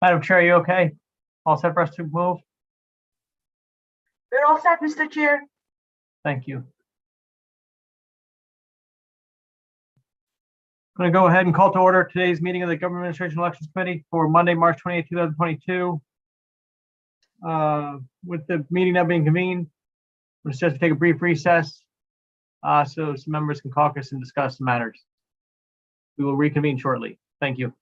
Madam Chair, are you okay? All set for us to move? We're all set, Mr. Chair. Thank you. I'm going to go ahead and call to order today's meeting of the Government Administration Elections Committee for Monday, March 28, 2022. With the meeting now being convened, we'll just take a brief recess so some members can caucus and discuss the matters. We will reconvene shortly. Thank you.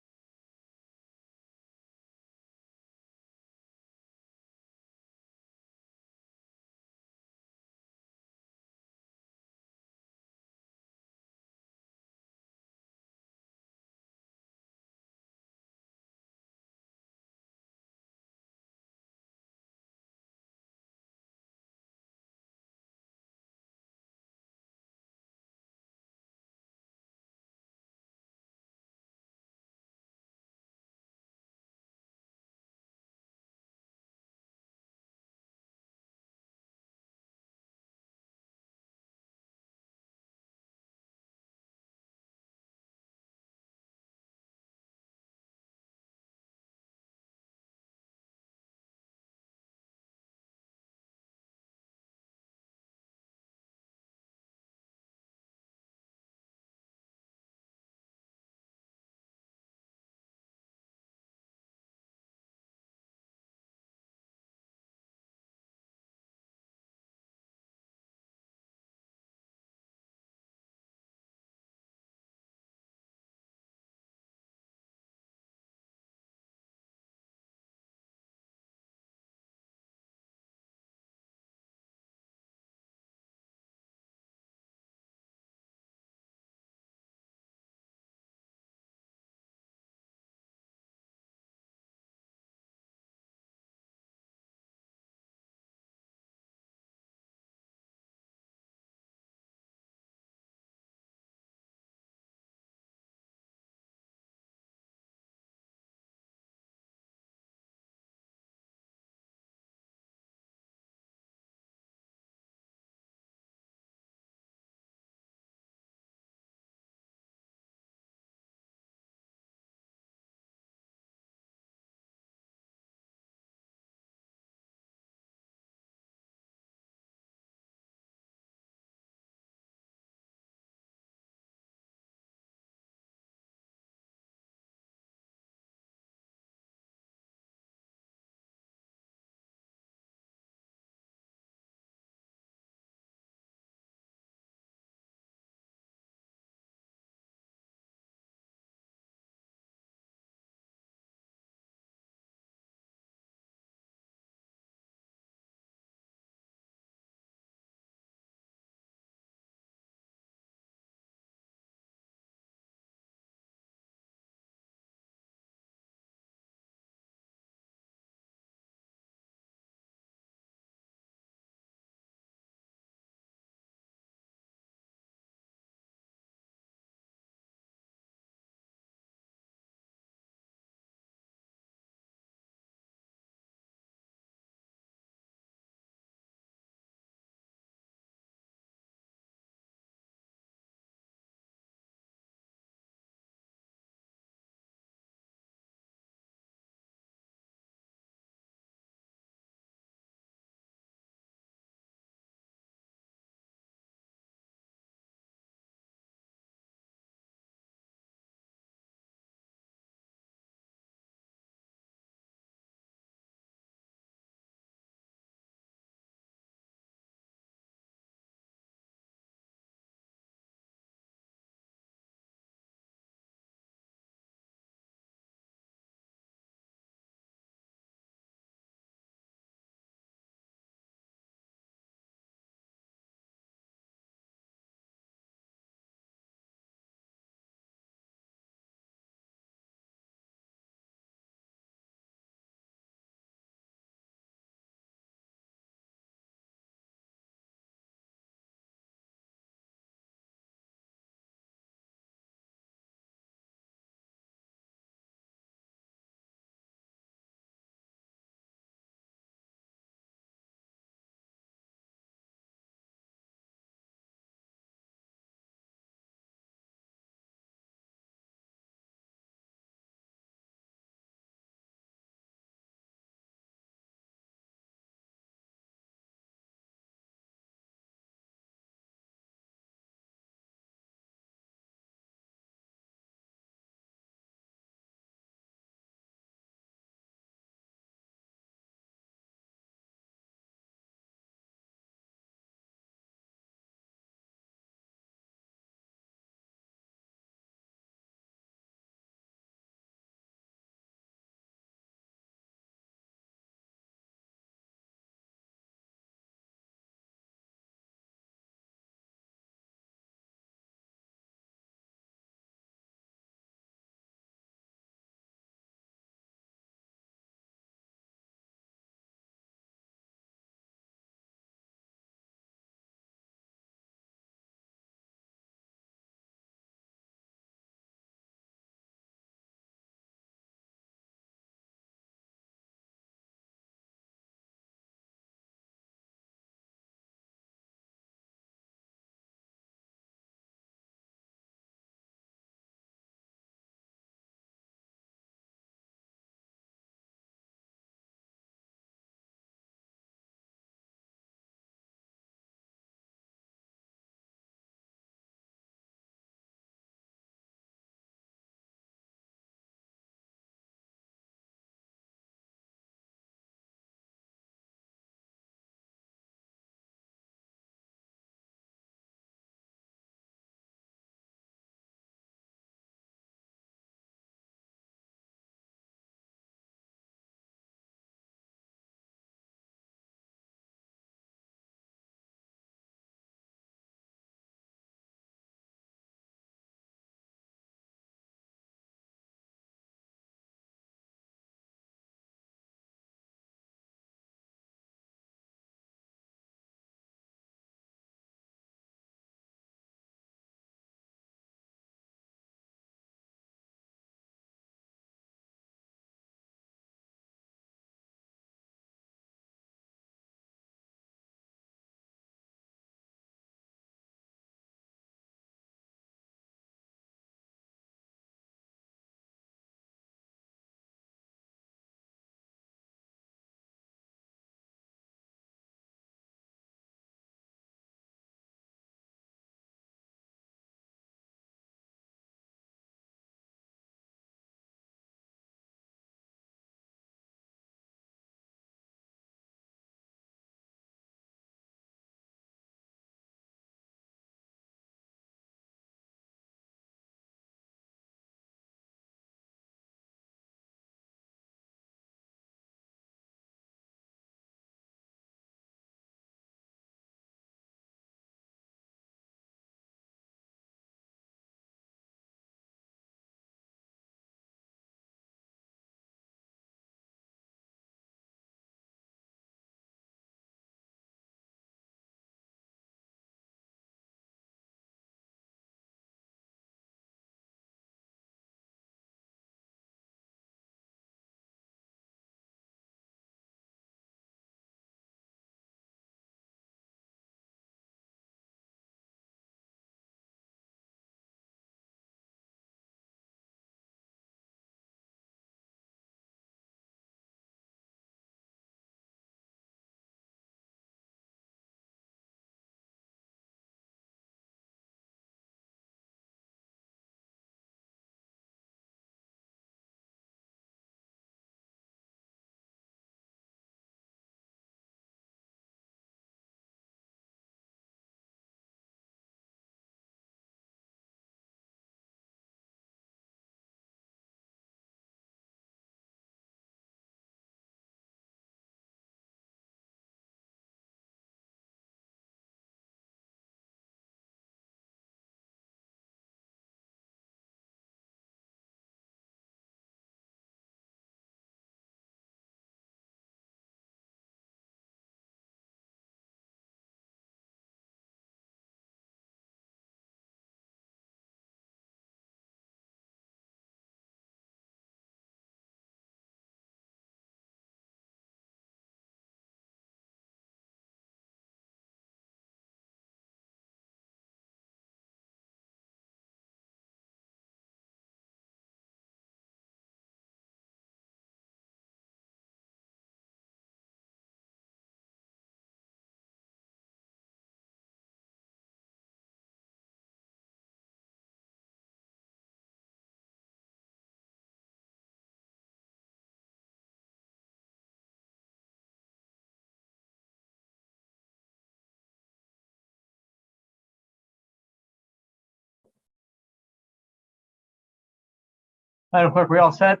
Madam Clerk, we all set?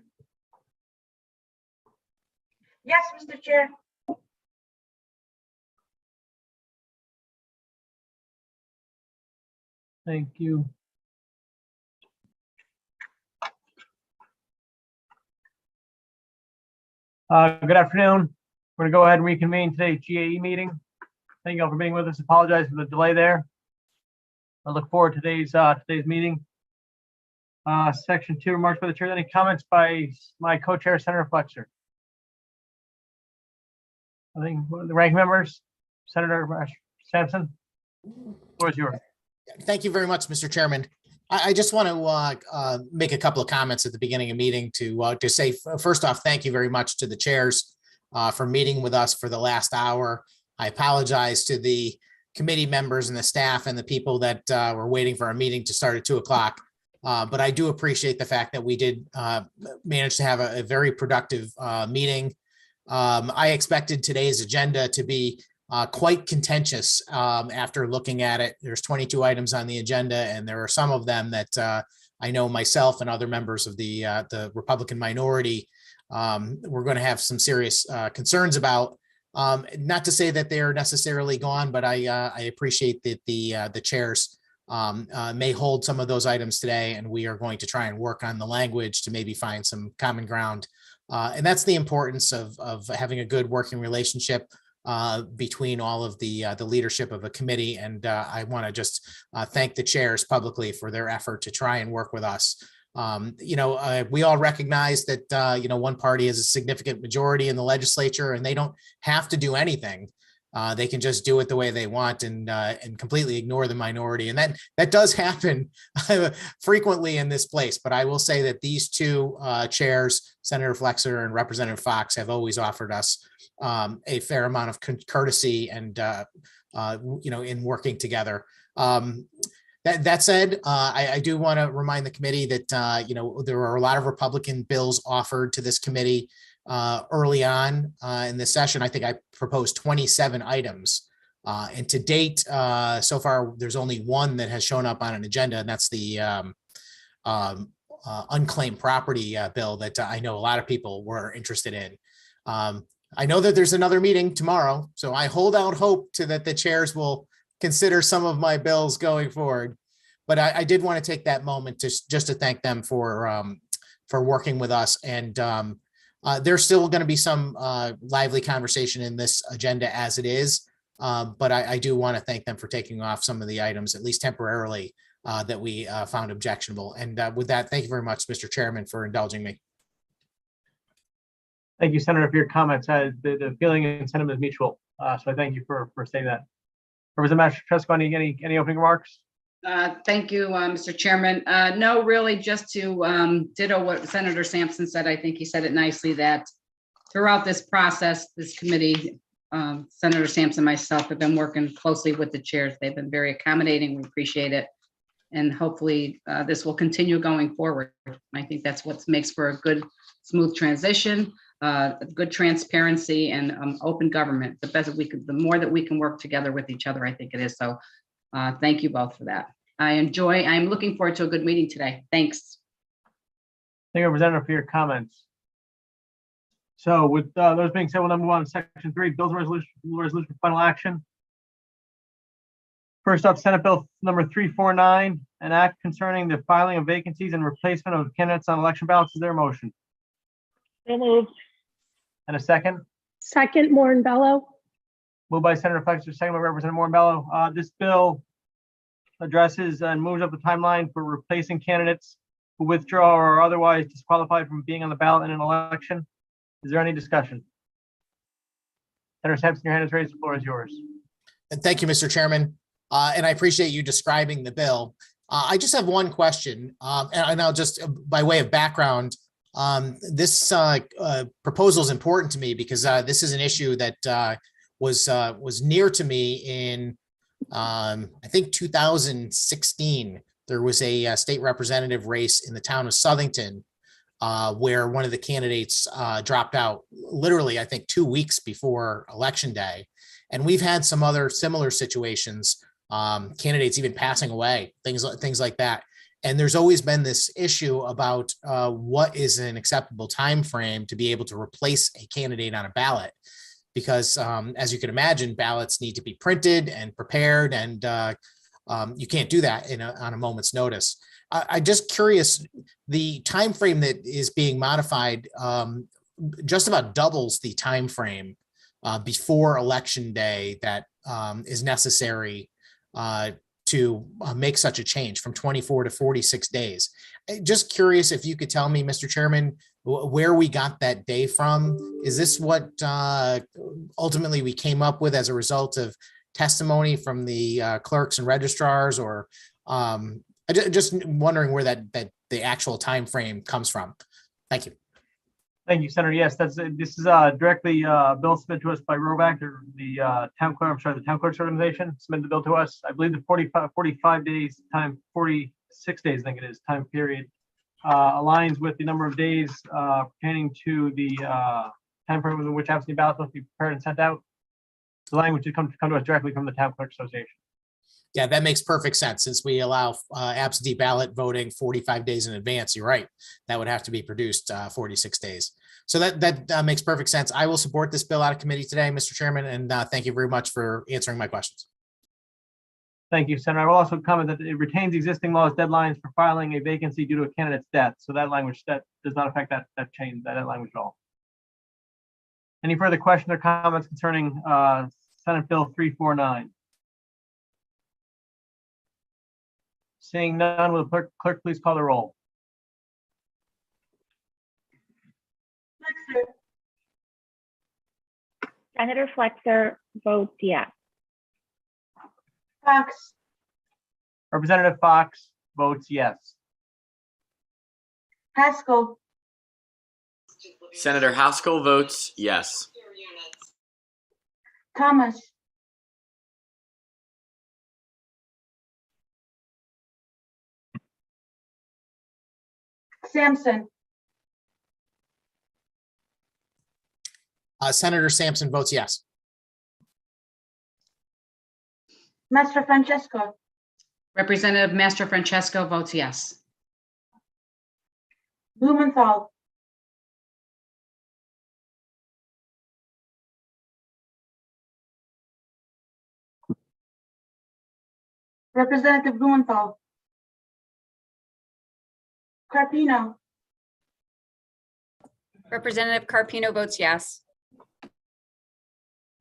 Yes, Mr. Chair. Thank you. Good afternoon. We're gonna go ahead and reconvene today's GAE meeting. Thank you all for being with us. Apologize for the delay there. I look forward to today's meeting. Section 2, remarks by the chair. Any comments by my co-chair, Senator Flexer? I think the ranking members, Senator Sampson, the floor is yours. Thank you very much, Mr. Chairman. I just want to make a couple of comments at the beginning of the meeting to say, first off, thank you very much to the chairs for meeting with us for the last hour. I apologize to the committee members and the staff and the people that were waiting for our meeting to start at 2 o'clock. But I do appreciate the fact that we did manage to have a very productive meeting. I expected today's agenda to be quite contentious after looking at it. There's 22 items on the agenda, and there are some of them that I know myself and other members of the Republican minority we're going to have some serious concerns about. Not to say that they're necessarily gone, but I appreciate that the chairs may hold some of those items today, and we are going to try and work on the language to maybe find some common ground. And that's the importance of having a good working relationship between all of the leadership of a committee. And I want to just thank the chairs publicly for their effort to try and work with us. We all recognize that, one party has a significant majority in the legislature and they don't have to do anything. They can just do it the way they want and completely ignore the minority. And that does happen frequently in this place. But I will say that these two chairs, Senator Flexer and Representative Fox, have always offered us a fair amount of courtesy and, in working together. That said, I do want to remind the committee that, there were a lot of Republican bills offered to this committee early on in this session. I think I proposed 27 items. And to date, so far, there's only one that has shown up on an agenda, and that's the unclaimed property bill that I know a lot of people were interested in. I know that there's another meeting tomorrow, so I hold out hope that the chairs will consider some of my bills going forward. But I did want to take that moment just to thank them for working with us. And there's still going to be some lively conversation in this agenda as it is. But I do want to thank them for taking off some of the items, at least temporarily, that we found objectionable. And with that, thank you very much, Mr. Chairman, for indulging me. Thank you, Senator, for your comments. The feeling and sentiment is mutual. So I thank you for saying that. Representative Mastrosco, any opening remarks? Thank you, Mr. Chairman. No, really, just to ditto what Senator Sampson said. I think he said it nicely that throughout this process, this committee, Senator Sampson and myself have been working closely with the chairs. They've been very accommodating. We appreciate it. And hopefully this will continue going forward. I think that's what makes for a good, smooth transition, good transparency, and open government. The more that we can work together with each other, I think it is. So thank you both for that. I'm looking forward to a good meeting today. Thanks. Thank you, Representative, for your comments. So with those being said, we'll now move on to section 3, bills and resolution for final action. First up, Senate Bill number 349, an act concerning the filing of vacancies and replacement of candidates on election ballots. Is there a motion? So moved. And a second? Second, Morinbello. Moved by Senator Flexer, second by Representative Morinbello. This bill addresses and moves up the timeline for replacing candidates who withdraw or are otherwise disqualified from being on the ballot in an election. Is there any discussion? Senator Sampson, your hand is raised. The floor is yours. And thank you, Mr. Chairman. And I appreciate you describing the bill. I just have one question, and I'll just, by way of background, this proposal is important to me because this is an issue that was near to me in, I think, 2016. There was a state representative race in the town of Southington where one of the candidates dropped out literally, I think, 2 weeks before Election Day. And we've had some other similar situations, candidates even passing away, things like that. And there's always been this issue about what is an acceptable time frame to be able to replace a candidate on a ballot. Because as you can imagine, ballots need to be printed and prepared, and you can't do that on a moment's notice. I'm just curious, the time frame that is being modified just about doubles the time frame before Election Day that is necessary to make such a change from 24 to 46 days. Just curious if you could tell me, Mr. Chairman, where we got that day from. Is this what ultimately we came up with as a result of testimony from the clerks and registrars, or just wondering where that the actual time frame comes from? Thank you. Thank you, Senator. Yes, this is directly bill submitted to us by Roback, or the town clerk, I'm sorry, the town clerk's organization submitted the bill to us. I believe the 45 days time, 46 days, I think it is, time period aligns with the number of days pertaining to the time frame in which absentee ballots must be prepared and sent out. The language should come to us directly from the Town Clerk Association. Yeah, that makes perfect sense, since we allow absentee ballot voting 45 days in advance. You're right. That would have to be produced 46 days. So that makes perfect sense. I will support this bill out of committee today, Mr. Chairman, and thank you very much for answering my questions. Thank you, Senator. I will also comment that it retains existing laws deadlines for filing a vacancy due to a candidate's death. So that language that does not affect that change, that language at all. Any further questions or comments concerning Senate Bill 349? Seeing none, will the clerk please call the roll? Flexer, Senator Flexer votes yes. Fox, Representative Fox votes yes. Haskell, Senator Haskell votes yes. Thomas, Sampson, Senator Sampson votes yes. Master Francesco, Representative Master Francesco votes yes. Blumenthal, Representative Blumenthal, Carpino, Representative Carpino votes yes.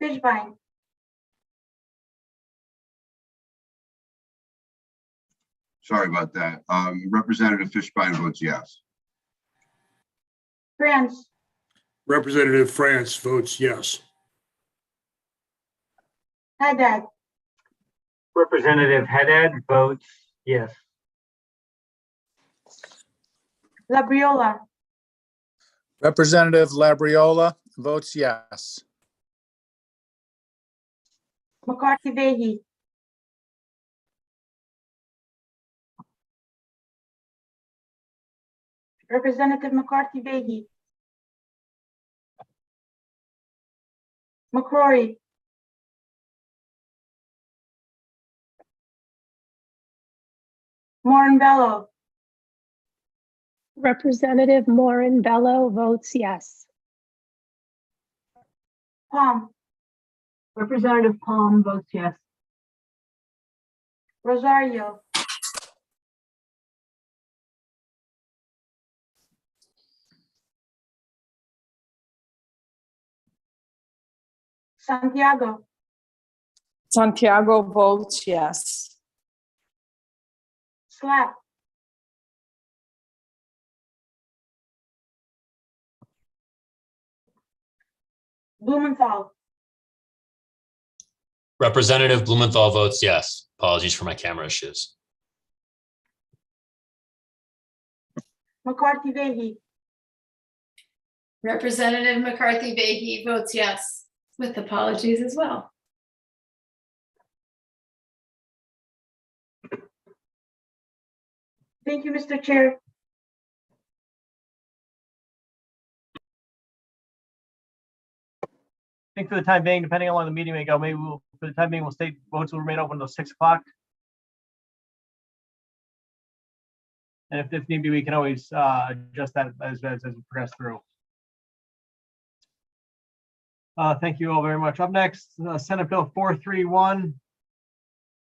Fishbein, Sorry about that. Representative Fishbein votes yes. France, Representative France votes yes. Haddad, Representative Haddad votes yes. Labriola, Representative Labriola votes yes. McCarthy Vehy, Representative McCarthy Vehy, McCrory, Morinbello, Representative Morin Bello votes yes. Palm, Representative Palm votes yes. Rosario, Santiago, Santiago votes yes. Slap, Blumenthal, Representative Blumenthal votes yes. Apologies for my camera issues. McCarthy Vehy, Representative McCarthy Vehy votes yes, with apologies as well. Thank you, Mr. Chair. I think for the time being, depending on how long the meeting may go, maybe for the time being, we'll state votes will remain open until 6 o'clock. And if need be, we can always adjust that as we progress through. Thank you all very much. Up next, Senate Bill 431.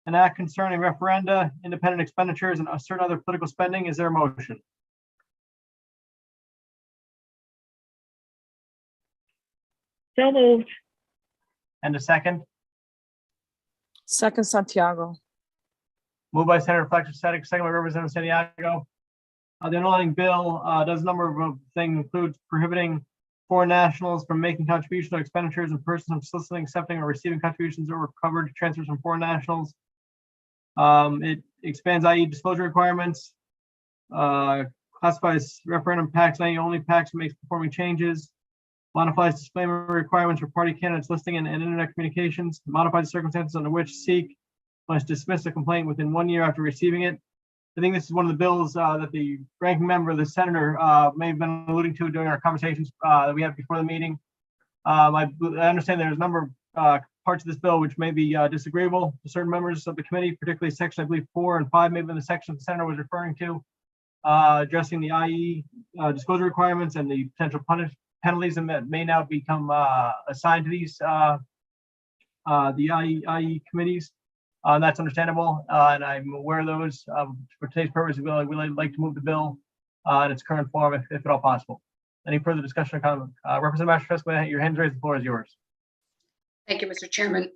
An act concerning referenda, independent expenditures, and certain other political spending. Is there a motion? So moved. And a second? Second Santiago. Moved by Senator Fletcher, second by Representative Santiago. The underlying bill does a number of things, includes prohibiting foreign nationals from making contributions or expenditures and persons from soliciting, accepting, or receiving contributions or recovered transfers from foreign nationals. It expands IE disclosure requirements, classifies referendum PACs, IE only PACs, makes performing changes, modifies disclaimer requirements for party candidates listing and internet communications, modifies the circumstances under which SEEK must dismiss a complaint within 1 year after receiving it. I think this is one of the bills that the ranking member, the senator, may have been alluding to during our conversations that we had before the meeting. I understand there's a number of parts of this bill which may be disagreeable to certain members of the committee, particularly section, I believe, 4 and 5, maybe in the section the senator was referring to, addressing the IE disclosure requirements and the potential penalties that may now become assigned to these the IE committees. That's understandable, and I'm aware of those. For today's purpose, we'd like to move the bill in its current form, if at all possible. Any further discussion or comment? Representative Mastrosky, your hands raised, the floor is yours. Thank you, Mr. Chairman.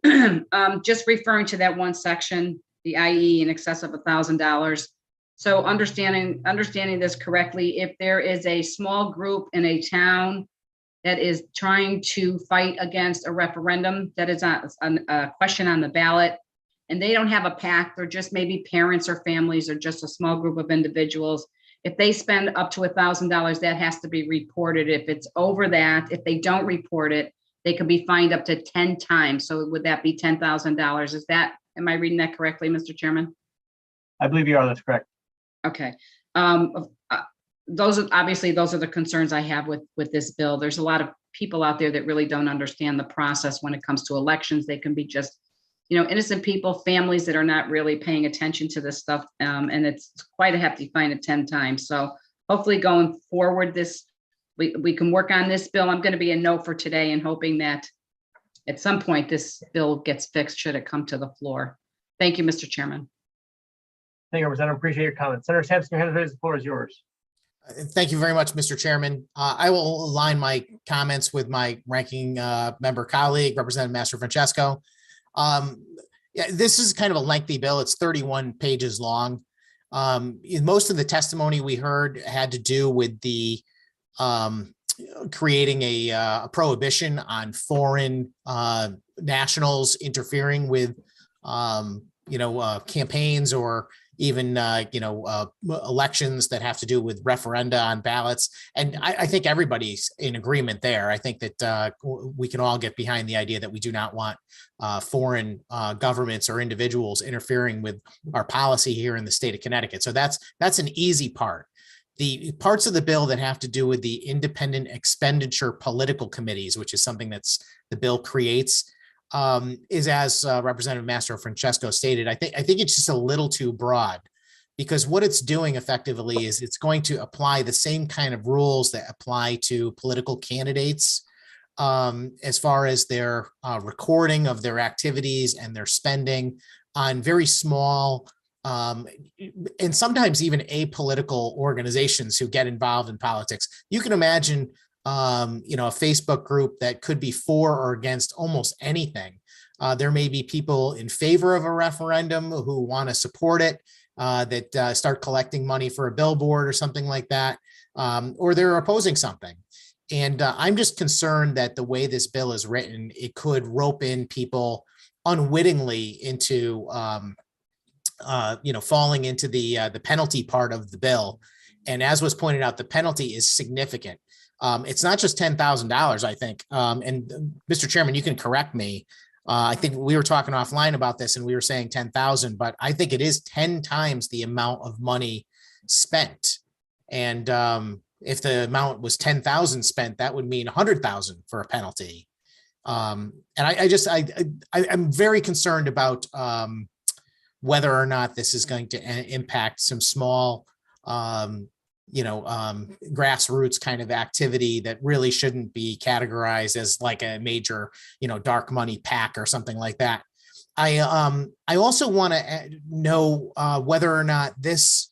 Just referring to that one section, the IE in excess of $1,000. So understanding this correctly, if there is a small group in a town that is trying to fight against a referendum that is a question on the ballot, and they don't have a PAC, they're just maybe parents or families or just a small group of individuals. If they spend up to $1,000, that has to be reported. If it's over that, if they don't report it, they could be fined up to 10 times. So would that be $10,000? Is that, am I reading that correctly, Mr. Chairman? I believe you are, that's correct. Okay. Those are the concerns I have with this bill. There's a lot of people out there that really don't understand the process when it comes to elections. They can be just, innocent people, families that are not really paying attention to this stuff. And it's quite a hefty fine at 10 times. So hopefully going forward, we can work on this bill. I'm going to be a no for today and hoping that at some point this bill gets fixed should it come to the floor. Thank you, Mr. Chairman. Thank you, Representative. Appreciate your comments. Senator Sampson, your hand raised, the floor is yours. Thank you very much, Mr. Chairman. I will align my comments with my ranking member colleague, Representative Mastrofrancesco. Yeah, this is kind of a lengthy bill. It's 31 pages long. Most of the testimony we heard had to do with the creating a prohibition on foreign nationals interfering with campaigns or even elections that have to do with referenda on ballots. And I think everybody's in agreement there. I think that we can all get behind the idea that we do not want foreign governments or individuals interfering with our policy here in the state of Connecticut. So that's an easy part. The parts of the bill that have to do with the independent expenditure political committees, which is something that's the bill creates, is as Representative Mastrofrancesco stated. I think it's just a little too broad, because what it's doing effectively is it's going to apply the same kind of rules that apply to political candidates as far as their recording of their activities and their spending on very small and sometimes even apolitical organizations who get involved in politics. You can imagine a Facebook group that could be for or against almost anything. There may be people in favor of a referendum who want to support it, that start collecting money for a billboard or something like that, or they're opposing something. And I'm just concerned that the way this bill is written, it could rope in people unwittingly into falling into the penalty part of the bill. And as was pointed out, the penalty is significant. It's not just $10,000, I think. And Mr. Chairman, you can correct me. I think we were talking offline about this and we were saying 10,000, but I think it is 10 times the amount of money spent. And if the amount was 10,000 spent, that would mean 100,000 for a penalty. And I'm very concerned about whether or not this is going to impact some small grassroots kind of activity that really shouldn't be categorized as like a major, dark money PAC or something like that. I also want to know whether or not this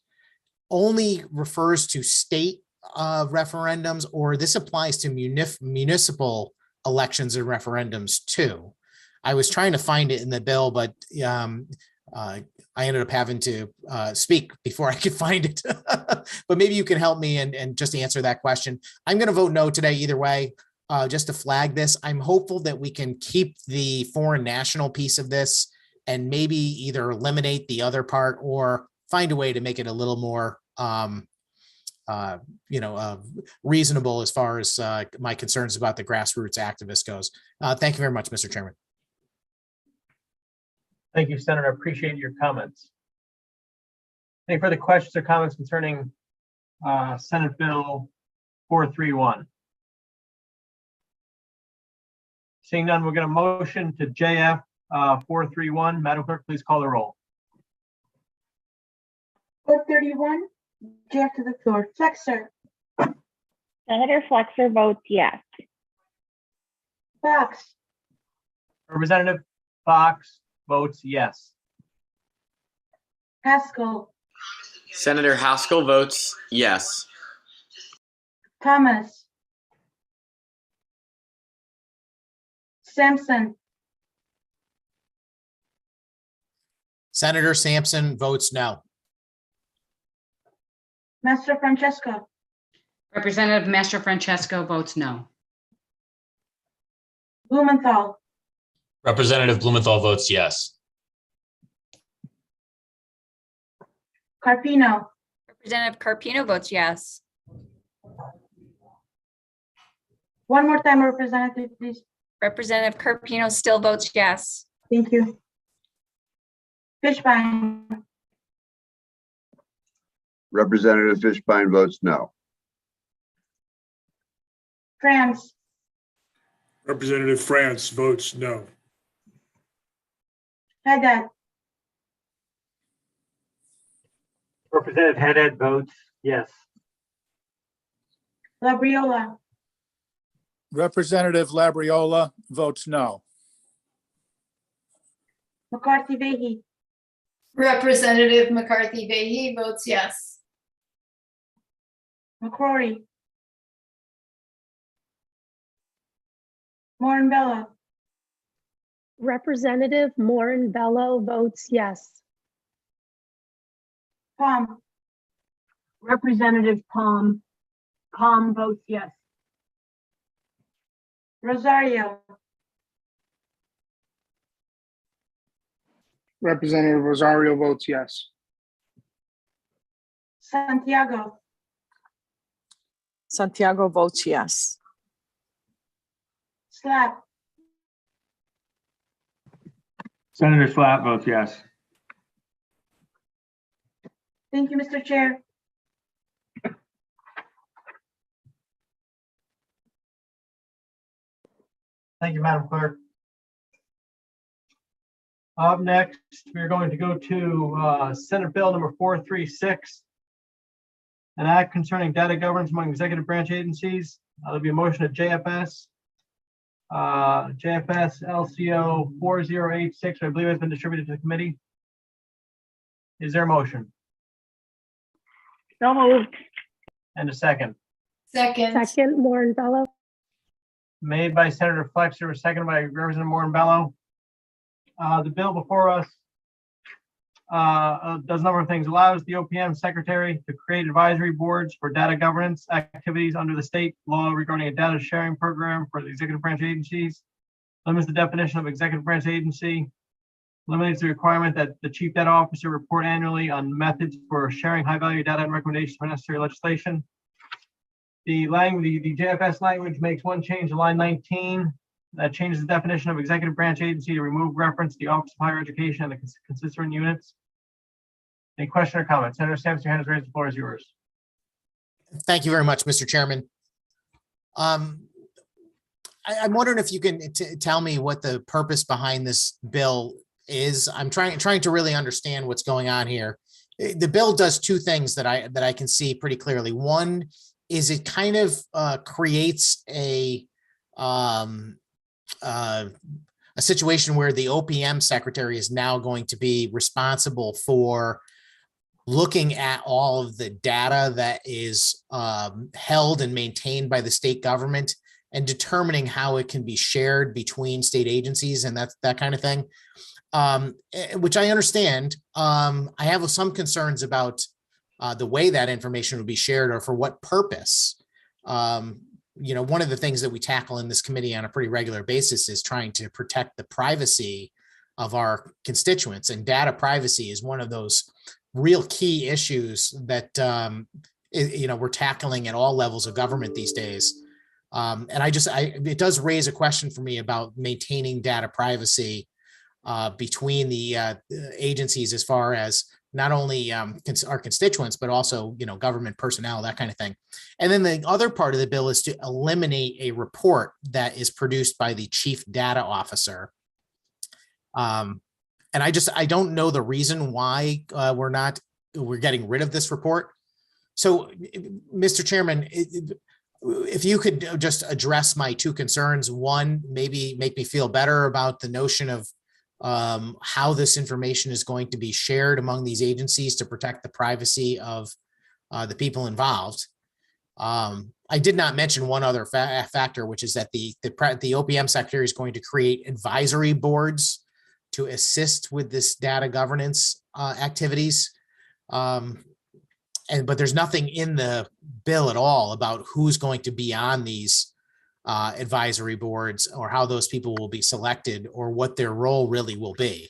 only refers to state referendums, or this applies to municipal elections and referendums too. I was trying to find it in the bill, but I ended up having to speak before I could find it. But maybe you can help me and just answer that question. I'm going to vote no today either way, just to flag this. I'm hopeful that we can keep the foreign national piece of this and maybe either eliminate the other part or find a way to make it a little more reasonable as far as my concerns about the grassroots activist goes. Thank you very much, Mr. Chairman. Thank you, Senator. I appreciate your comments. Any further questions or comments concerning Senate Bill 431? Seeing none, we're going to motion to JF 431. Madam Clerk, please call the roll. 431, JF to the floor. Flexer. Senator Flexer votes yes. Fox. Representative Fox votes yes. Haskell. Senator Haskell votes yes. Thomas. Sampson. Senator Sampson votes no. Master Francesco. Representative Master Francesco votes no. Blumenthal. Representative Blumenthal votes yes. Carpino. Representative Carpino votes yes. One more time, Representative, please. Representative Carpino still votes yes. Thank you. Fishbein. Representative Fishbein votes no. France. Representative France votes no. Haddad. Representative Haddad votes yes. Labriola. Representative Labriola votes no. McCarthy Vahey. Representative McCarthy Vahey votes yes. McCrory. Morin-Bello. Representative Morin-Bello votes yes. Palm. Representative Palm votes yes. Rosario. Representative Rosario votes yes. Santiago. Santiago votes yes. Slap. Senator Slatt votes yes. Thank you, Mr. Chair. Thank you, Madam Clerk. Up next, we're going to go to Senate Bill number 436, an act concerning data governance among executive branch agencies. There'll be a motion at JFS. JFS LCO 4086, I believe has been distributed to the committee. Is there a motion? So moved. And a second? Second, Morin-Bello. Made by Senator Flexer, seconded by Representative Morin-Bello. The bill before us does a number of things. Allows the OPM secretary to create advisory boards for data governance activities under the state law regarding a data sharing program for the executive branch agencies. Limits the definition of executive branch agency. Eliminates the requirement that the chief data officer report annually on methods for sharing high value data and recommendations for necessary legislation. The JFS language makes one change to line 19 that changes the definition of executive branch agency to remove reference to the Office of Higher Education and the constituent units. Any question or comment? Senator Sampson, your hand is raised. The floor is yours. Thank you very much, Mr. Chairman. I'm wondering if you can tell me what the purpose behind this bill is. I'm trying to really understand what's going on here. the bill does two things that I can see pretty clearly. One is it kind of creates a situation where the OPM secretary is now going to be responsible for looking at all of the data that is held and maintained by the state government and determining how it can be shared between state agencies and that kind of thing, which I understand. I have some concerns about the way that information would be shared or for what purpose. One of the things that we tackle in this committee on a pretty regular basis is trying to protect the privacy of our constituents, and data privacy is one of those real key issues that we're tackling at all levels of government these days. And it does raise a question for me about maintaining data privacy between the agencies, as far as not only our constituents, but also, government personnel, that kind of thing. And then the other part of the bill is to eliminate a report that is produced by the chief data officer. And I don't know the reason why we're getting rid of this report. So, Mr. Chairman, if you could just address my two concerns. One, maybe make me feel better about the notion of how this information is going to be shared among these agencies to protect the privacy of the people involved. I did not mention one other factor, which is that the OPM secretary is going to create advisory boards to assist with this data governance activities. But there's nothing in the bill at all about who's going to be on these advisory boards, or how those people will be selected, or what their role really will be.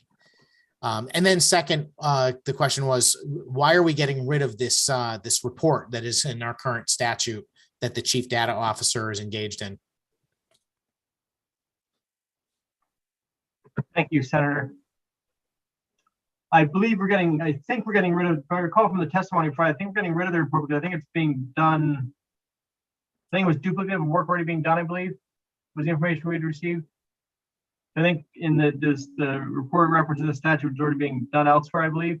And then second, the question was, why are we getting rid of this report that is in our current statute that the chief data officer is engaged in? Thank you, Senator. I think we're getting rid of, if I recall from the testimony Friday, I think we're getting rid of the report because I think it's being done. I think it was duplicative work already being done, I believe, was the information we'd received. I think in the report reference to the statute was already being done elsewhere, I believe.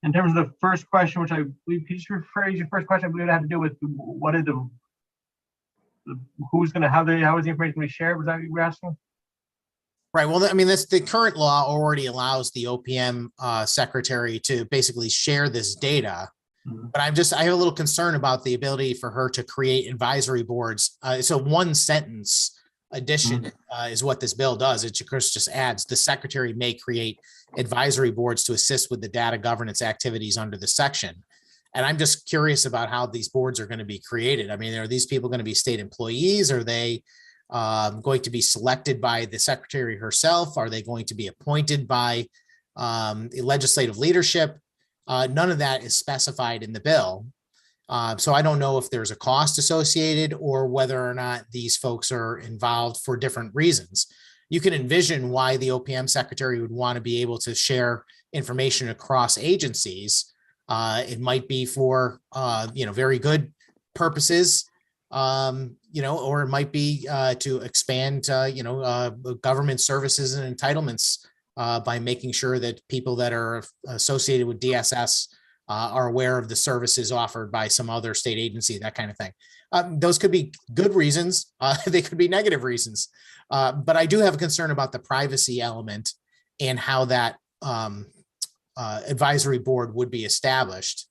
In terms of the first question, which I believe, could you just rephrase your first question? I believe it had to do with what is who's going to, how is the information going to be shared? Was that what you were asking? Right. Well, I mean, the current law already allows the OPM secretary to basically share this data. But I have a little concern about the ability for her to create advisory boards. So one sentence addition is what this bill does. It, of course, just adds the secretary may create advisory boards to assist with the data governance activities under the section. And I'm just curious about how these boards are going to be created. I mean, are these people going to be state employees? Are they going to be selected by the secretary herself? Are they going to be appointed by legislative leadership? None of that is specified in the bill. So I don't know if there's a cost associated or whether or not these folks are involved for different reasons. You can envision why the OPM secretary would want to be able to share information across agencies. It might be for, very good purposes, or it might be to expand, government services and entitlements by making sure that people that are associated with DSS are aware of the services offered by some other state agency, that kind of thing. Those could be good reasons. They could be negative reasons. But I do have a concern about the privacy element and how that advisory board would be established.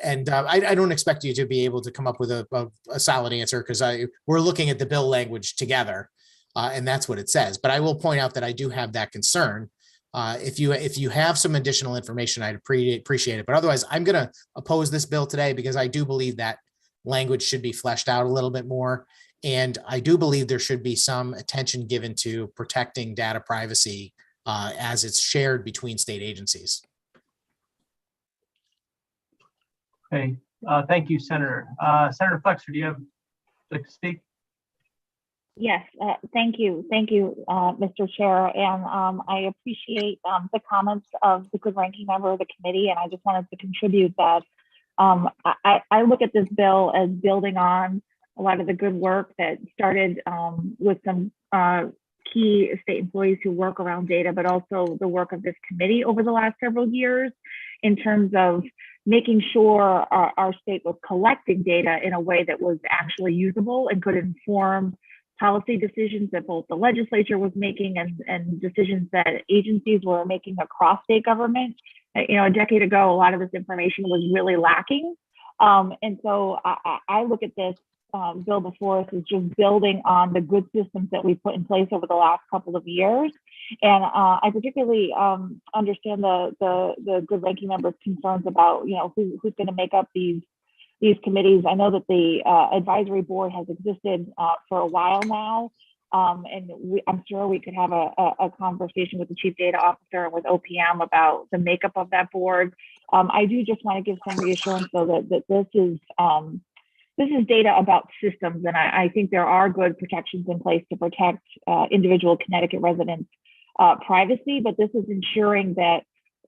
And I don't expect you to be able to come up with a solid answer, because we're looking at the bill language together, and that's what it says. But I will point out that I do have that concern. If you have some additional information, I'd appreciate it. But otherwise, I'm going to oppose this bill today because I do believe that language should be fleshed out a little bit more. And I do believe there should be some attention given to protecting data privacy as it's shared between state agencies. Okay, thank you, Senator. Senator Flexer, do you have to speak? Yes, thank you. Thank you, Mr. Chair. And I appreciate the comments of the good ranking member of the committee. And I just wanted to contribute that I look at this bill as building on a lot of the good work that started with some key state employees who work around data, but also the work of this committee over the last several years. in terms of making sure our state was collecting data in a way that was actually usable and could inform policy decisions that both the legislature was making and decisions that agencies were making across state government. You know, a decade ago, a lot of this information was really lacking. And so I look at this bill before us as just building on the good systems that we put in place over the last couple of years. And I particularly understand the good ranking member's concerns about, you know, who's going to make up these committees. I know that the advisory board has existed for a while now. And I'm sure we could have a conversation with the chief data officer and with OPM about the makeup of that board. I do just want to give some reassurance though that this is data about systems, and I think there are good protections in place to protect individual Connecticut residents' privacy, but this is ensuring that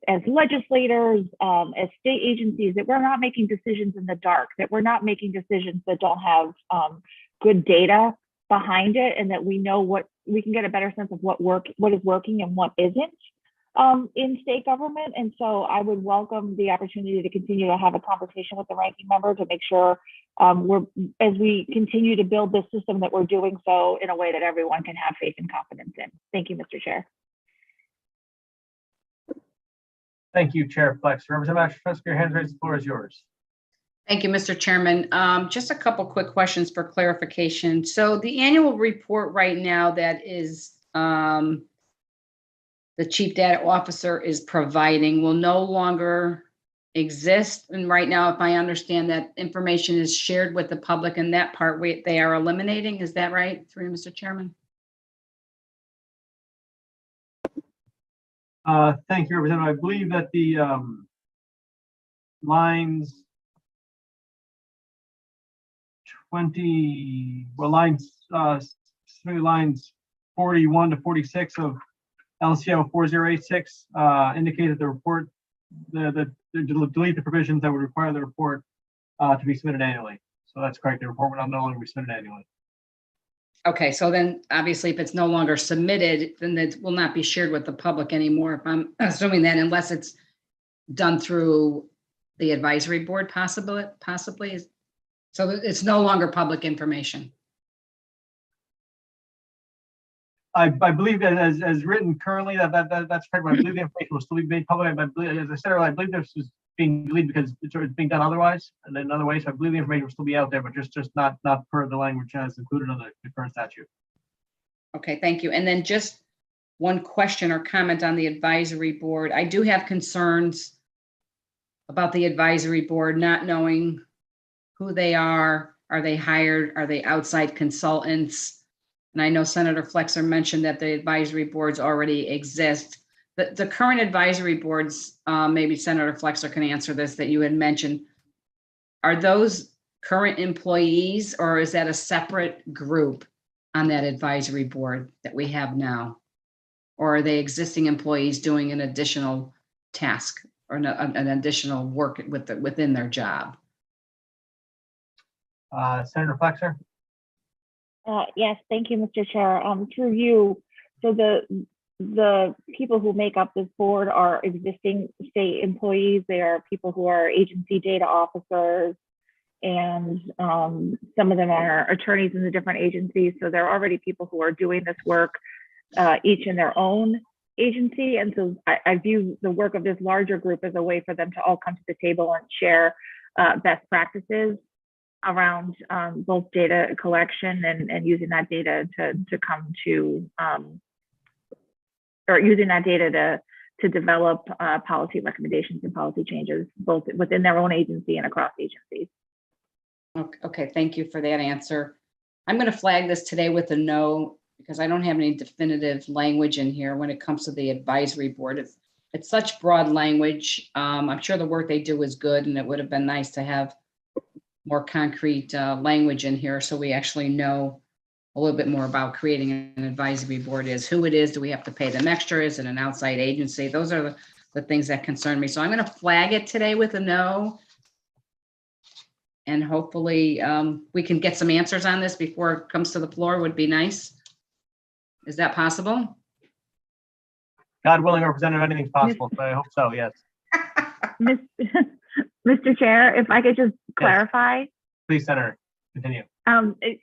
as legislators, as state agencies, that we're not making decisions in the dark, that we're not making decisions that don't have good data behind it, and that we know what we can get a better sense of what is working and what isn't in state government. And so I would welcome the opportunity to continue to have a conversation with the ranking member to make sure as we continue to build this system, that we're doing so in a way that everyone can have faith and confidence in. Thank you, Mr. Chair. Thank you, Chair Flex. Representative Ashford, your hand raised, the floor is yours. Thank you, Mr. Chairman. Just a couple quick questions for clarification. So the annual report right now that is the chief data officer is providing will no longer exist. And right now, if I understand that information is shared with the public, and that part they are eliminating. Is that right, through you, Mr. Chairman? Thank you, Representative. I believe that the lines 41 to 46 of LCO 4086 indicate that the report, delete the provisions that would require the report to be submitted annually. So that's correct. The report will no longer be submitted annually. Okay, so then obviously if it's no longer submitted, then it will not be shared with the public anymore. If I'm assuming that, unless it's done through the advisory board, possibly. So it's no longer public information. I believe that as written currently, that's correct. I believe the information will still be made public. But as I said earlier, I believe this is being deleted because it's being done otherwise and in other ways. So I believe the information will still be out there, but just not per the language as included in the current statute. Okay, thank you. And then just one question or comment on the advisory board. I do have concerns about the advisory board not knowing who they are. Are they hired? Are they outside consultants? And I know Senator Flexer mentioned that the advisory boards already exist. The current advisory boards, maybe Senator Flexer can answer this, that you had mentioned, are those current employees, or is that a separate group on that advisory board that we have now? Or are they existing employees doing an additional task or an additional work within their job? Senator Flexer. Yes, thank you, Mr. Chair. Through you, so the people who make up this board are existing state employees. They are people who are agency data officers, and some of them are attorneys in the different agencies. So there are already people who are doing this work, each in their own agency. And so I view the work of this larger group as a way for them to all come to the table and share best practices around both data collection and using that data to come to, or using that data to develop policy recommendations and policy changes, both within their own agency and across agencies. Okay, thank you for that answer. I'm going to flag this today with a no, because I don't have any definitive language in here when it comes to the advisory board. It's such broad language. I'm sure the work they do is good, and it would have been nice to have more concrete language in here so we actually know a little bit more about creating an advisory board, is who it is, do we have to pay them extra, is it an outside agency? Those are the things that concern me. So I'm going to flag it today with a no. And hopefully we can get some answers on this before it comes to the floor. Would be nice. Is that possible? God willing, Representative, anything's possible. So I hope so, yes. Mr. Chair, if I could just clarify, Please, Senator, continue.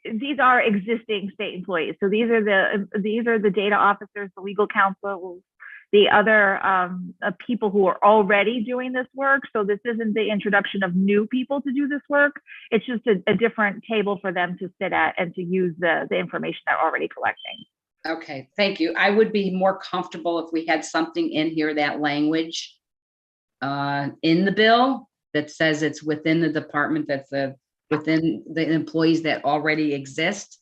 these are existing state employees. So these are the data officers, the legal counsel, the other people who are already doing this work. So this isn't the introduction of new people to do this work. It's just a different table for them to sit at and to use the information they're already collecting. Okay, thank you. I would be more comfortable if we had something in here, that language in the bill that says it's within the department, that's within the employees that already exist.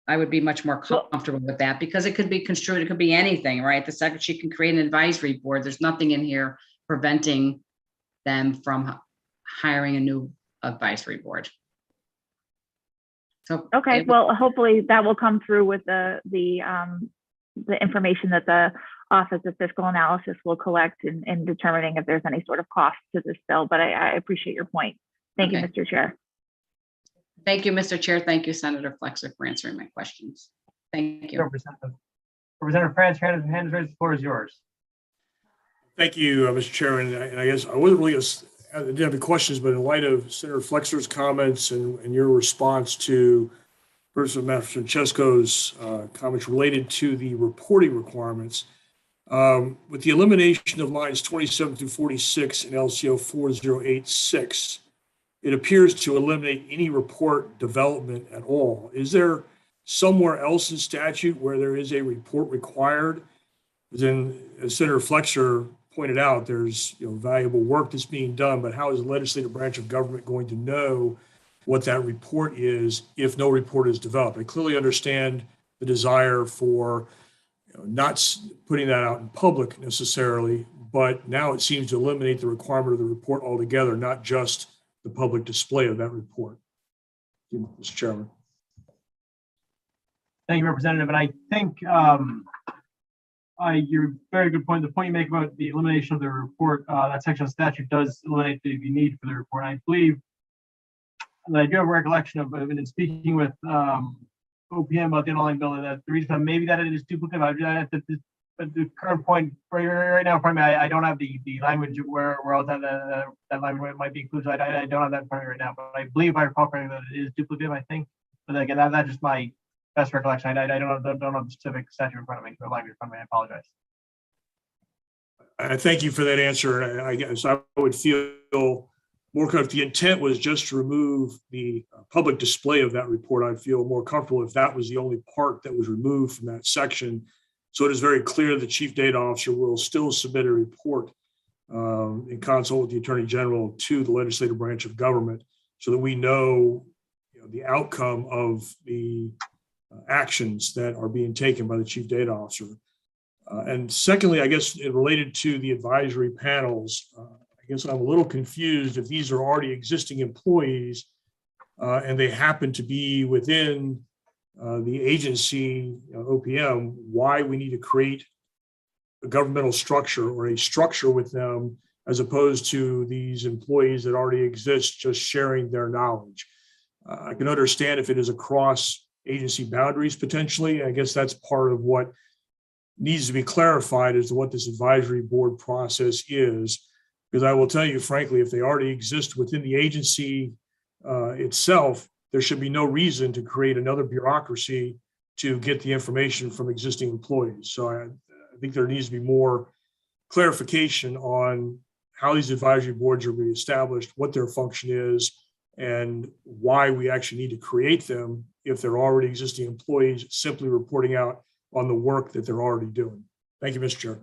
I would be much more comfortable with that because it could be construed, it could be anything, right? The secretary can create an advisory board. There's nothing in here preventing them from hiring a new advisory board. So Okay, well, hopefully that will come through with the information that the Office of Fiscal Analysis will collect in determining if there's any sort of cost to this bill. But I appreciate your point. Thank you, Mr. Chair. Thank you, Mr. Chair. Thank you, Senator Flexer, for answering my questions. Thank you. Representative France, your hand is raised. The floor is yours. Thank you, Mr. Chairman. And I guess I wasn't really, I didn't have any questions, but in light of Senator Flexer's comments and your response to Master Francesco's comments related to the reporting requirements, with the elimination of lines 27 through 46 in LCO 4086, it appears to eliminate any report development at all. Is there somewhere else in statute where there is a report required? Then, as Senator Flexer pointed out, there's valuable work that's being done, but how is the legislative branch of government going to know what that report is if no report is developed? I clearly understand the desire for not putting that out in public necessarily, but now it seems to eliminate the requirement of the report altogether, not just the public display of that report. Thank you, Mr. Chairman. Thank you, Representative. And I think your very good point. The point you make about the elimination of the report, that section of statute does eliminate the need for the report. I believe that I do have a recollection of in speaking with OPM about the underlying bill, that the reason maybe that it is duplicative. At the current point, right now, in front of me, I don't have the language where else that language might be included. I don't have that in front of me right now, but I believe I recall correctly that it is duplicative, I think. But again, that's just my best recollection. I don't have the specific statute in front of me, or language in front of me. I apologize. I thank you for that answer. I guess I would feel more comfortable if the intent was just to remove the public display of that report. I'd feel more comfortable if that was the only part that was removed from that section. So it is very clear the chief data officer will still submit a report in consult with the attorney general to the legislative branch of government, so that we know, the outcome of the actions that are being taken by the chief data officer. And secondly, I guess related to the advisory panels, I guess I'm a little confused if these are already existing employees and they happen to be within the agency, OPM, why we need to create a governmental structure or a structure with them, as opposed to these employees that already exist, just sharing their knowledge. I can understand if it is across agency boundaries, potentially. I guess that's part of what needs to be clarified as to what this advisory board process is. Because I will tell you, frankly, if they already exist within the agency itself, there should be no reason to create another bureaucracy to get the information from existing employees. So I think there needs to be more clarification on how these advisory boards are being established, what their function is, and why we actually need to create them if they're already existing employees simply reporting out on the work that they're already doing. Thank you, Mr. Chair.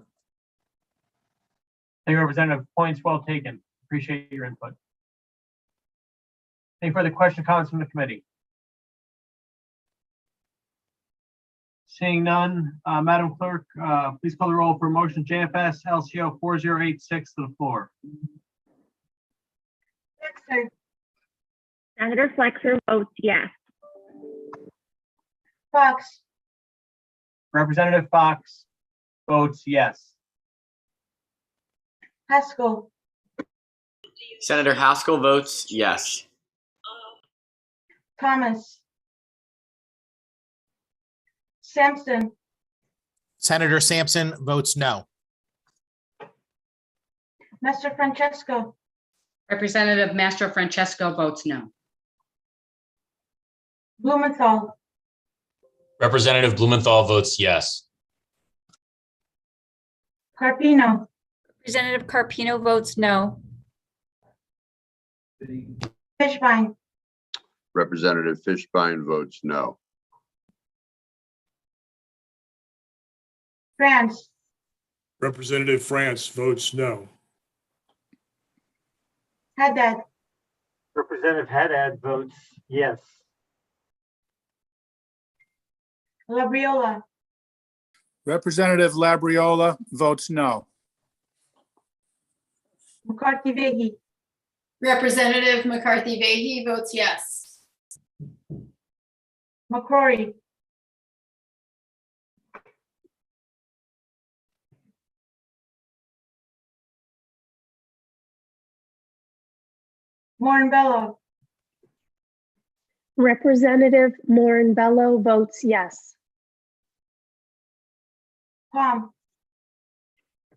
Thank you, Representative. Points well taken. Appreciate your input. Any further questions, comments from the committee? Seeing none, Madam Clerk, please call the roll for motion JFS LCO 4086 to the floor. Flexer, Senator Flexer votes yes. Fox, Representative Fox votes yes. Haskell, Senator Haskell votes yes. Thomas, Sampson, Senator Sampson votes no. Mr. Francesco, Representative Mastro Francesco votes no. Blumenthal, Representative Blumenthal votes yes. Carpino, Representative Carpino votes no. Fishbein, Representative Fishbein votes no. France, Representative France votes no. Haddad, Representative Haddad votes yes. Labriola, Representative Labriola votes no. McCarthy Vehy, Representative McCarthy Vahey votes yes. McCrory, Morinbello, Representative Morinbello votes yes. Palm,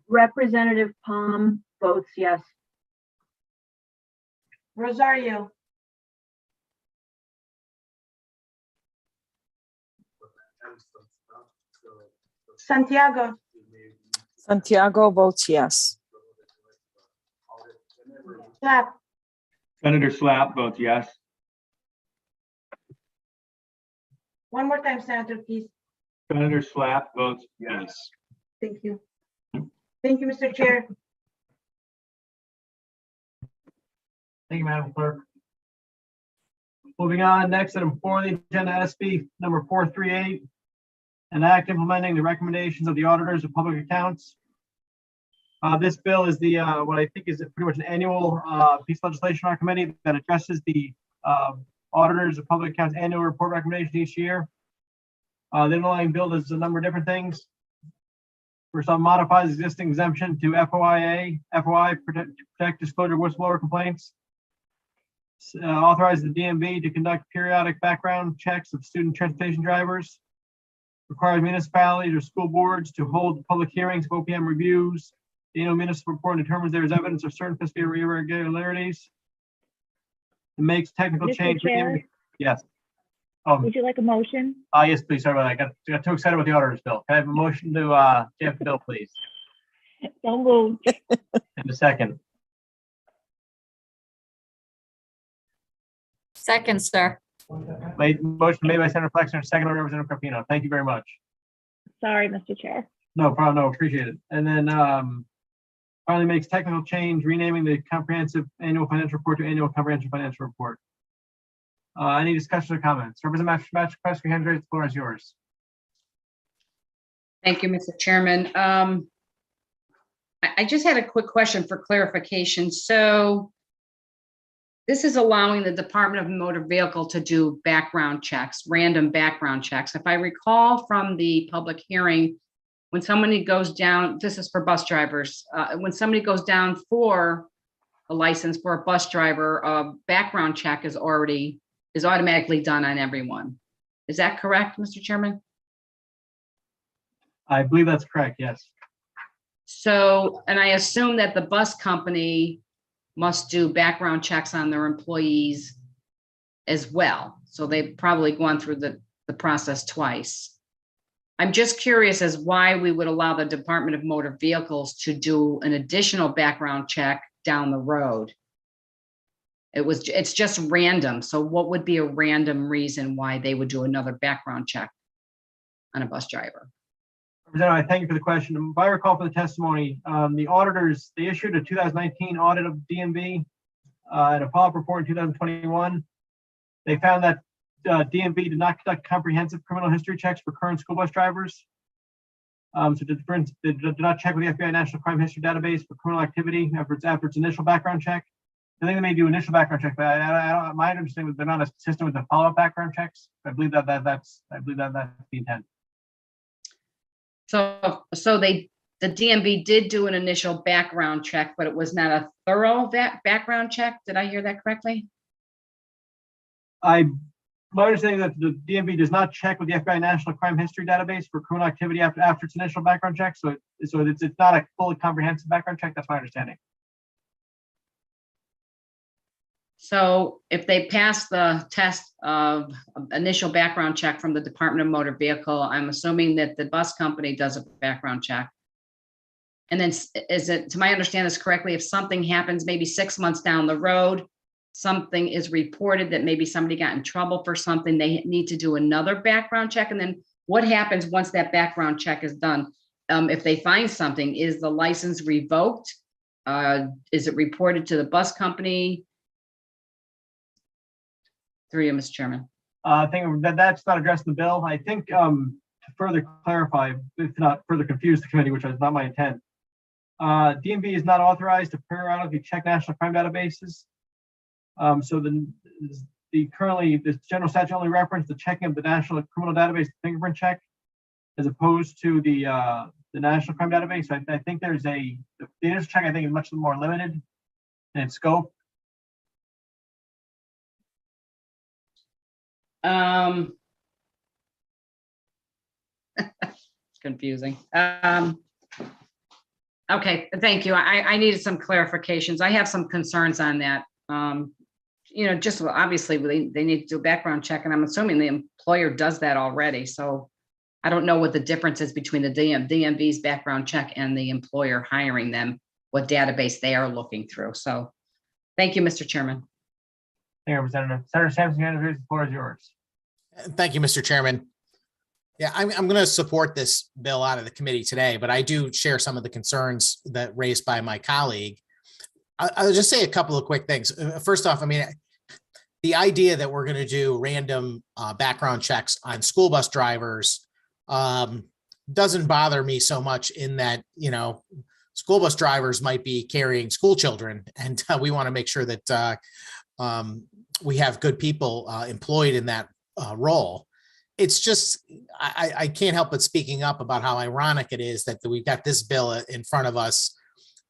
Representative Palm votes yes. Rosario, Santiago, Santiago votes yes. Slap, Senator Slapp votes yes. one more time, Senator, please. Senator Slapp votes yes. Thank you. Thank you, Mr. Chair. Thank you, Madam Clerk. Moving on, next item 4 on the agenda, SB number 438. An act implementing the recommendations of the auditors of public accounts. This bill is the, what I think is pretty much an annual piece of legislation on our committee that addresses the auditors of public accounts annual report recommendation each year. The underlying bill does a number of different things. First off, modifies existing exemption to FOI protect disclosure whistleblower complaints. Authorizes the DMV to conduct periodic background checks of student transportation drivers. Requires municipalities or school boards to hold public hearings of OPM reviews. The annual municipal report determines there is evidence of certain fiscal irregularities. It makes technical Mr. change. Chair? Yes. Would you like a motion? Yes, please. Sorry about that. I got too excited with the auditor's bill. Can I have a motion to Jeff the bill, please? Don't move. And a second. Second, sir. Motion made by Senator Flexner, second by Representative Carpino. Thank you very much. Sorry, Mr. Chair. No problem. No, appreciate it. And then finally makes technical change, renaming the comprehensive annual financial report to annual comprehensive financial report. Any discussion or comments? Representative Machakowski, your hand raised, the floor is yours. Thank you, Mr. Chairman. I just had a quick question for clarification. So this is allowing the Department of Motor Vehicle to do background checks, random background checks. If I recall from the public hearing, when somebody goes down, this is for bus drivers, when somebody goes down for a license for a bus driver, a background check is automatically done on everyone. Is that correct, Mr. Chairman? I believe that's correct, yes. So, and I assume that the bus company must do background checks on their employees as well. So they've probably gone through the process twice. I'm just curious as why we would allow the Department of Motor Vehicles to do an additional background check down the road. It's just random. So what would be a random reason why they would do another background check on a bus driver? Representative, I thank you for the question. If I recall from the testimony, the auditors, they issued a 2019 audit of DMV and a follow-up report in 2021. They found that DMV did not conduct comprehensive criminal history checks for current school bus drivers. So for instance, they did not check with the FBI National Crime History Database for criminal activity after its initial background check. I think they may do initial background check, but my understanding is they're not as consistent with the follow-up background checks. I believe that's the intent. So the DMV did do an initial background check, but it was not a thorough background check. Did I hear that correctly? My understanding that the DMV does not check with the FBI National Crime History Database for criminal activity after its initial background check. So it's not a fully comprehensive background check. That's my understanding. So if they pass the test of initial background check from the Department of Motor Vehicle, I'm assuming that the bus company does a background check. And then is it, to my understand this correctly, if something happens maybe 6 months down the road, something is reported that maybe somebody got in trouble for something, they need to do another background check? And then what happens once that background check is done? If they find something, is the license revoked? Is it reported to the bus company? Through you, Mr. Chairman. I think that's not addressed in the bill. I think to further clarify, if not further confuse the committee, which is not my intent, DMV is not authorized to periodically check national crime databases. So currently the general statute only reference the checking of the national criminal database fingerprint check, as opposed to the national crime database. So I think there's the initial check, I think, is much more limited in its scope. It's confusing. Okay, thank you. I needed some clarifications. I have some concerns on that. Just obviously they need to do a background check, and I'm assuming the employer does that already. So I don't know what the difference is between the DMV's background check and the employer hiring them, what database they are looking through. So thank you, Mr. Chairman. Thank you, Representative. Senator Sampson, the floor is yours. Thank you, Mr. Chairman. Yeah, I'm going to support this bill out of the committee today, but I do share some of the concerns that raised by my colleague. I'll just say a couple of quick things. First off, I mean, the idea that we're going to do random background checks on school bus drivers doesn't bother me so much, in that, school bus drivers might be carrying school children, and we want to make sure that we have good people employed in that role. It's just, I can't help but speaking up about how ironic it is that we've got this bill in front of us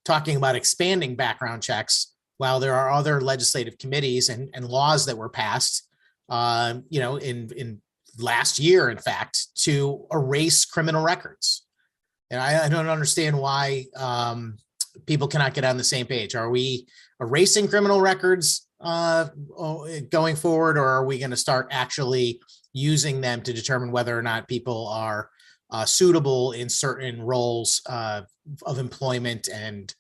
talking about expanding background checks while there are other legislative committees and laws that were passed, in last year, in fact, to erase criminal records. And I don't understand why people cannot get on the same page. Are we erasing criminal records going forward, or are we going to start actually using them to determine whether or not people are suitable in certain roles of employment and,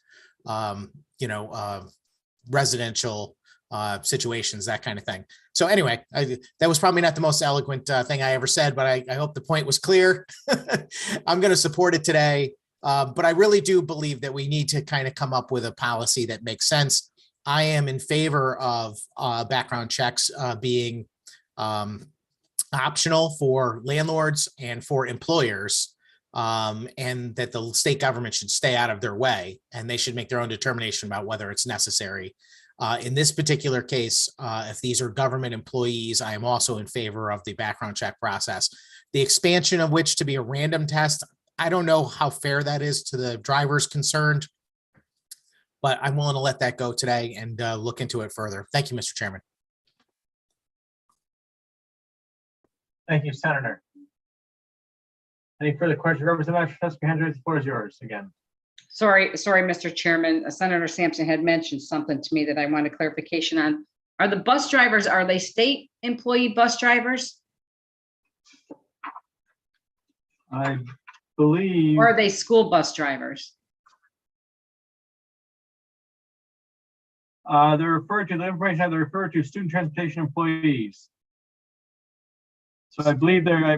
residential situations, that kind of thing. So anyway, that was probably not the most eloquent thing I ever said, but I hope the point was clear. I'm going to support it today, but I really do believe that we need to kind of come up with a policy that makes sense. I am in favor of background checks being optional for landlords and for employers, and that the state government should stay out of their way, and they should make their own determination about whether it's necessary. In this particular case, if these are government employees, I am also in favor of the background check process. The expansion of which to be a random test, I don't know how fair that is to the drivers concerned, but I'm willing to let that go today and look into it further. Thank you, Mr. Chairman. Thank you, Senator. Any further questions? Representative Susquehanna, the floor is yours again. Sorry, Mr. Chairman. Senator Sampson had mentioned something to me that I wanted clarification on. Are the bus drivers, are they state employee bus drivers? I believe. Or are they school bus drivers? They're referred to, the information they're referred to student transportation employees. So I believe I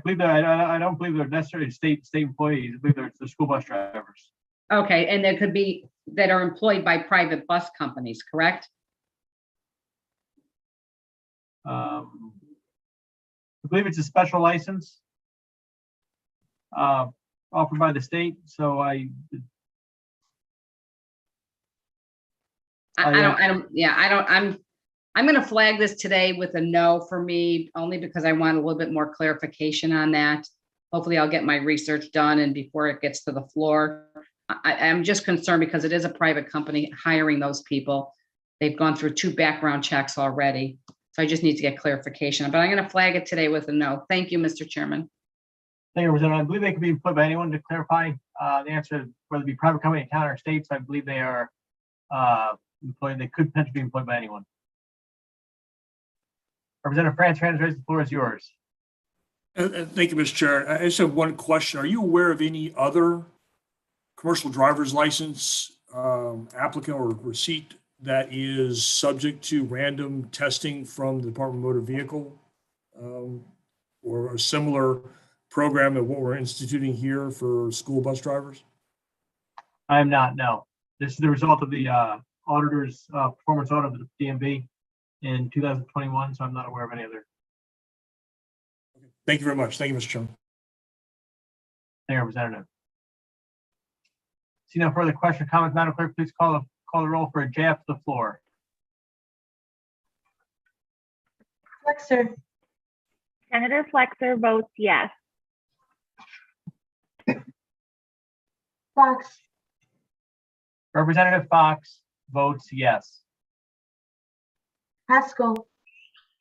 don't believe they're necessarily state employees. I believe they're school bus drivers. Okay, and there could be that are employed by private bus companies, correct? I believe it's a special license offered by the state. So I'm going to flag this today with a no for me, only because I want a little bit more clarification on that. Hopefully I'll get my research done and before it gets to the floor. I'm just concerned because it is a private company hiring those people. They've gone through 2 background checks already. So I just need to get clarification, but I'm going to flag it today with a no. Thank you, Mr. Chairman. Thank you, Representative. I believe they can be employed by anyone. To clarify the answer, whether it be private company, county, or states, I believe they are employed. They could potentially be employed by anyone. Representative Franz, the floor is yours. Thank you, Mr. Chair. I just have one question. Are you aware of any other commercial driver's license applicant or receipt that is subject to random testing from the Department of Motor Vehicle or a similar program of what we're instituting here for school bus drivers? I am not, no. This is the result of the auditor's performance audit of the DMV in 2021, so I'm not aware of any other. Thank you very much. Thank you, Mr. Chairman. Thank you, Representative. See no further question or comments. Madam Clerk, please call the roll for a JF to the floor. Flexer, Senator Flexer votes yes. Fox, Representative Fox votes yes. Haskell,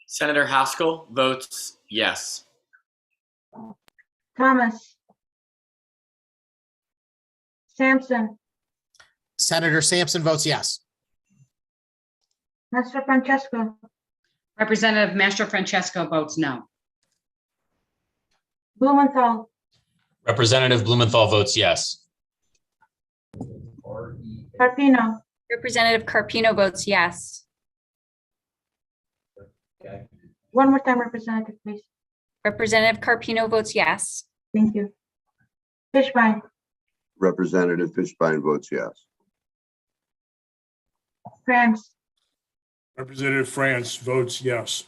Senator Haskell votes yes. Thomas, Sampson, Senator Sampson votes yes. Master Francesco, Representative Master Francesco votes no. Blumenthal, Representative Blumenthal votes yes. Carpino, Representative Carpino votes yes. one more time, Representative, please. Representative Carpino votes yes. Thank you. Fishbein, Representative Fishbein votes yes. France, Representative France votes yes.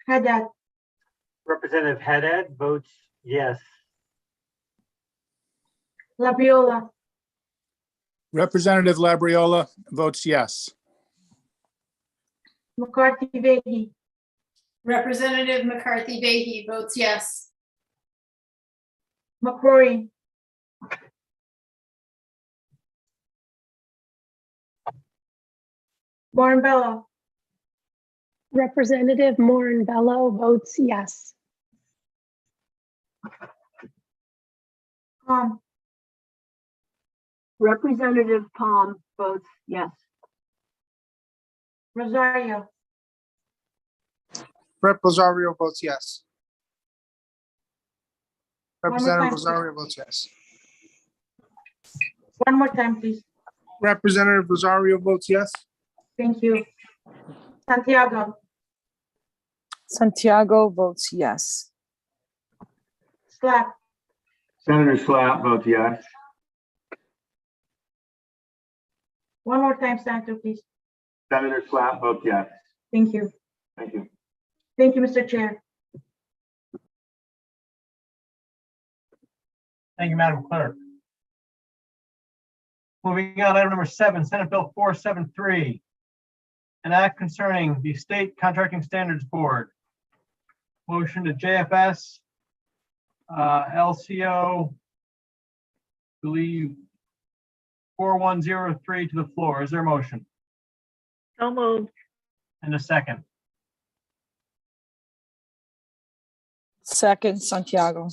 Haddad, Representative Haddad votes yes. Labriola, Representative Labriola votes yes. McCarthy Vehey, Representative McCarthy Vahey votes yes. McCrory, Morinbello, Representative Morinbello votes yes. Palm, Representative Palm votes yes. Rosario, Rep. Rosario votes yes. One more Representative time, Rosario votes yes. one more time, please. Representative Rosario votes yes. Thank you. Santiago, Santiago votes yes. Slap, Senator Slapp votes yes. one more time, Senator, please. Senator Slapp votes yes. Thank you. Thank you. Thank you, Mr. Chair. Thank you, Madam Clerk. Moving on, item number 7, Senate Bill 473. An act concerning the State Contracting Standards Board. Motion to JFS, LCO, believe 4103 to the floor. Is there a motion? So moved. And a second. Second, Santiago.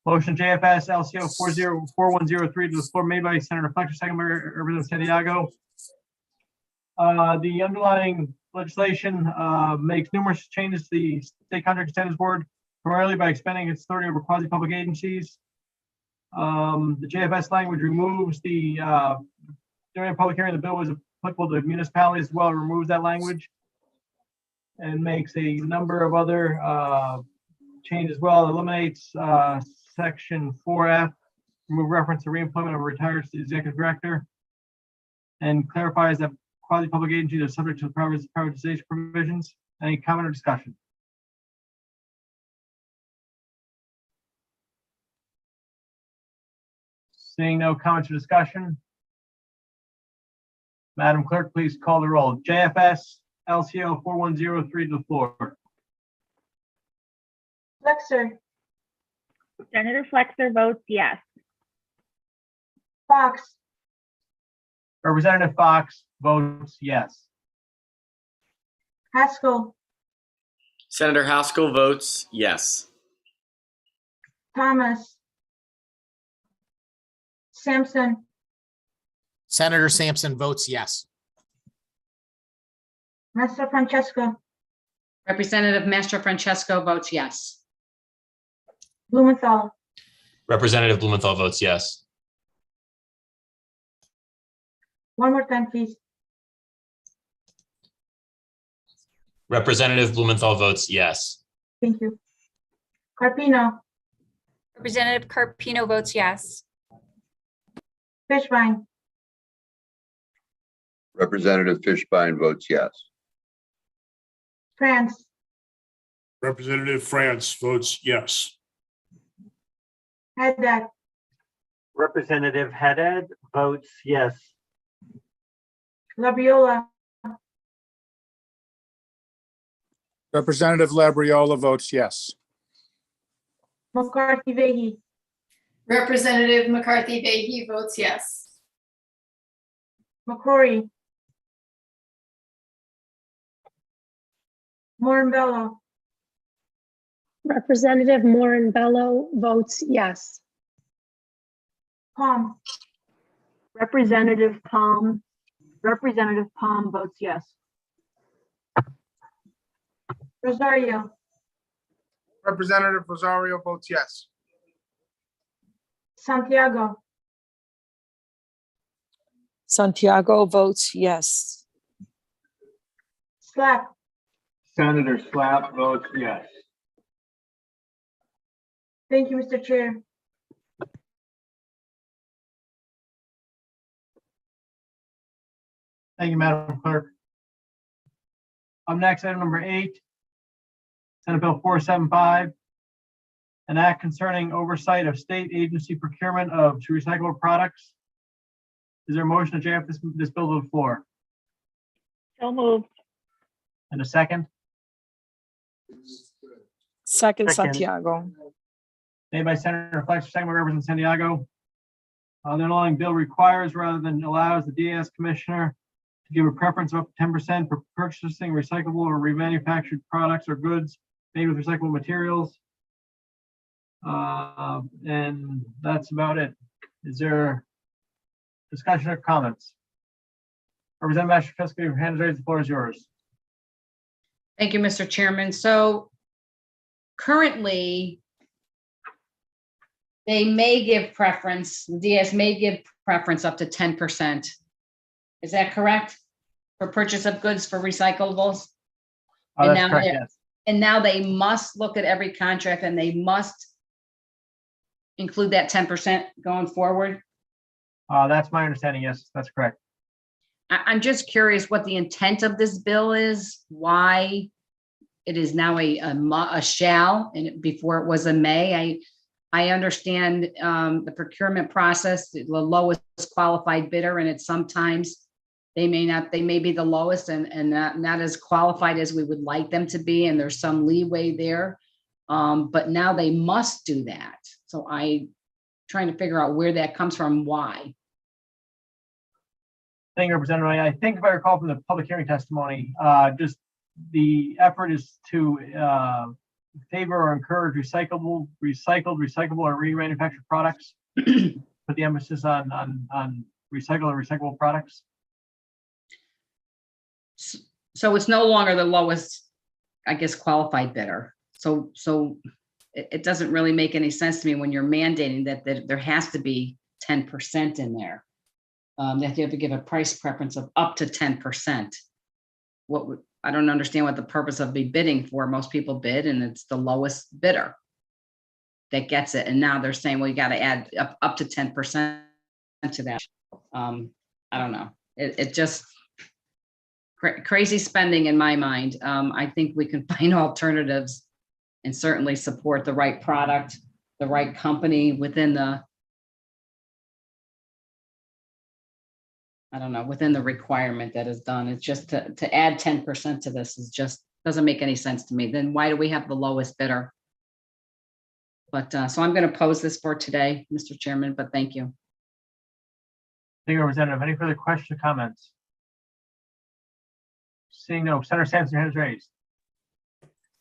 Motion JFS LCO 4103 to the floor made by Senator Fletcher, second by Representative Santiago. The underlying legislation makes numerous changes to the State Contract Standards Board, primarily by expanding its authority over quasi-public agencies. The JFS language removes the, during a public hearing, the bill was applicable to municipalities as well, removes that language and makes a number of other changes as well. Eliminates section 4F, remove reference to reemployment of a retired executive director, and clarifies that quasi-public agencies are subject to the privatization provisions. Any comment or discussion? Seeing no comments or discussion, Madam Clerk, please call the roll. JFS LCO 4103 to the floor. Flexer, Senator Flexer votes yes. Fox, Representative Fox votes yes. Haskell, Senator Haskell votes yes. Thomas, Sampson, Senator Sampson votes yes. Master Francesco, Representative Master Francesco votes yes. Blumenthal, Representative Blumenthal votes yes. one more time, please. Representative Blumenthal votes yes. Thank you. Carpino, Representative Carpino votes yes. Fishbein, Representative Fishbein votes yes. France, Representative France votes yes. Haddad, Representative Haddad votes yes. Labriola, Representative Labriola votes yes. McCarthy Vehy, Representative McCarthy Vahey votes yes. McCrory, Morinbello, Representative Moran Bello votes yes. Palm, Representative Palm votes yes. Rosario, Representative Rosario votes yes. Santiago, Santiago votes yes. Slack, Senator Slapp votes yes. thank you, Mr. Chair. Thank you, Madam Clerk. Up next, item number 8, Senate Bill 475, an act concerning oversight of state agency procurement of recyclable products. Is there a motion to draft this bill to the floor? So moved. And a second? Second, Second. Santiago. Made by Senator Fleischer, second by Representative Santiago. The underlying bill requires rather than allows the DAS Commissioner to give a preference of up to 10% for purchasing recyclable or remanufactured products or goods made with recyclable materials. And that's about it. Is there discussion or comments? Representative Mastrosky, your hand is raised, the floor is yours. Thank you, Mr. Chairman. So currently, they may give preference, the DS may give preference up to 10%. Is that correct? For purchase of goods for recyclables? And That's now correct, they're- yes. And now they must look at every contract and they must include that 10% going forward? That's my understanding, yes, that's correct. I'm just curious what the intent of this bill is, why it is now a shall, and before it was a may. I understand the procurement process, the lowest qualified bidder, and it's sometimes they may be the lowest and not as qualified as we would like them to be, and there's some leeway there. But now they must do that. So I'm trying to figure out where that comes from, why. Thank you, Representative. I think if I recall from the public hearing testimony, just the effort is to favor or encourage recyclable, or remanufactured products. Put the emphasis on recycled and recyclable products. So it's no longer the lowest, I guess, qualified bidder. So it doesn't really make any sense to me when you're mandating that there has to be 10% in there. That you have to give a price preference of up to 10%. I don't understand what the purpose of be bidding for. Most people bid and it's the lowest bidder that gets it. And now they're saying, well, you got to add up to 10% to that. I don't know. It just crazy spending in my mind. I think we can find alternatives and certainly support the right product, the right company within the, I don't know, within the requirement that is done. It's just to add 10% to this is just, doesn't make any sense to me. Then why do we have the lowest bidder? But so I'm going to pose this for today, Mr. Chairman, but thank you. Thank you, Representative. Any further questions or comments? Seeing no, Senator Sampson, your hand is raised.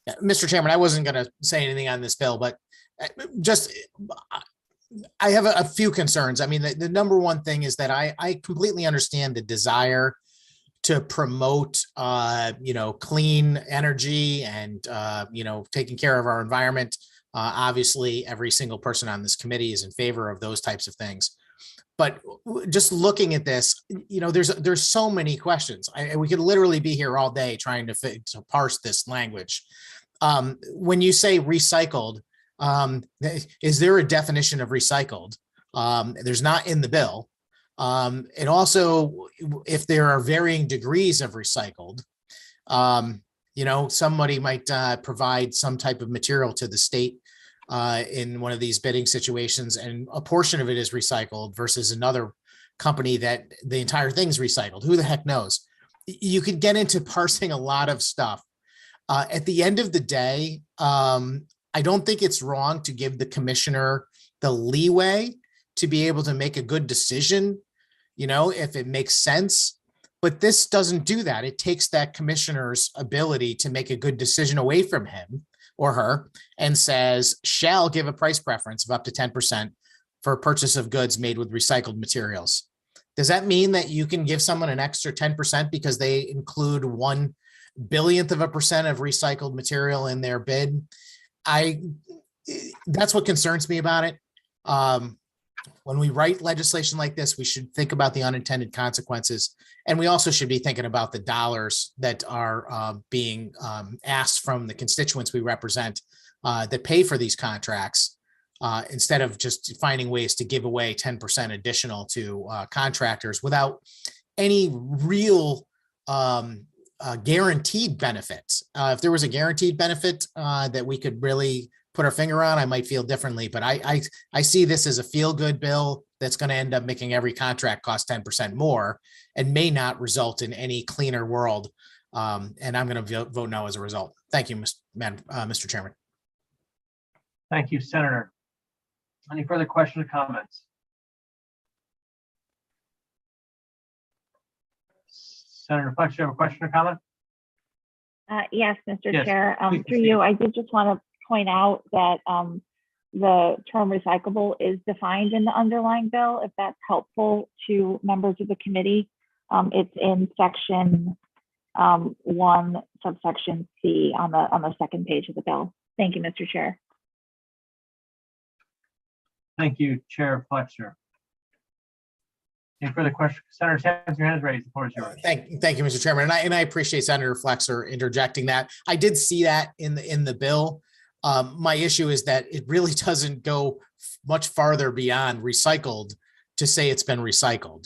Yeah, Mr. Chairman, I wasn't going to say anything on this bill, but just I have a few concerns. I mean, the number one thing is that I completely understand the desire to promote, clean energy and, taking care of our environment. Obviously, every single person on this committee is in favor of those types of things. But just looking at this, there's so many questions. We could literally be here all day trying to parse this language. When you say recycled, is there a definition of recycled? There's not in the bill. And also, if there are varying degrees of recycled, somebody might provide some type of material to the state in one of these bidding situations, and a portion of it is recycled versus another company that the entire thing's recycled. Who the heck knows? You could get into parsing a lot of stuff. At the end of the day, I don't think it's wrong to give the commissioner the leeway to be able to make a good decision, if it makes sense. But this doesn't do that. It takes that commissioner's ability to make a good decision away from him or her and says, shall give a price preference of up to 10% for purchase of goods made with recycled materials. Does that mean that you can give someone an extra 10% because they include 1 billionth of a percent of recycled material in their bid? That's what concerns me about it. When we write legislation like this, we should think about the unintended consequences. And we also should be thinking about the dollars that are being asked from the constituents we represent that pay for these contracts, instead of just finding ways to give away 10% additional to contractors without any real guaranteed benefits. If there was a guaranteed benefit that we could really put our finger on, I might feel differently. But I see this as a feel-good bill that's going to end up making every contract cost 10% more and may not result in any cleaner world. And I'm going to vote no as a result. Thank you, Mr. Chairman. Thank you, Senator. Any further questions or comments? Senator Flex, you have a question or comment? Yes, Mr. Yes, Chair, please through you, I did just want to point out that the term recyclable is defined in the underlying bill, if that's helpful to members of the committee. It's in section 1, subsection C on the second page of the bill. Thank you, Mr. Chair. Thank you, Chair Fletcher. Any further questions? Senator Sampson, your hand is raised. The floor is yours. Thank you, Mr. Chairman. And I appreciate Senator Flexer interjecting that. I did see that in the bill. My issue is that it really doesn't go much farther beyond recycled to say it's been recycled.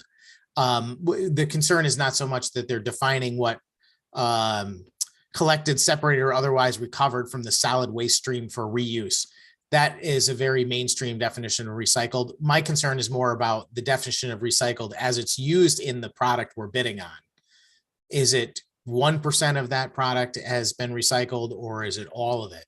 The concern is not so much that they're defining what collected, separated, or otherwise recovered from the solid waste stream for reuse. That is a very mainstream definition of recycled. My concern is more about the definition of recycled as it's used in the product we're bidding on. Is it 1% of that product has been recycled, or is it all of it?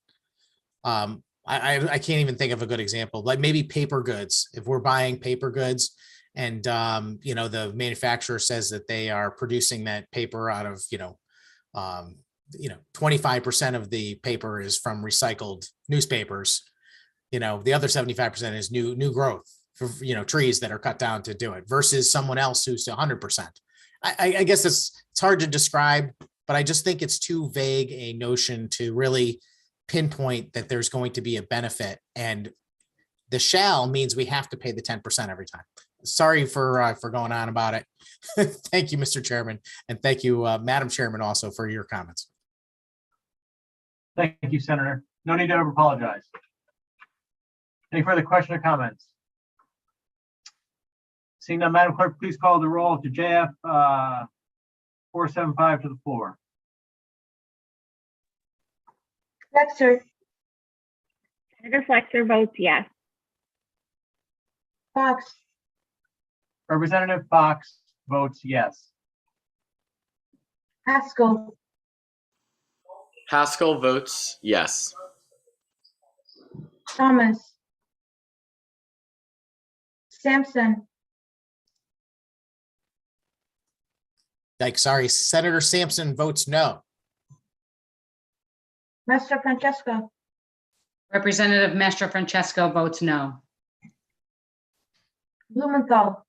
I can't even think of a good example, like maybe paper goods. If we're buying paper goods and, the manufacturer says that they are producing that paper out of, 25% of the paper is from recycled newspapers. The other 75% is new growth for, trees that are cut down to do it versus someone else who's 100%. I guess it's hard to describe, but I just think it's too vague a notion to really pinpoint that there's going to be a benefit, and the shall means we have to pay the 10% every time. Sorry for going on about it. Thank you, Mr. Chairman, and thank you, Madam Chairman, also for your comments. Thank you, Senator. No need to over apologize. Any further questions or comments? Seeing none, Madam Clerk, please call the roll to JF 475 to the floor. Flexer, Senator Flexer votes yes. Fox, Representative Fox votes yes. Haskell, Haskell votes yes. Thomas, Sampson, Sorry, Senator Sampson votes no. Master Francesco, Representative Master Francesco votes no. Blumenthal,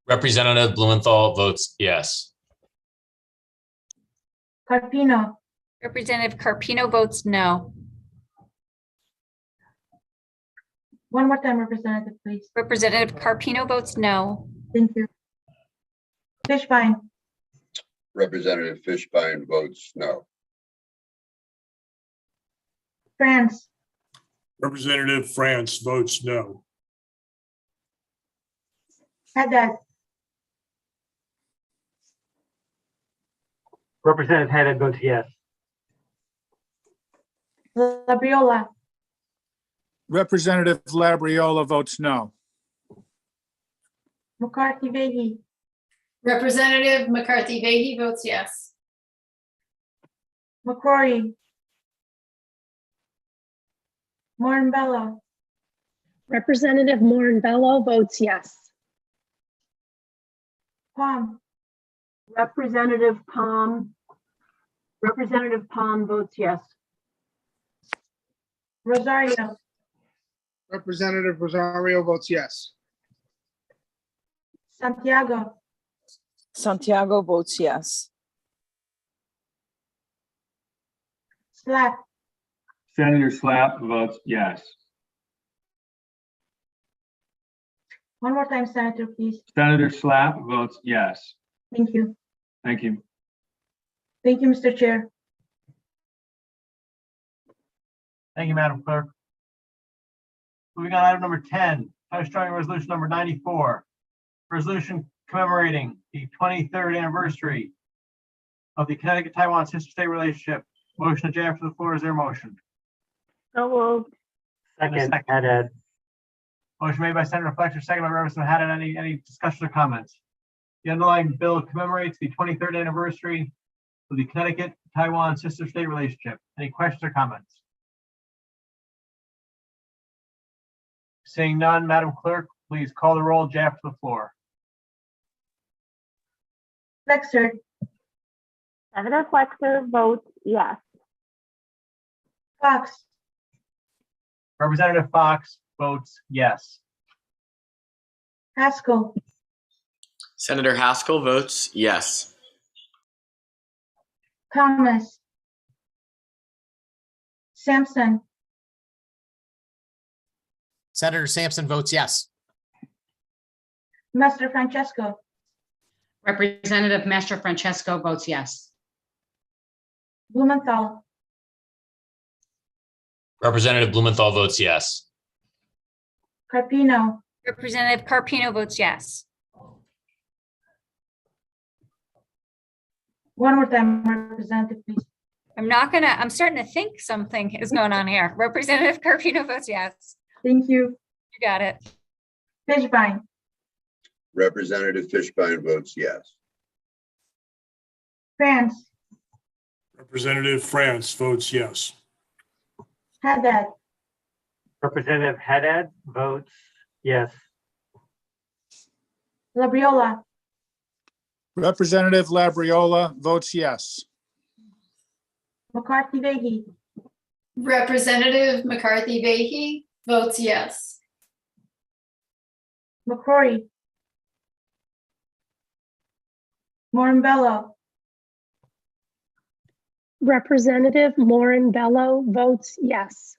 Representative Blumenthal votes yes. Carpino, Representative Carpino votes no. one more time, Representative, please. Representative Carpino votes no. Thank you. Fishbein, Representative Fishbein votes no. France, Representative France votes no. Haddad, Representative Haddad votes yes. Labriola, Representative Labriola votes no. McCarthy Vehi, Representative McCarthy Vahey votes yes. McCrory, Moran Bello, Representative Moran Bello votes yes. Palm, Representative Palm votes yes. Rosario, Representative Rosario votes yes. Santiago, Santiago votes yes. Slack, Senator Slapp votes yes. one more time, Senator, please. Senator Slapp votes yes. Thank you. Thank you. Thank you, Mr. Chair. Thank you, Madam Clerk. Moving on, item number 10, House Joint Resolution number 94. Resolution commemorating the 23rd anniversary of the Connecticut-Taiwan sister state relationship. Motion to J after the floor. Is there a motion? So moved. Second, second. Haddad. Motion made by Senator Fletcher, second by Representative Haddad. Any discussion or comments? The underlying bill commemorates the 23rd anniversary of the Connecticut-Taiwan sister state relationship. Any questions or comments? Seeing none, Madam Clerk, please call the roll. J after the floor. Flexer, Senator Flexer votes yes. Fox, Representative Fox votes yes. Haskell, Senator Haskell votes yes. Thomas, Sampson, Senator Sampson votes yes. Master Francesco, Representative Master Francesco votes yes. Blumenthal, Representative Blumenthal votes yes. Carpino, Representative Carpino votes yes. one more time, Representative, please. I'm starting to think something is going on here. Representative Carpino votes yes. Thank you. You got it. Fishbein, Representative Fishbein votes yes. France, Representative France votes yes. Haddad, Representative Haddad votes yes. Labriola, Representative Labriola votes yes. McCarthy Vehi, Representative McCarthy Vahey votes yes. McCrory, Moran Bello, Representative Moran Bello votes yes.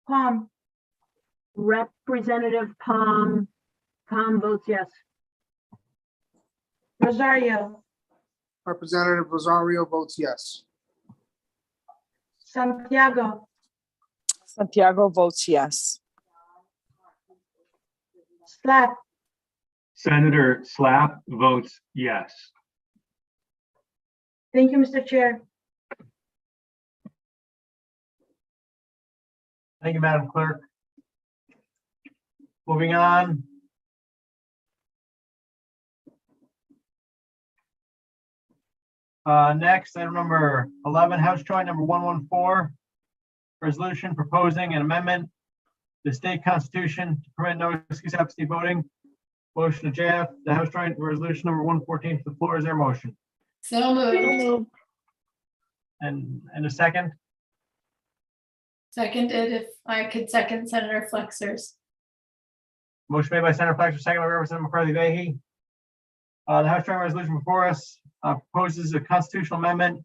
Palm, Representative Palm votes yes. Rosario, Representative Rosario votes yes. Santiago, Santiago votes yes. Slack, Senator Slapp votes yes. thank you, Mr. Chair. Thank you, Madam Clerk. Moving on. Next, item number 11, House Joint number 114. Resolution proposing an amendment to the state constitution to permit no excuse absentee voting. Motion to JF, the House Joint Resolution number 114 to the floor. Is there a motion? So So moved. moved. And a second? Seconded, if I could second Senator Flexer's. Motion made by Senator Fletcher, second by Representative McCarthy Vehy. The House Joint Resolution before us proposes a constitutional amendment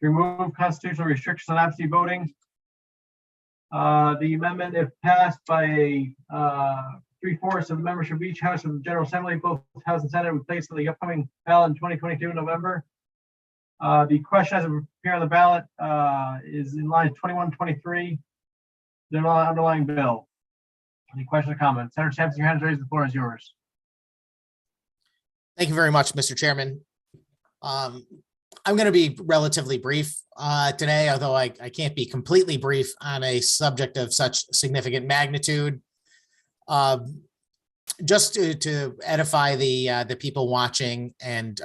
to remove constitutional restrictions on absentee voting. The amendment, if passed by 3/4 of the membership of each House of the General Assembly, both House and Senate, would place on the upcoming ballot in 2022 November. The question as it appears on the ballot is in line 21, 23. The underlying bill. Any questions or comments? Senator Sampson, your hand is raised. The floor is yours. Thank you very much, Mr. Chairman. I'm going to be relatively brief today, although I can't be completely brief on a subject of such significant magnitude. Just to edify the people watching, and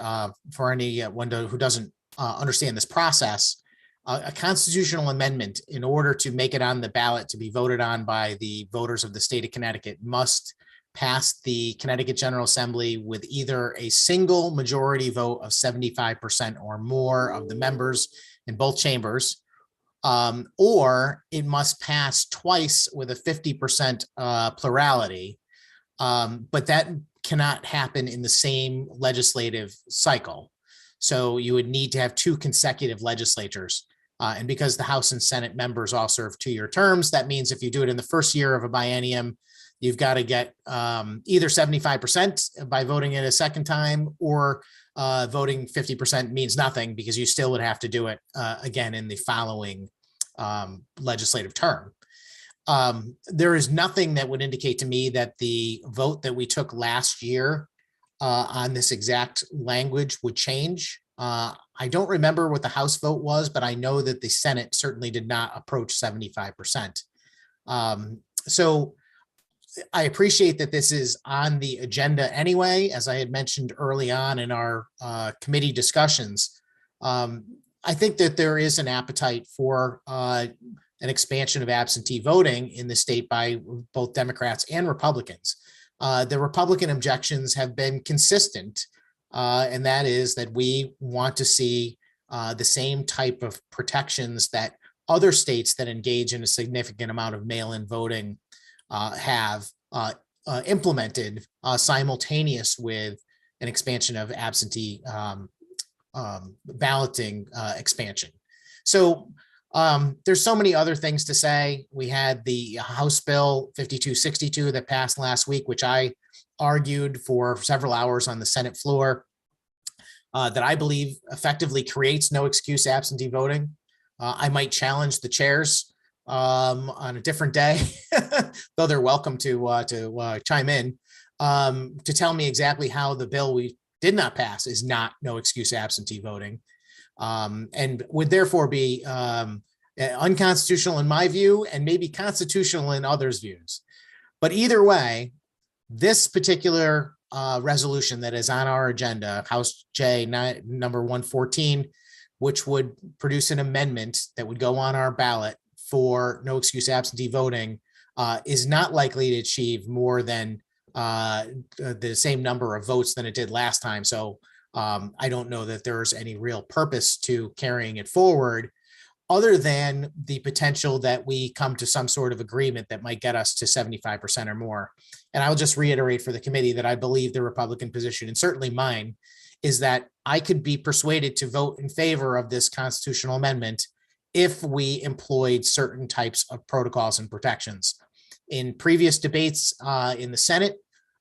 for anyone who doesn't understand this process, a constitutional amendment, in order to make it on the ballot to be voted on by the voters of the state of Connecticut, must pass the Connecticut General Assembly with either a single majority vote of 75% or more of the members in both chambers, or it must pass twice with a 50% plurality. But that cannot happen in the same legislative cycle. So you would need to have two consecutive legislatures. And because the House and Senate members all serve 2-year terms, that means if you do it in the first year of a biennium, you've got to get either 75% by voting it a second time, or voting 50% means nothing, because you still would have to do it again in the following legislative term. There is nothing that would indicate to me that the vote that we took last year on this exact language would change. I don't remember what the House vote was, but I know that the Senate certainly did not approach 75%. So I appreciate that this is on the agenda anyway, as I had mentioned early on in our committee discussions. I think that there is an appetite for an expansion of absentee voting in the state by both Democrats and Republicans. The Republican objections have been consistent, and that is that we want to see the same type of protections that other states that engage in a significant amount of mail-in voting have implemented simultaneous with an expansion of absentee balloting expansion. So there's so many other things to say. We had the House Bill 5262 that passed last week, which I argued for several hours on the Senate floor, that I believe effectively creates no excuse absentee voting. I might challenge the chairs on a different day, though they're welcome to chime in, to tell me exactly how the bill we did not pass is not no excuse absentee voting, and would therefore be unconstitutional in my view, and maybe constitutional in others' views. But either way, this particular resolution that is on our agenda, House J number 114, which would produce an amendment that would go on our ballot for no excuse absentee voting, is not likely to achieve more than the same number of votes than it did last time. So I don't know that there's any real purpose to carrying it forward, other than the potential that we come to some sort of agreement that might get us to 75% or more. And I'll just reiterate for the committee that I believe the Republican position, and certainly mine, is that I could be persuaded to vote in favor of this constitutional amendment if we employed certain types of protocols and protections. In previous debates in the Senate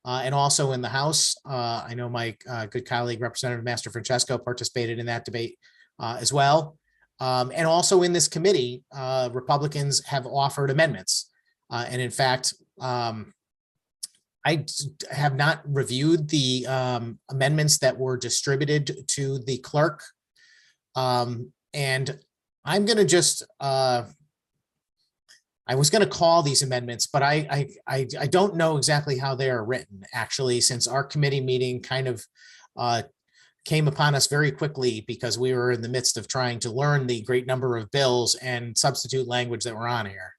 and also in the House, I know my good colleague, Representative Master Francesco, participated in that debate as well. And also in this committee, Republicans have offered amendments. And in fact, I have not reviewed the amendments that were distributed to the clerk. And I'm going to just, I was going to call these amendments, but I don't know exactly how they are written, actually, since our committee meeting kind of came upon us very quickly because we were in the midst of trying to learn the great number of bills and substitute language that were on here.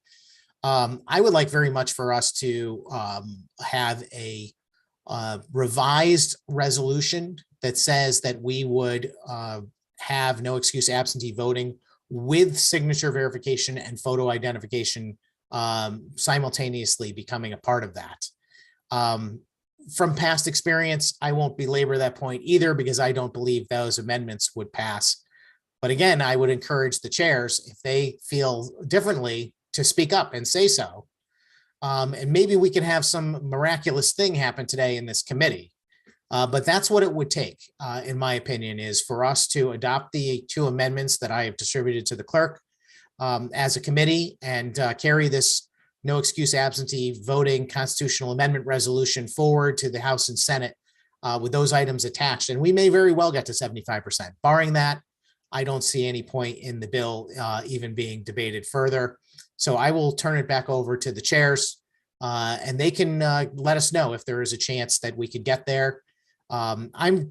I would like very much for us to have a revised resolution that says that we would have no excuse absentee voting with signature verification and photo identification simultaneously becoming a part of that. from past experience, I won't belabor that point either because I don't believe those amendments would pass. But again, I would encourage the chairs, if they feel differently, to speak up and say so. And maybe we can have some miraculous thing happen today in this committee. But that's what it would take, in my opinion, is for us to adopt the 2 amendments that I have distributed to the clerk as a committee and carry this no excuse absentee voting constitutional amendment resolution forward to the House and Senate with those items attached. And we may very well get to 75%. Barring that, I don't see any point in the bill even being debated further. So I will turn it back over to the chairs and they can let us know if there is a chance that we could get there. I've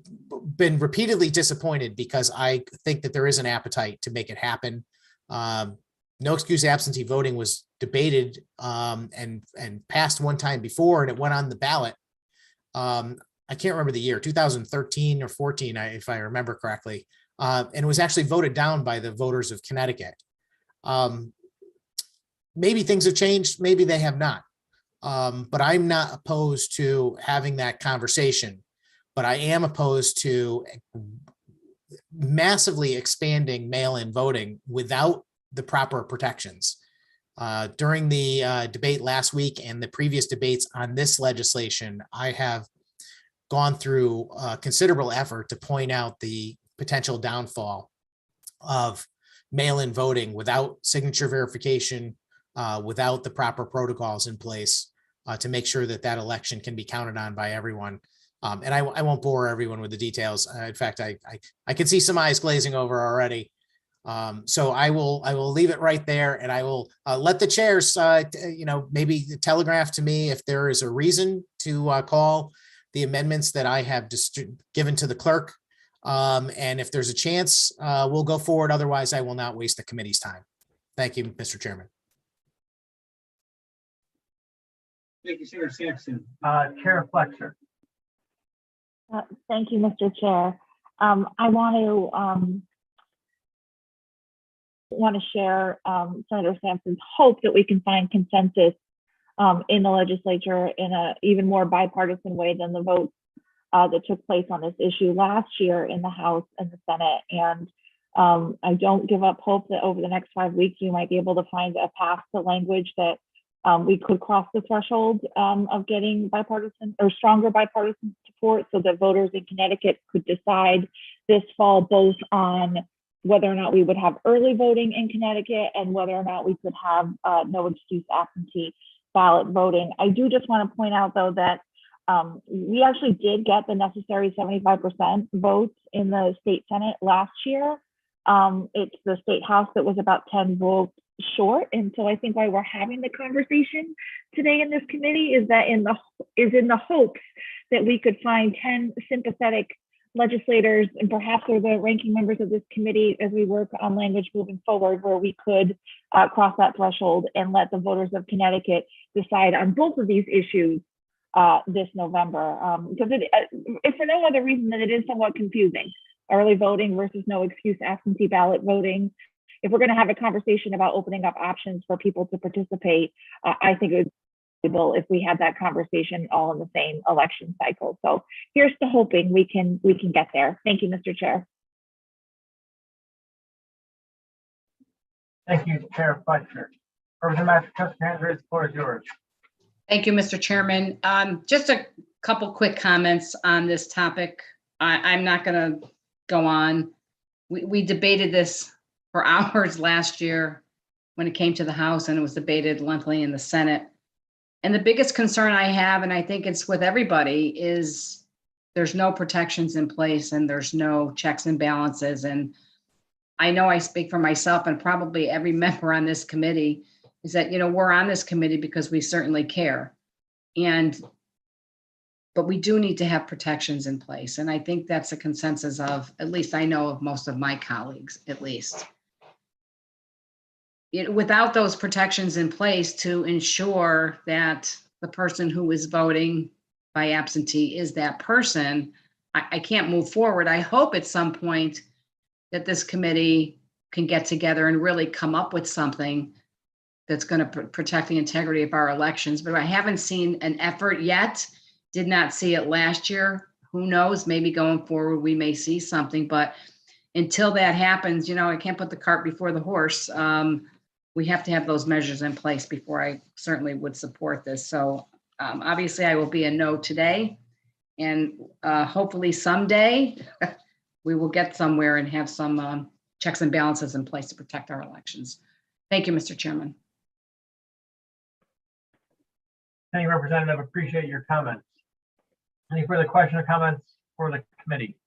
been repeatedly disappointed because I think that there is an appetite to make it happen. No excuse absentee voting was debated and passed one time before, and it went on the ballot. I can't remember the year, 2013 or 14, if I remember correctly. And it was actually voted down by the voters of Connecticut. Maybe things have changed, maybe they have not. But I'm not opposed to having that conversation. But I am opposed to massively expanding mail-in voting without the proper protections. During the debate last week and the previous debates on this legislation, I have gone through considerable effort to point out the potential downfall of mail-in voting without signature verification, without the proper protocols in place to make sure that that election can be counted on by everyone. And I won't bore everyone with the details. In fact, I can see some eyes glazing over already. So I will leave it right there, and I will let the chairs, maybe telegraph to me if there is a reason to call the amendments that I have given to the clerk. And if there's a chance, we'll go forward. Otherwise, I will not waste the committee's time. Thank you, Mr. Chairman. Thank you, Senator Sampson. Chair Flexer. Thank you, Mr. Chair. I want to share Senator Sampson's hope that we can find consensus in the legislature in a even more bipartisan way than the votes that took place on this issue last year in the House and the Senate. And I don't give up hope that over the next 5 weeks, we might be able to find a path to language that we could cross the threshold of getting bipartisan or stronger bipartisan support so that voters in Connecticut could decide this fall both on whether or not we would have early voting in Connecticut and whether or not we could have no excuse absentee ballot voting. I do just want to point out, though, that we actually did get the necessary 75% votes in the state Senate last year. It's the state House that was about 10 votes short. And so I think why we're having the conversation today in this committee is that in the hopes that we could find 10 sympathetic legislators and perhaps they're the ranking members of this committee as we work on language moving forward, where we could cross that threshold and let the voters of Connecticut decide on both of these issues this November. Because if for no other reason than it is somewhat confusing, early voting versus no excuse absentee ballot voting. If we're going to have a conversation about opening up options for people to participate, I think it would be valuable if we had that conversation all in the same election cycle. So here's to hoping we can get there. Thank you, Mr. Chair. Thank you, Chair Fletcher. Representative Massachusetts, the floor is yours. Thank you, Mr. Chairman. Just a couple quick comments on this topic. I'm not going to go on. We debated this for hours last year when it came to the House, and it was debated lengthily in the Senate. And the biggest concern I have, and I think it's with everybody, is there's no protections in place and there's no checks and balances. And I know I speak for myself and probably every member on this committee is that, we're on this committee because we certainly care. But we do need to have protections in place. And I think that's a consensus of, at least I know of most of my colleagues, at least. Without those protections in place to ensure that the person who is voting by absentee is that person, I can't move forward. I hope at some point that this committee can get together and really come up with something that's going to protect the integrity of our elections. But I haven't seen an effort yet did not see it last year. Who knows, maybe going forward, we may see something, but until that happens, I can't put the cart before the horse. We have to have those measures in place before I certainly would support this. So obviously I will be a no today. And hopefully someday we will get somewhere and have some checks and balances in place to protect our elections. Thank you, Mr. Chairman. Thank you, Representative. Appreciate your comments. Any further question or comments for the committee?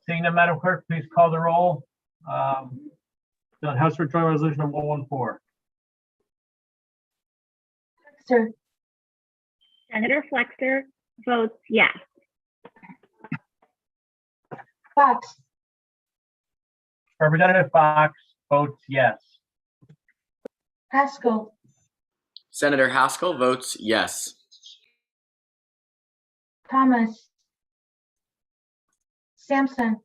Seeing none, Madam Clerk, please call the roll. On House for Joint Resolution number 114. Flexer, Senator Flexer votes yes. Fox, Representative Fox votes yes. Haskell, Senator Haskell votes yes. Thomas, Sampson,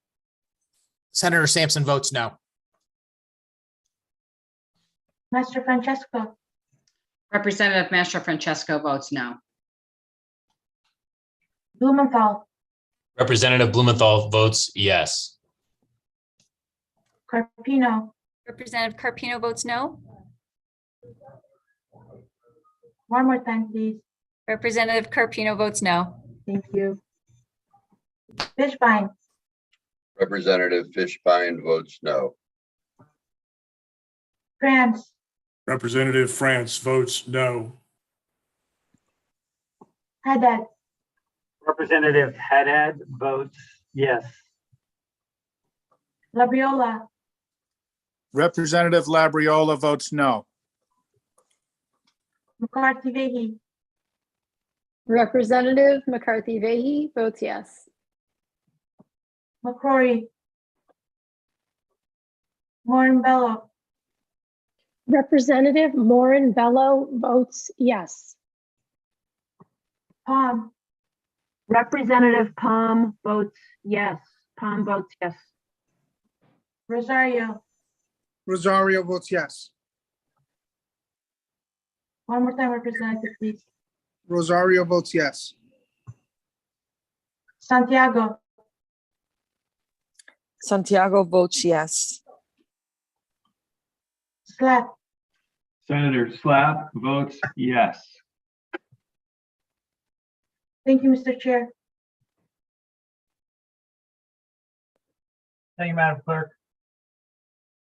Senator Sampson votes no. Master Francesco, Representative Master Francesco votes no. Blumenthal, Representative Blumenthal votes yes. Carpino, Representative Carpino votes no. one more time, please. Representative Carpino votes no. Thank you. Fishbein, Representative Fishbein votes no. France, Representative France votes no. Haddad, Representative Haddad votes yes. Labriola, Representative Labriola votes no. McCarthy Vehy, Representative McCarthy Vehy votes yes. McCrory, Morin Bello, Representative Morin Bello votes yes. Palm, Representative Palm votes yes. Palm votes yes. Rosario, Rosario votes yes. one more time, Representative, please. Rosario votes yes. Santiago, Santiago votes yes. Slap, Senator Slap votes yes. thank you, Mr. Chair. Thank you, Madam Clerk.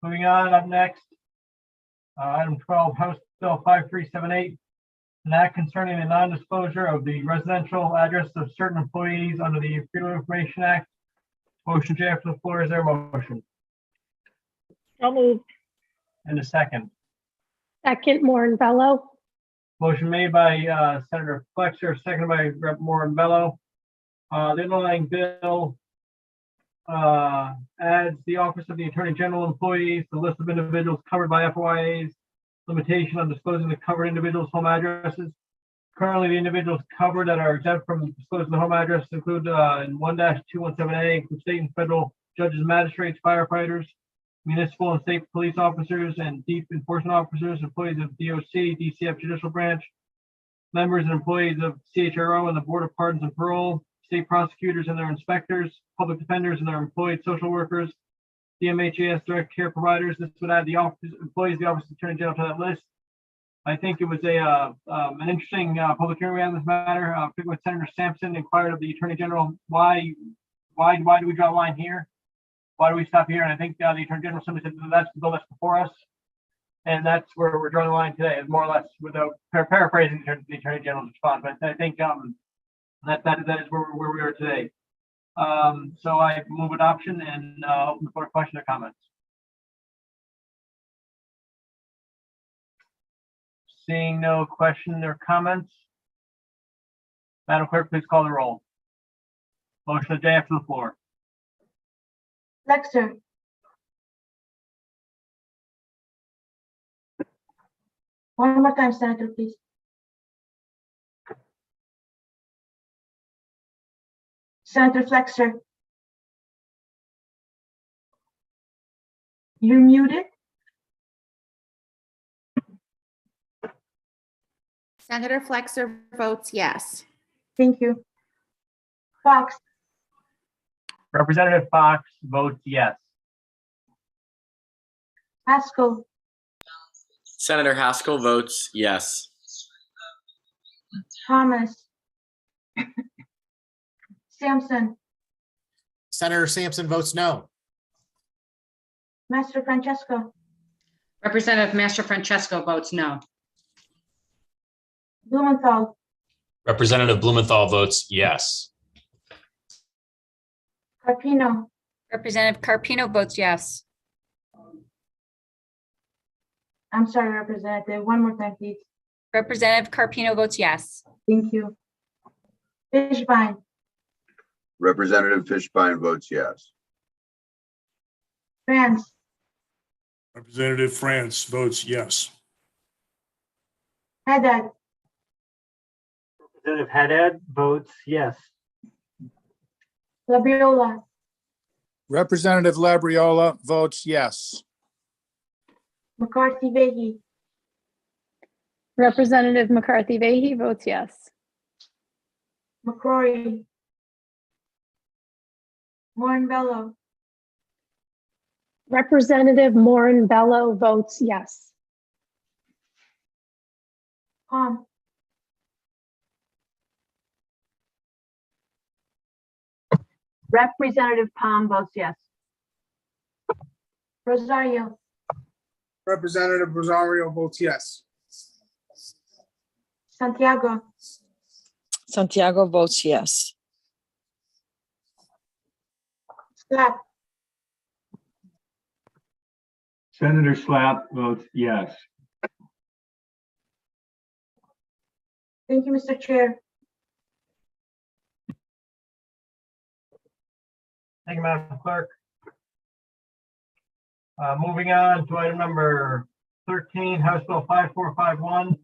Moving on, up next, item 12, House Bill 5378, an act concerning the non-disclosure of the residential address of certain employees under the Freedom of Information Act. Motion J for the floor. Is there a motion? So moved. And a second. Second, Morin Bello. Motion made by Senator Flexer, seconded by Rep. Morin Bello. The underlying bill adds the Office of the Attorney General employees, the list of individuals covered by FOIAs, limitation on disclosing the covered individuals' home addresses. Currently, the individuals covered that are exempt from disclosing the home address include in 1-217A, include state and federal judges, magistrates, firefighters, municipal and state police officers, and deep enforcement officers, employees of DOC, DCF Judicial Branch, members and employees of CHRO and the Board of Pardons and Parole, state prosecutors and their inspectors, public defenders and their employed social workers, DMHAS direct care providers. This would add the employees of the Office of Attorney General to that list. I think it was an interesting public hearing we had on this matter. Particularly when Senator Sampson inquired of the Attorney General, why do we draw a line here? Why do we stop here? And I think the Attorney General simply said that's the bill that's before us, and that's where we're drawing the line today, more or less, without paraphrasing the Attorney General's response. But I think that is where we are today. So I move adoption and open the floor to question or comments. Seeing no question or comments, Madam Clerk, please call the roll. Motion of J after the floor. Flexer, one more time, Senator, please. Senator Flexer, you're muted. Senator Flexer votes yes. Thank you. Fox, Representative Fox votes yes. Haskell, Senator Haskell votes yes. Thomas, Sampson, Senator Sampson votes no. Master Francesco, Representative Master Francesco votes no. Blumenthal, Representative Blumenthal votes yes. Carpino, Representative Carpino votes yes. I'm sorry, Representative, one more time, please. Representative Carpino votes yes. Thank you. Fishbein, Representative Fishbein votes yes. France, Representative France votes yes. Haddad, Representative Haddad votes yes. Labriola, Representative Labriola votes yes. McCarthy Vehy, Representative McCarthy Vehy votes yes. McCrory, Morinbello, Representative Moran Bello votes yes. Palm, Representative Palm votes yes. Rosario, Representative Rosario votes yes. Santiago, Santiago votes yes. Slack, Senator Slapp votes yes. thank you, Mr. Chair. Thank you, Madam Clerk. Moving on to item number 13, House Bill 5451.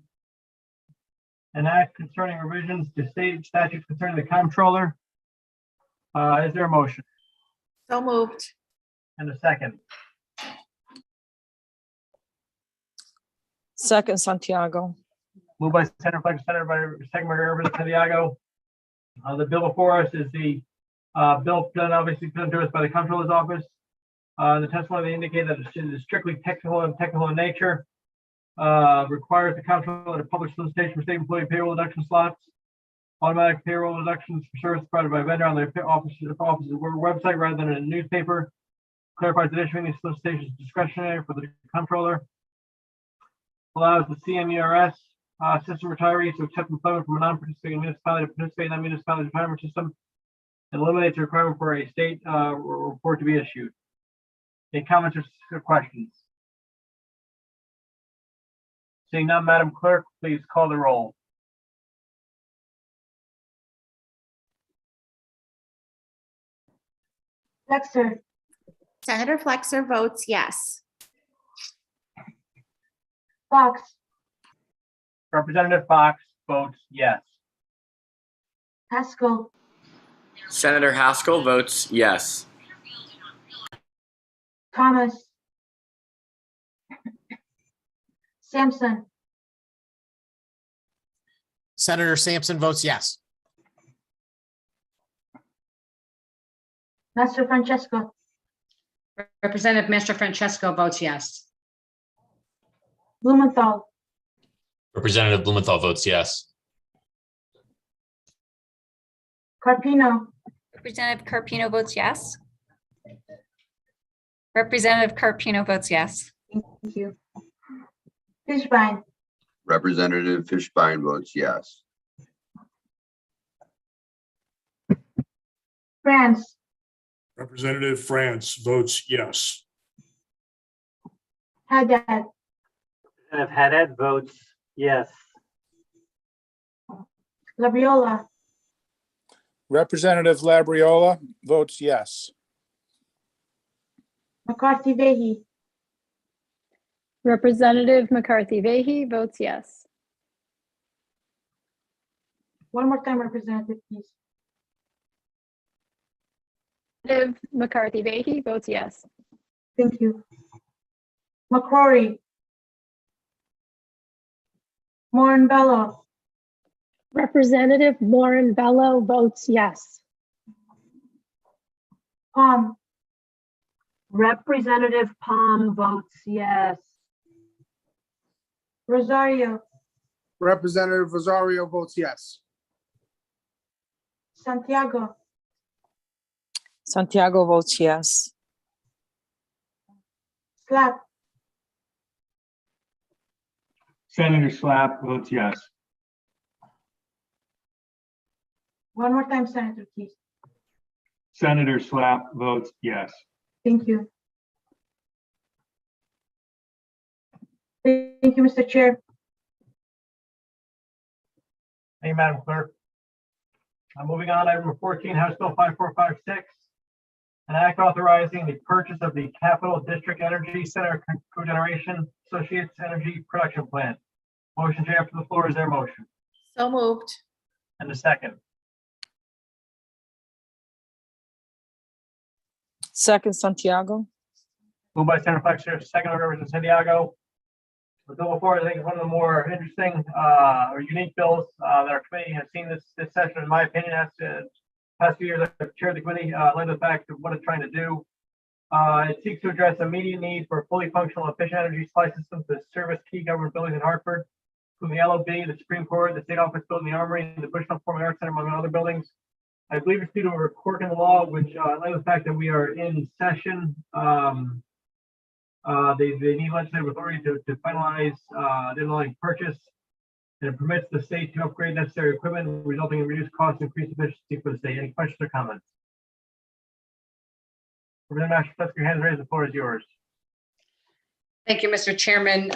An act concerning revisions to state statutes concerning the comptroller. Is there a motion So moved. and a second? Second, Santiago. Moved by Senator Flex, second by Representative Santiago. The bill before us is the bill done obviously presented to us by the Comptroller's Office. The testimony they indicate that it is strictly technical in nature. Requires the Comptroller to publish solicitation for state employee payroll deduction slots, automatic payroll deductions for service provided by vendor on their office's website rather than in a newspaper. Clarifies that issuing these solicitations is discretionary for the Comptroller. Allows the CMERS system retirees to accept employment from a non-participating municipality to participate in that municipality's retirement system, and eliminates the requirement for a state report to be issued. Any comments or questions? Seeing none, Madam Clerk, please call the roll. Flexer, Senator Flexer votes yes. Fox, Representative Fox votes yes. Haskell, Senator Haskell votes yes. Thomas, Sampson, Senator Sampson votes yes. Master Francesco, Representative Master Francesco votes yes. Blumenthal, Representative Blumenthal votes yes. Carpino, Representative Carpino votes yes. Representative Carpino votes yes. thank you. Fishbein, Representative Fishbein votes yes. France, Representative France votes yes. Haddad, Representative Haddad votes yes. Labriola, Representative Labriola votes yes. McCarthy Vehy, Representative McCarthy Vehy votes yes. one more time, Representative, please. Representative McCarthy Vehy votes yes. Thank you. McCrory, Morinbello, Representative Moran Bello votes yes. Palm, Representative Palm votes yes. Rosario, Representative Rosario votes yes. Santiago, Santiago votes yes. Slap, Senator Slapp votes yes. one more time, Senator, please. Senator Slapp votes yes. Thank you. Thank you, Mr. Chair. Thank you, Madam Clerk. Moving on, item 14, House Bill 5456. An act authorizing the purchase of the Capital District Energy Center Cogeneration Associates Energy Production Plant. Motion, Chair, for the floor. Is there a motion? So moved. And a second. Second, Santiago. Moved by Senator Fleischer, second by Representative Santiago. The bill before, I think, is one of the more interesting or unique bills that our committee has seen this session. In my opinion, as past few years, I've chaired the committee, led the fact of what it's trying to do. It seeks to address immediate need for a fully functional, efficient energy supply system to service key government buildings in Hartford, including the LOB, the Supreme Court, the State Office Building, the Armory, and the Bushnell Performing Arts Center, among other buildings. I believe it's due to a quirk in the law, which, in light of the fact that we are in session, they need legislative authority to finalize the underlying purchase. And it permits the state to upgrade necessary equipment, resulting in reduced costs and increased efficiency for the state. Any questions or comments? Representative Mashpowski, your hand is raised. The floor is yours. Thank you, Mr. Chairman.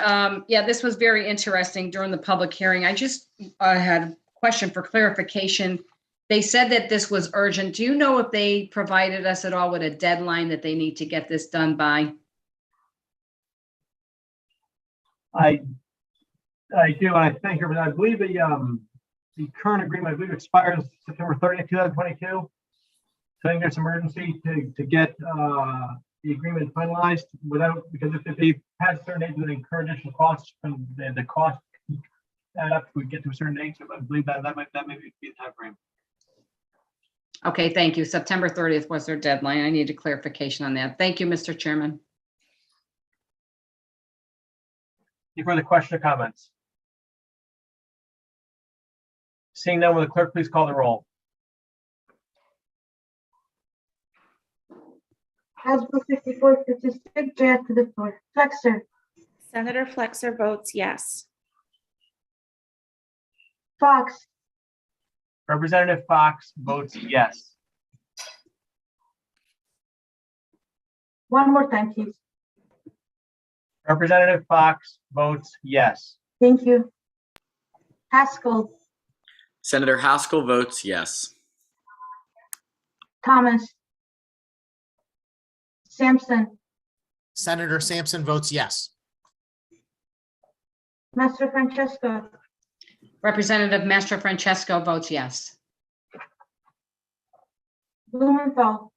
Yeah, this was very interesting during the public hearing. I just had a question for clarification. They said that this was urgent. Do you know if they provided us at all with a deadline that they need to get this done by? I do, and I thank you, but I believe the current agreement, I believe, expires September 30th, 2022. So I think there's some urgency to get the agreement finalized because if they pass a certain date, they incur additional costs from the cost add up, we get to a certain date. So I believe that might be the time frame. Okay, thank you. September 30th was their deadline. I need a clarification on that. Thank you, Mr. Chairman. Any further questions or comments? Seeing none, will the clerk please call the roll? House Bill 5456, Jay to the floor. Flexer, Senator Flexer votes yes. Fox, Representative Fox votes yes. one more time, please. Representative Fox votes yes. Thank you. Haskell, Senator Haskell votes yes. Thomas, Sampson, Senator Sampson votes yes. Master Francesco, Representative Mastro Francesco votes yes. Blumenthal,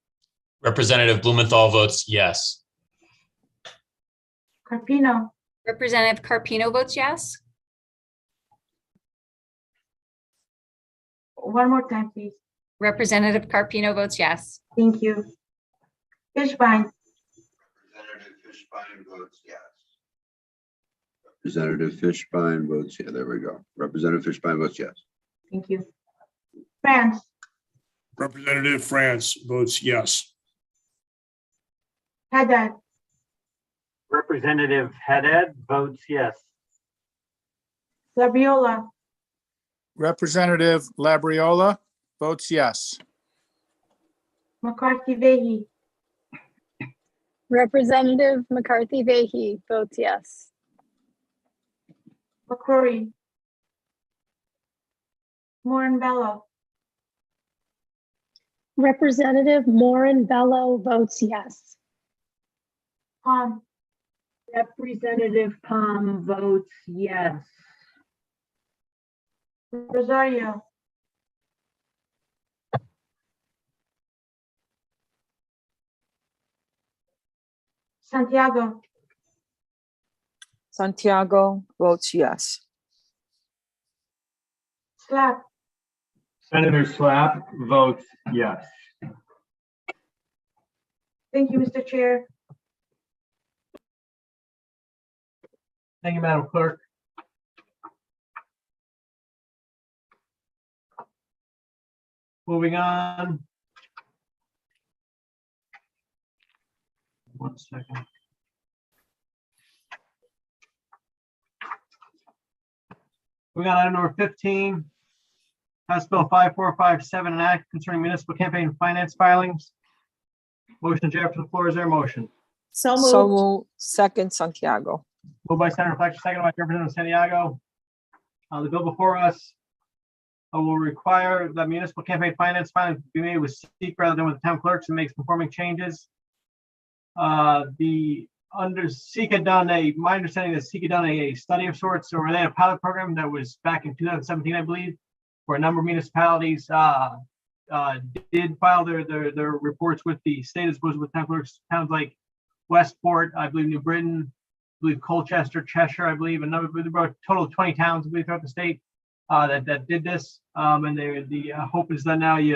Representative Blumenthal votes yes. Carpino, Representative Carpino votes yes. one more time, please. Representative Carpino votes yes. Thank you. Fishbein, Representative Fishbein votes yes. Representative Fishbein votes, yeah, there we go. Representative Fishbein votes yes. thank you. France, Representative France votes yes. Haddad, Representative Haddad votes yes. Labriola, Representative Labriola votes yes. McCarthy Vehi, Representative McCarthy Vehi votes yes. McCrory, Moran Bello, Representative Moran Bello votes yes. Palm, Representative Palm votes yes. Rosario, Santiago, Santiago votes yes. Slap, Senator Slapp votes yes. Thank you, Mr. Chair. Thank you, Madam Clerk. Moving on. One second. We got item number 15. House Bill 5457, an act concerning municipal campaign finance filings. Motion, Chair, to the floor. Is there a motion? So So moved. moved. Second, Santiago. Moved by Senator Fletcher, second by Representative Santiago. The bill before us will require that municipal campaign finance filings be made with SEEK rather than with the town clerks and makes conforming changes. SEEK had done my understanding that SEEK had done a study of sorts, or they had a pilot program that was back in 2017, I believe, where a number of municipalities did file their reports with the state as opposed to with town clerks. Towns like Westport, I believe New Britain, I believe Colchester, Cheshire, I believe, about a total of 20 towns, I believe, throughout the state that did this. And the hope is that now you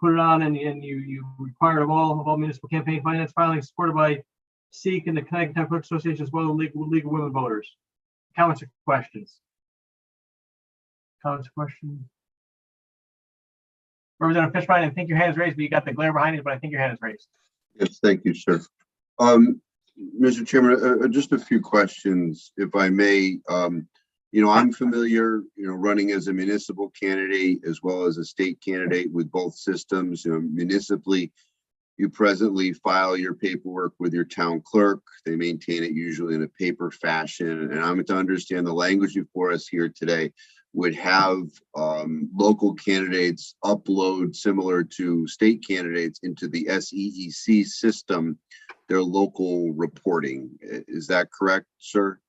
put it on and you require of all municipal campaign finance filings supported by SEEK and the Connecticut Town Clerk Association as well as League of Women Voters. Comments or questions? Comments or questions? Representative Fishbein, I think your hand is raised, but you got the glare behind you, but I think your hand is raised. Yes, thank you, sir. Mr. Chairman, just a few questions, if I may. I'm familiar, running as a municipal candidate as well as a state candidate with both systems. Municipally, you presently file your paperwork with your town clerk. They maintain it usually in a paper fashion. And I'm to understand the language before us here today would have local candidates upload, similar to state candidates, into the SEEC system, their local reporting. Is that correct, sir?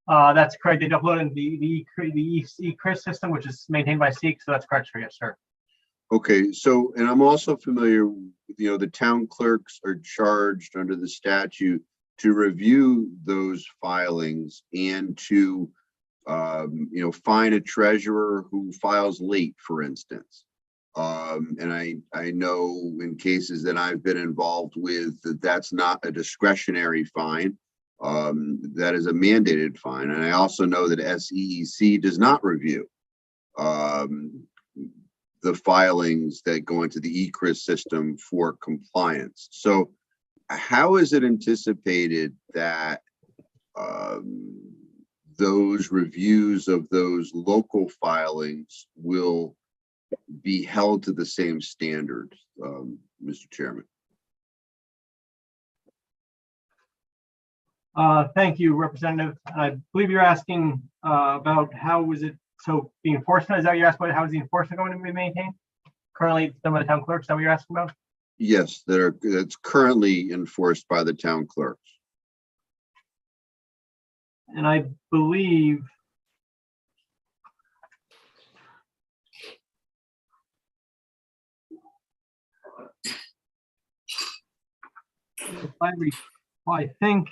That's correct. They uploaded the eCRIS system, which is maintained by SEEK. So that's correct, sir. Yes, sir. Okay, so, and I'm also familiar with, the town clerks are charged under the statute to review those filings and to, fine a treasurer who files late, for instance. And I know in cases that I've been involved with that that's not a discretionary fine. That is a mandated fine. And I also know that SEEC does not review the filings that go into the eCRIS system for compliance. So how is it anticipated that those reviews of those local filings will be held to the same standard, Mr. Chairman? Thank you, Representative. I believe you're asking about how is it, so the enforcement, is that what you're asking about? How is the enforcement going to be maintained? Currently, it's done by the town clerks, is that what you're asking about? Yes, that's currently enforced by the town clerks. And I believe I think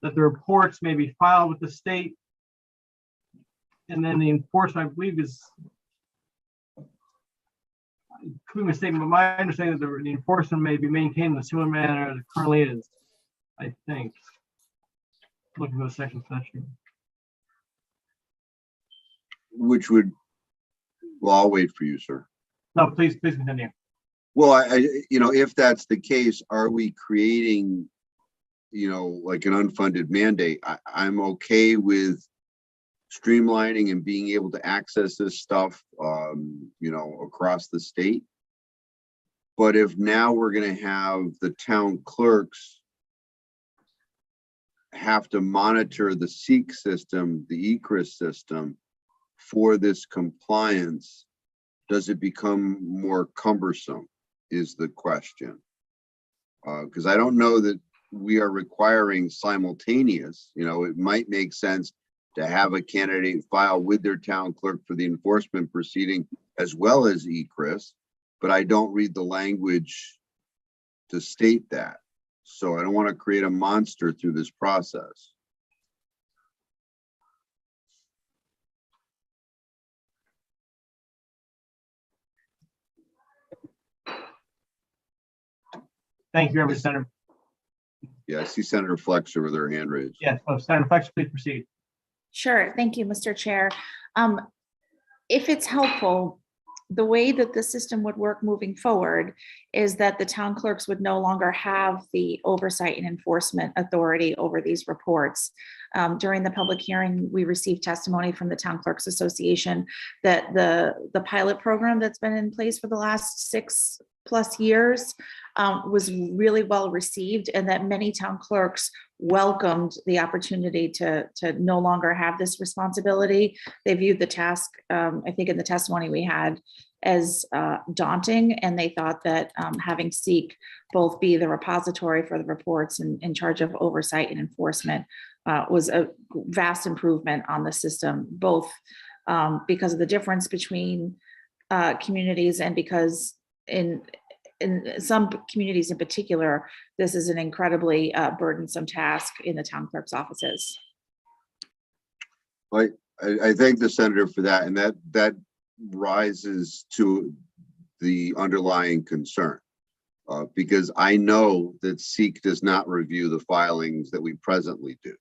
that the reports may be filed with the state, and then the enforcement, I believe, is, could be mistaken, but my understanding is that the enforcement may be maintained in a similar manner as it currently is, I think. Looking at the section. Which would, well, I'll wait for you, sir. No, please continue. Well, if that's the case, are we creating, like an unfunded mandate? I'm okay with streamlining and being able to access this stuff, across the state. But if now we're going to have the town clerks have to monitor the SEEK system, the eCRIS system for this compliance, does it become more cumbersome is the question. Because I don't know that we are requiring simultaneous, it might make sense to have a candidate file with their town clerk for the enforcement proceeding as well as eCRIS, but I don't read the language to state that. So I don't want to create a monster through this process. Thank you, Representative. Yeah, I see Senator Flex over there, hand raised. Yes, Senator Flex, please proceed. Sure. Thank you, Mr. Chair. If it's helpful, the way that the system would work moving forward is that the town clerks would no longer have the oversight and enforcement authority over these reports. During the public hearing, we received testimony from the Town Clerks Association that the pilot program that's been in place for the last 6+ years was really well received, and that many town clerks welcomed the opportunity to no longer have this responsibility. They viewed the task, I think in the testimony we had, as daunting, and they thought that having SEEK both be the repository for the reports and in charge of oversight and enforcement was a vast improvement on the system, both because of the difference between communities and because in some communities in particular, this is an incredibly burdensome task in the town clerk's offices. I thank the senator for that, and that rises to the underlying concern, because I know that SEEK does not review the filings that we presently do.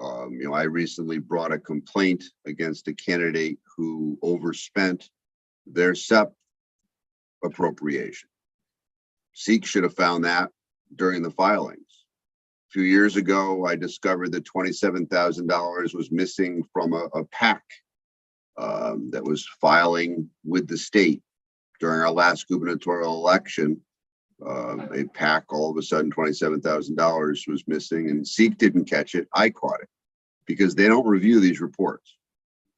I recently brought a complaint against a candidate who overspent their SEP appropriation. SEEK should have found that during the filings. A few years ago, I discovered that $27,000 was missing from a PAC that was filing with the state during our last gubernatorial election. A PAC, all of a sudden, $27,000 was missing, and SEEK didn't catch it. I caught it because they don't review these reports.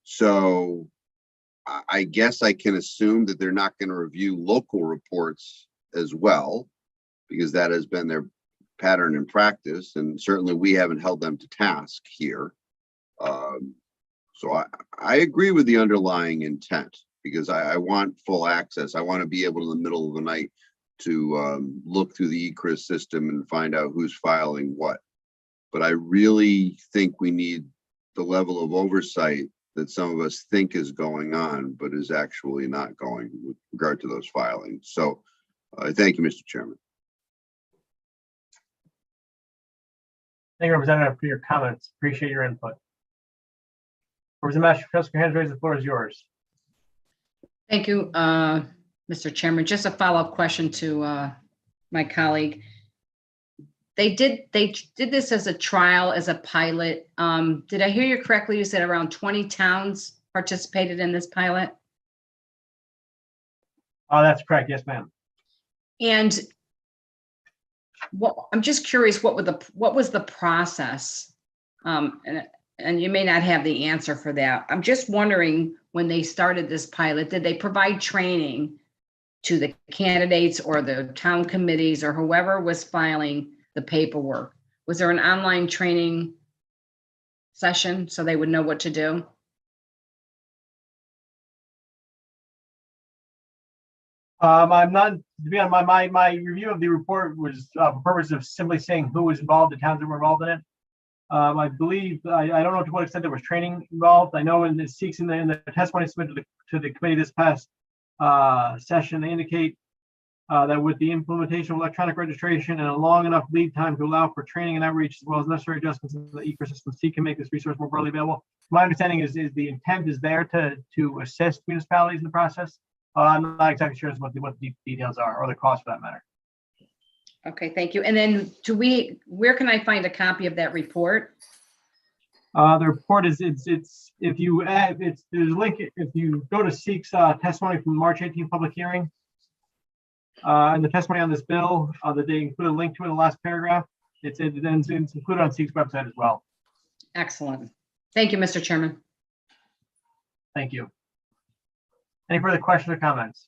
So I guess I can assume that they're not going to review local reports as well, because that has been their pattern and practice, and certainly we haven't held them to task here. So I agree with the underlying intent, because I want full access. I want to be able in the middle of the night to look through the ECRIS system and find out who's filing what. But I really think we need the level of oversight that some of us think is going on, but is actually not going with regard to those filings. So thank you, Mr. Chairman. Thank you, Representative, for your comments. Appreciate your input. Representative Mashpee, your hands raised. The floor is yours. Thank you, Mr. Chairman. Just a follow-up question to my colleague. They did this as a trial, as a pilot. Did I hear you correctly? You said around 20 towns participated in this pilot? That's correct. Yes, ma'am. And I'm just curious, what was the process? And you may not have the answer for that. I'm just wondering, when they started this pilot, did they provide training to the candidates or the town committees or whoever was filing the paperwork? Was there an online training session so they would know what to do? I'm not, to be honest, my review of the report was for purpose of simply saying who was involved, the towns that were involved in it. I believe, I don't know to what extent there was training involved. I know in the SEEKs in the testimony submitted to the committee this past session, they indicate that with the implementation of electronic registration and a long enough lead time to allow for training and outreach, as well as necessary adjustments in the ecosystem, SEEK can make this resource more broadly available. My understanding is the intent is there to assist municipalities in the process. I'm not exactly sure what the details are, or the cost for that matter. Okay, thank you. And then where can I find a copy of that report? The report is if you add, there's a link. If you go to SEEK's testimony from March 18th public hearing, and the testimony on this bill, that they include a link to in the last paragraph. It's included on SEEK's website as well. Excellent. Thank you, Mr. Chairman. Thank you. Any further questions or comments?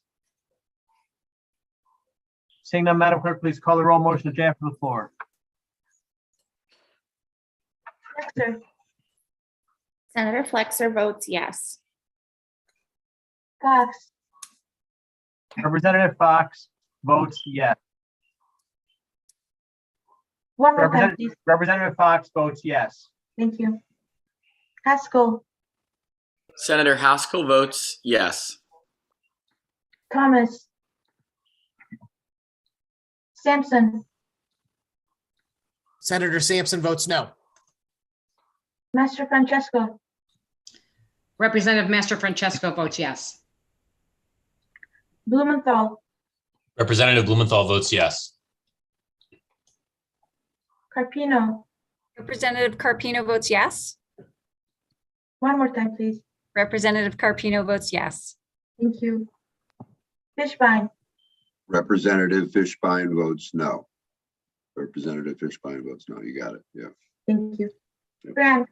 Seeing none, Madam Clerk, please call the roll. Motion to J from the floor. Flexer. Senator Flexer votes yes. Fox. Representative Fox votes yes. One more time, please. Representative Fox votes yes. Thank you. Haskell. Senator Haskell votes yes. Thomas. Sampson, Senator Sampson votes no. Master Francesco, Representative Master Francesco votes yes. Blumenthal, Representative Blumenthal votes yes. Carpino. Representative Carpino votes yes. One more time, please. Representative Carpino votes yes. Thank you. Fishbein, Representative Fishbein votes no. Representative Fishbein votes no. You got it. Yeah. thank you. Grant,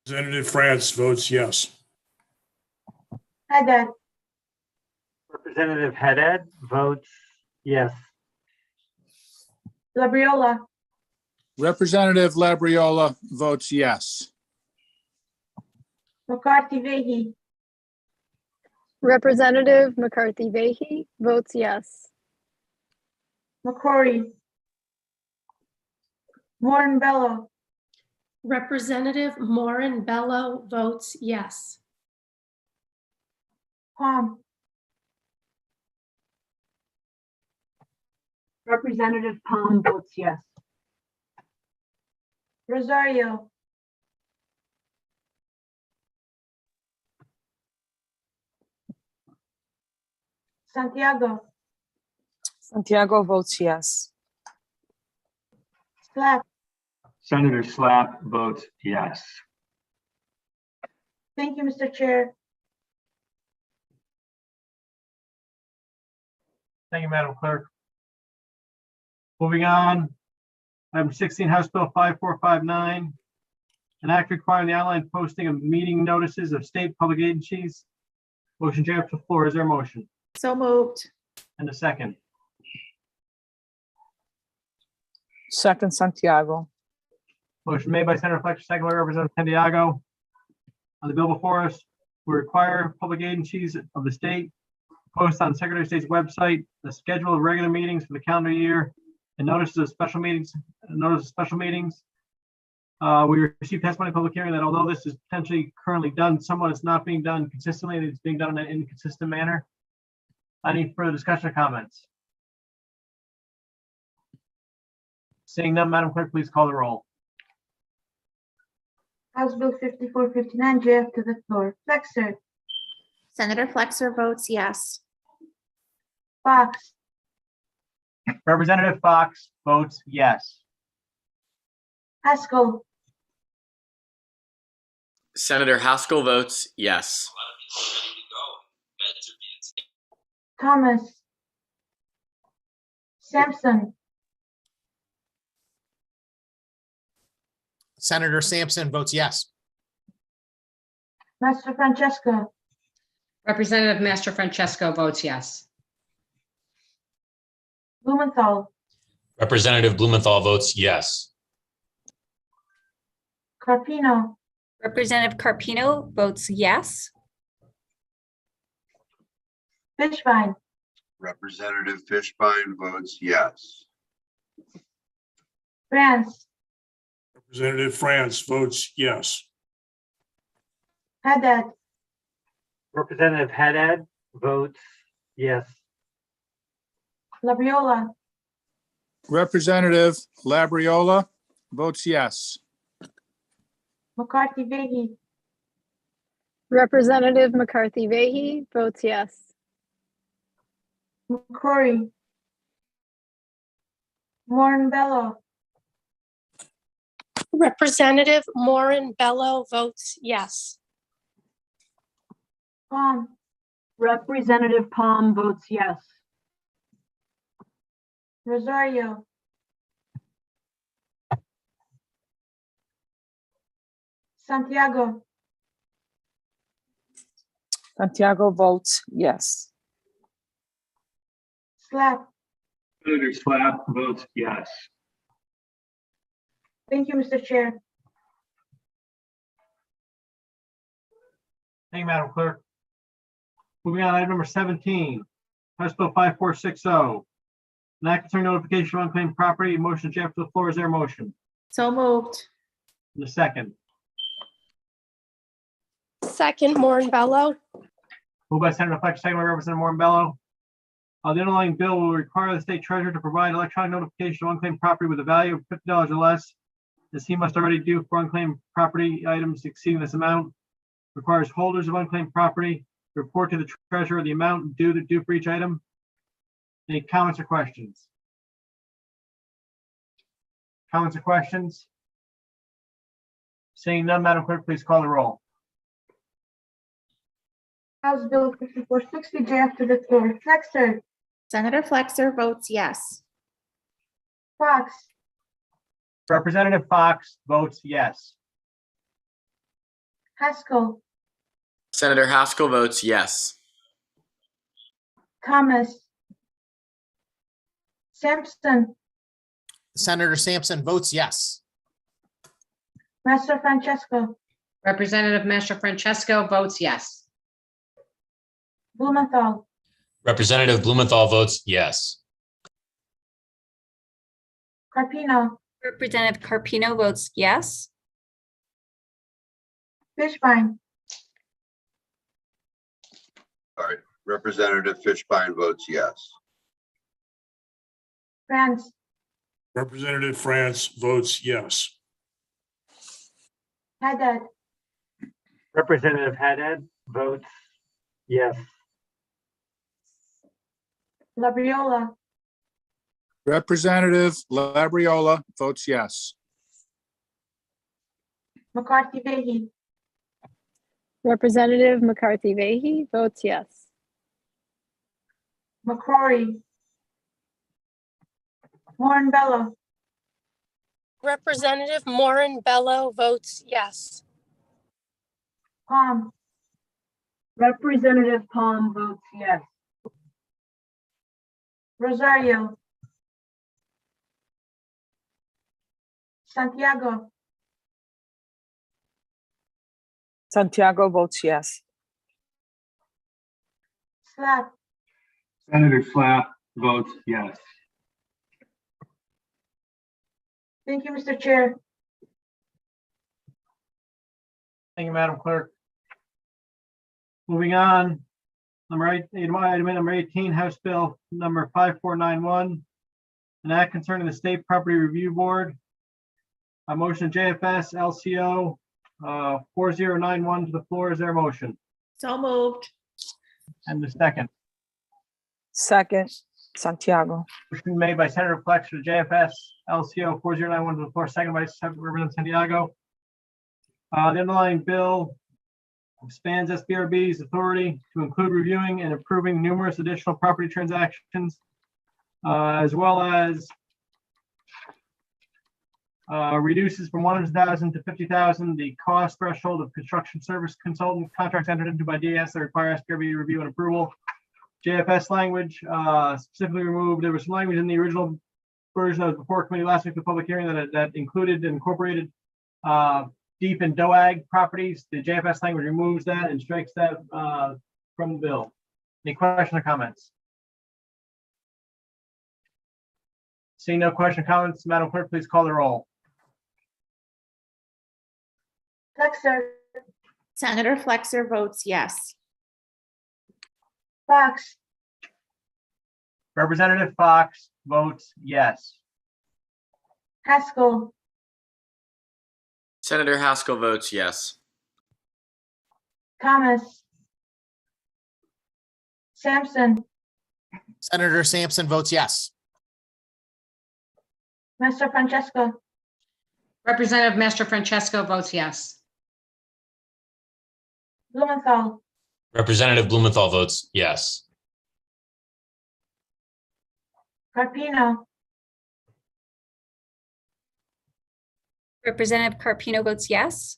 Representative France votes yes. Haddad, Representative Haddad votes yes. Labriola, Representative Labriola votes yes. McCarthy Vehi, Representative McCarthy Vehy votes yes. McCrory, Moran Bello, Representative Moran Bello votes yes. Palm, Representative Palm votes yes. Rosario, Santiago, Santiago votes yes. Slack. Senator Slapp votes yes. Thank you, Mr. Chair. Thank you, Madam Clerk. Moving on, item 16, House Bill 5459. An act requiring the online posting of meeting notices of state public agencies. Motion to the floor. Is there a motion? So moved. And a second. Second, Santiago. Motion made by Senator Fletcher, second by Representative Santiago. On the bill before us, we require public agencies of the state post on Secretary of State's website the schedule of regular meetings for the calendar year and notices of special meetings. We received testimony in public hearing that although this is potentially currently done, somewhat it's not being done consistently, and it's being done in an inconsistent manner. Any further discussion or comments? Seeing none, Madam Clerk, please call the roll. House Bill 5459, JF to the floor. Flexer, Senator Flexer votes yes. Fox, Representative Fox votes yes. Haskell, Senator Haskell votes yes. Thomas, Sampson, Senator Sampson votes yes. Master Francesco, Representative Master Francesco votes yes. Blumenthal, Representative Blumenthal votes yes. Carpino, Representative Carpino votes yes. Fishbein, Representative Fishbein votes yes. France, Representative France votes yes. Haddad, Representative Haddad votes yes. Labriola, Representative Labriola votes yes. McCarthy Vehi, Representative McCarthy Vehy votes yes. McCrory, Moran Bello, Representative Moran Bello votes yes. Palm, Representative Palm votes yes. Rosario, Santiago, Santiago votes yes. Slack. Senator Slapp votes yes. Thank you, Mr. Chair. Thank you, Madam Clerk. Moving on, item number 17, House Bill 5460. An act concerning notification of unclaimed property. Motion to the floor. Is there a motion? So moved. And a second. Second, Moran Bello. Moved by Senator Fletcher, second by Representative Moran Bello. The underlying bill will require the state treasurer to provide electronic notification of unclaimed property with a value of $50 or less, as he must already do for unclaimed property items exceeding this amount. Requires holders of unclaimed property to report to the treasurer the amount due for each item. Any comments or questions? Comments or questions? Seeing none, Madam Clerk, please call the roll. House Bill 5460, draft to the floor. Flexer, Senator Flexer votes yes. Fox, Representative Fox votes yes. Haskell, Senator Haskell votes yes. Thomas, Sampson, Senator Sampson votes yes. Master Francesco, Representative Master Francesco votes yes. Blumenthal, Representative Blumenthal votes yes. Carpino, Representative Carpino votes yes. Fishbein, Sorry, Representative Fishbein votes yes. France, Representative France votes yes. Haddad, Representative Haddad votes yes. Labriola, Representative Labriola votes yes. McCarthy Vehy, Representative McCarthy Vehy votes yes. McCrory, Moran Bello, Representative Moran Bello votes yes. Palm, Representative Palm votes yes. Rosario, Santiago, Santiago votes yes. Slap, Senator Slapp votes yes. thank you, Mr. Chair. Thank you, Madam Clerk. Moving on, item number 18, House Bill number 5491, an act concerning the State Property Review Board. A motion JFS LCO 4091 to the floor. Is there a motion? So moved. And the second. Second, Santiago. Motion made by Senator Flexer, JFS LCO 4091 to the floor, second by Representative Santiago. The underlying bill expands SBRB's authority to include reviewing and approving numerous additional property transactions, as well as reduces from 100,000 to 50,000 the cost threshold of construction service consultant contracts entered into by DS that require SBRB review and approval. JFS language specifically removed. There was some language in the original version of the before committee last week, the public hearing that included and incorporated deep and DOAG properties. The JFS language removes that and strikes that from the bill. Any questions or comments? Seeing no question or comments, Madam Clerk, please call the roll. Flexer, Senator Flexer votes yes. Fox, Representative Fox votes yes. Haskell, Senator Haskell votes yes. Thomas, Sampson, Senator Sampson votes yes. Master Francesco, Representative Master Francesco votes yes. Blumenthal, Representative Blumenthal votes yes. Carpino, Representative Carpino votes yes.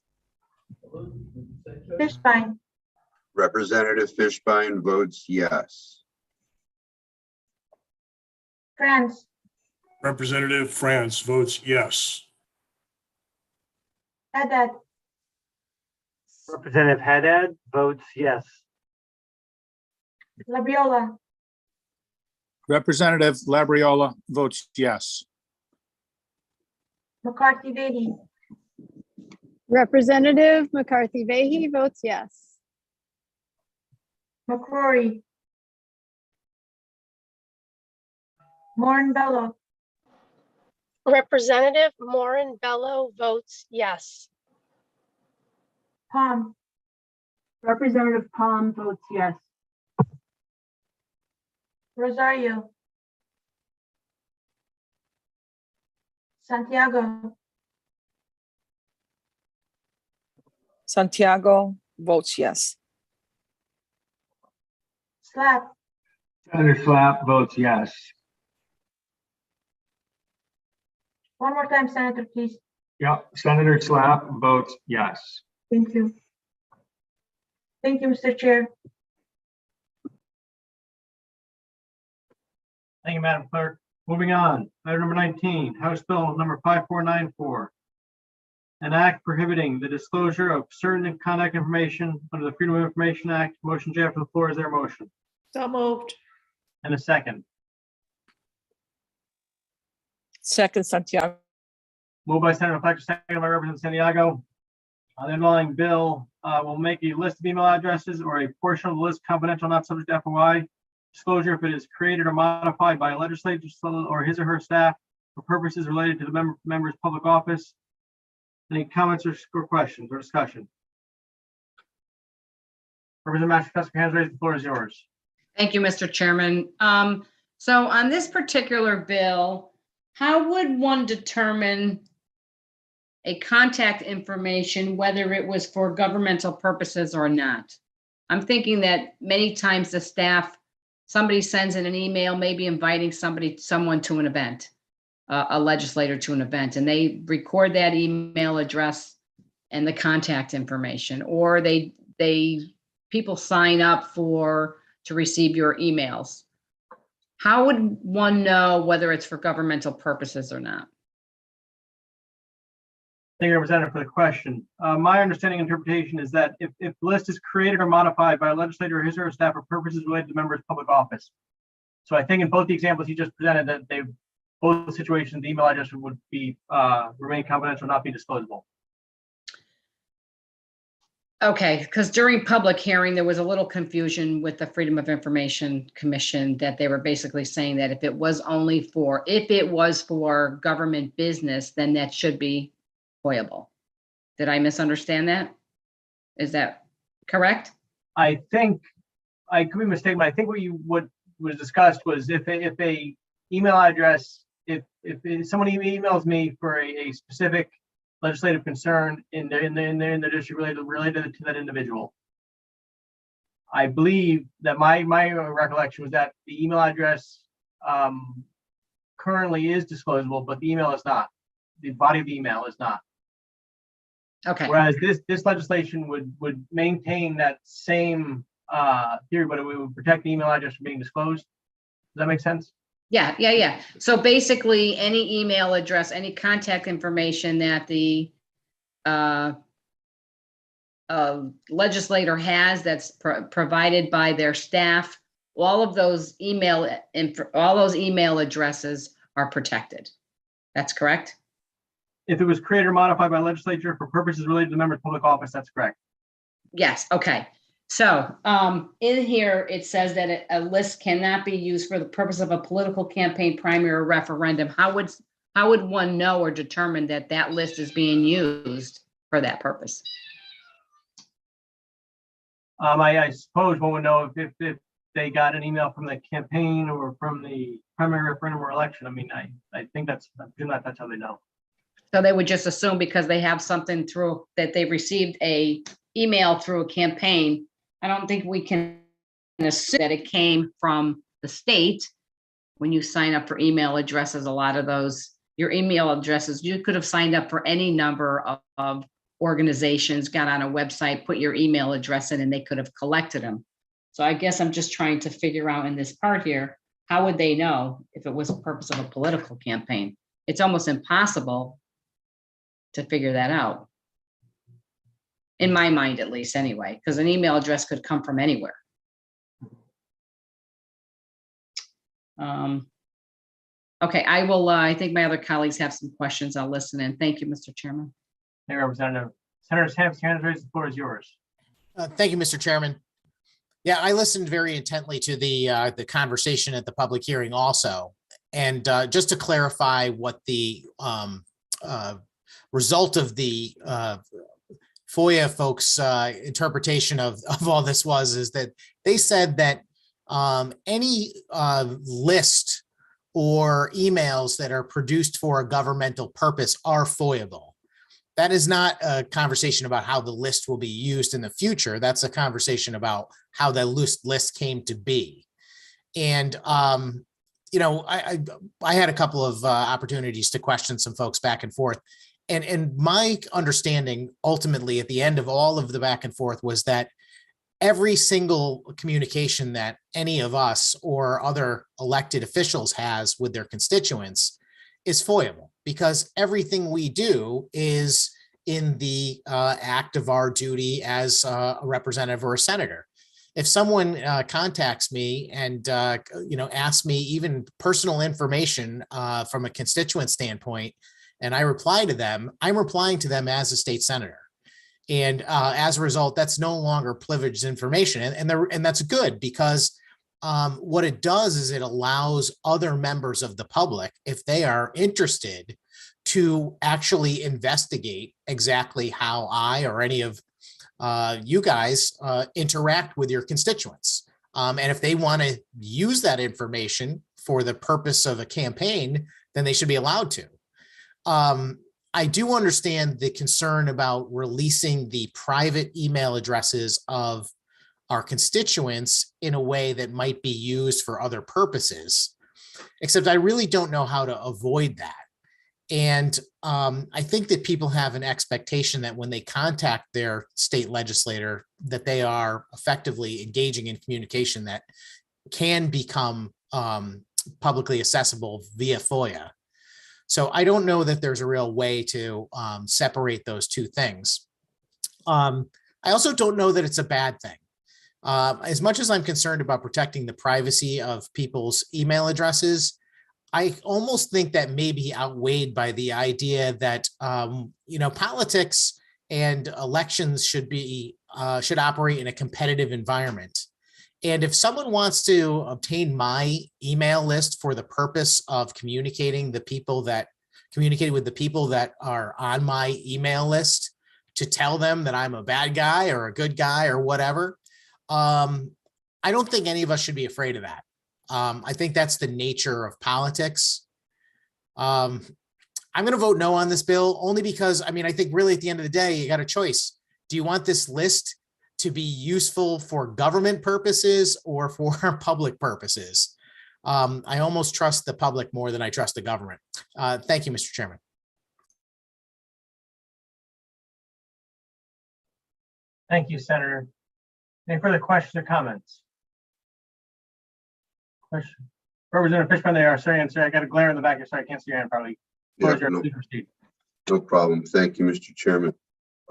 Fishbein, Representative Fishbein votes yes. France, Representative France votes yes. Haddad, Representative Haddad votes yes. Labriola, Representative Labriola votes yes. McCarthy Vehy, Representative McCarthy Vehy votes yes. McCrory, Moran Bello, Representative Moran Bello votes yes. Palm, Representative Palm votes yes. Rosario, Santiago, Santiago votes yes. Slap, Senator Slapp votes yes. one more time, Senator, please. Yep, Senator Slapp votes yes. Thank you. Thank you, Mr. Chair. Thank you, Madam Clerk. Moving on, item number 19, House Bill number 5494. An act prohibiting the disclosure of certain contact information under the Freedom of Information Act. Motion J from the floor. Is there a motion? So moved. And a second. Second, Santiago. Moved by Senator Fletcher, second by Representative Santiago. The underlying bill will make a list of email addresses or a portion of the list confidential, not subject to FOI disclosure if it is created or modified by a legislator or his or her staff for purposes related to the member's public office. Any comments or questions or discussion? Representative Mastrosky, hands raised, the floor is yours. Thank you, Mr. Chairman. So on this particular bill, how would one determine a contact information, whether it was for governmental purposes or not? I'm thinking that many times the staff, somebody sends in an email, maybe inviting someone to an event, a legislator to an event, and they record that email address and the contact information, or people sign up to receive your emails. How would one know whether it's for governmental purposes or not? Thank you, Representative, for the question. My understanding and interpretation is that if the list is created or modified by a legislator or his or her staff for purposes related to members' public office. So I think in both the examples you just presented, that both situations, the email address would be remain confidential, not be disclosable. Okay, because during public hearing, there was a little confusion with the Freedom of Information Commission that they were basically saying that if it was for government business, then that should be FOIable. Did I misunderstand that? Is that correct? I think I could be mistaken, but I think what was discussed was if a email address, if somebody emails me for a specific legislative concern in the district related to that individual, I believe that my recollection was that the email address currently is disclosable, but the email is not. The body of the email is not. Okay. Whereas this legislation would maintain that same theory, but it would protect the email address from being disclosed. Does that make sense? Yeah. So basically, any email address, any contact information that the legislator has that's provided by their staff, all those email addresses are protected. That's correct? If it was created or modified by legislature for purposes related to the member's public office, that's correct. Yes, okay. So in here, it says that a list cannot be used for the purpose of a political campaign, primary, or referendum. How would one know or determine that that list is being used for that purpose? I suppose one would know if they got an email from the campaign or from the primary, referendum, or election. I mean, I think that's how they know. So they would just assume because they have something through that they received a email through a campaign. I don't think we can assume that it came from the state. When you sign up for email addresses, a lot of those, your email addresses, you could have signed up for any number of organizations, got on a website, put your email address in, and they could have collected them. So I guess I'm just trying to figure out in this part here, how would they know if it was a purpose of a political campaign? It's almost impossible to figure that out. In my mind, at least, anyway, because an email address could come from anywhere. Okay, I will. I think my other colleagues have some questions. I'll listen in. Thank you, Mr. Chairman. Thank you, Representative. Senator Sampson, hands raised, the floor is yours. Thank you, Mr. Chairman. Yeah, I listened very intently to the conversation at the public hearing also. And just to clarify what the result of the FOIA folks' interpretation of all this was, is that they said that any list or emails that are produced for a governmental purpose are FOIAble. That is not a conversation about how the list will be used in the future. That's a conversation about how the list came to be. And, you know, I had a couple of opportunities to question some folks back and forth. And my understanding ultimately at the end of all of the back and forth was that every single communication that any of us or other elected officials has with their constituents is FOIAble, because everything we do is in the act of our duty as a representative or a senator. If someone contacts me and you know, asks me even personal information from a constituent standpoint, and I reply to them, I'm replying to them as a state senator. And as a result, that's no longer privileged information. And that's good, because what it does is it allows other members of the public, if they are interested, to actually investigate exactly how I or any of you guys interact with your constituents. And if they want to use that information for the purpose of a campaign, then they should be allowed to. I do understand the concern about releasing the private email addresses of our constituents in a way that might be used for other purposes, except I really don't know how to avoid that. And I think that people have an expectation that when they contact their state legislator, that they are effectively engaging in communication that can become publicly accessible via FOIA. So I don't know that there's a real way to separate those two things. I also don't know that it's a bad thing. As much as I'm concerned about protecting the privacy of people's email addresses, I almost think that may be outweighed by the idea that, you know, politics and elections should operate in a competitive environment. And if someone wants to obtain my email list for the purpose of communicating with the people that are on my email list to tell them that I'm a bad guy or a good guy or whatever, I don't think any of us should be afraid of that. I think that's the nature of politics. I'm going to vote no on this bill only because, I mean, I think really at the end of the day, you got a choice. Do you want this list to be useful for government purposes or for public purposes? I almost trust the public more than I trust the government. Thank you, Mr. Chairman. Thank you, Senator. Any further questions or comments? Question. Representative Fishman, they are sorry, and sorry, I got a glare in the back here, so I can't see your hand probably. Yeah, Please proceed. no problem. Thank you, Mr. Chairman.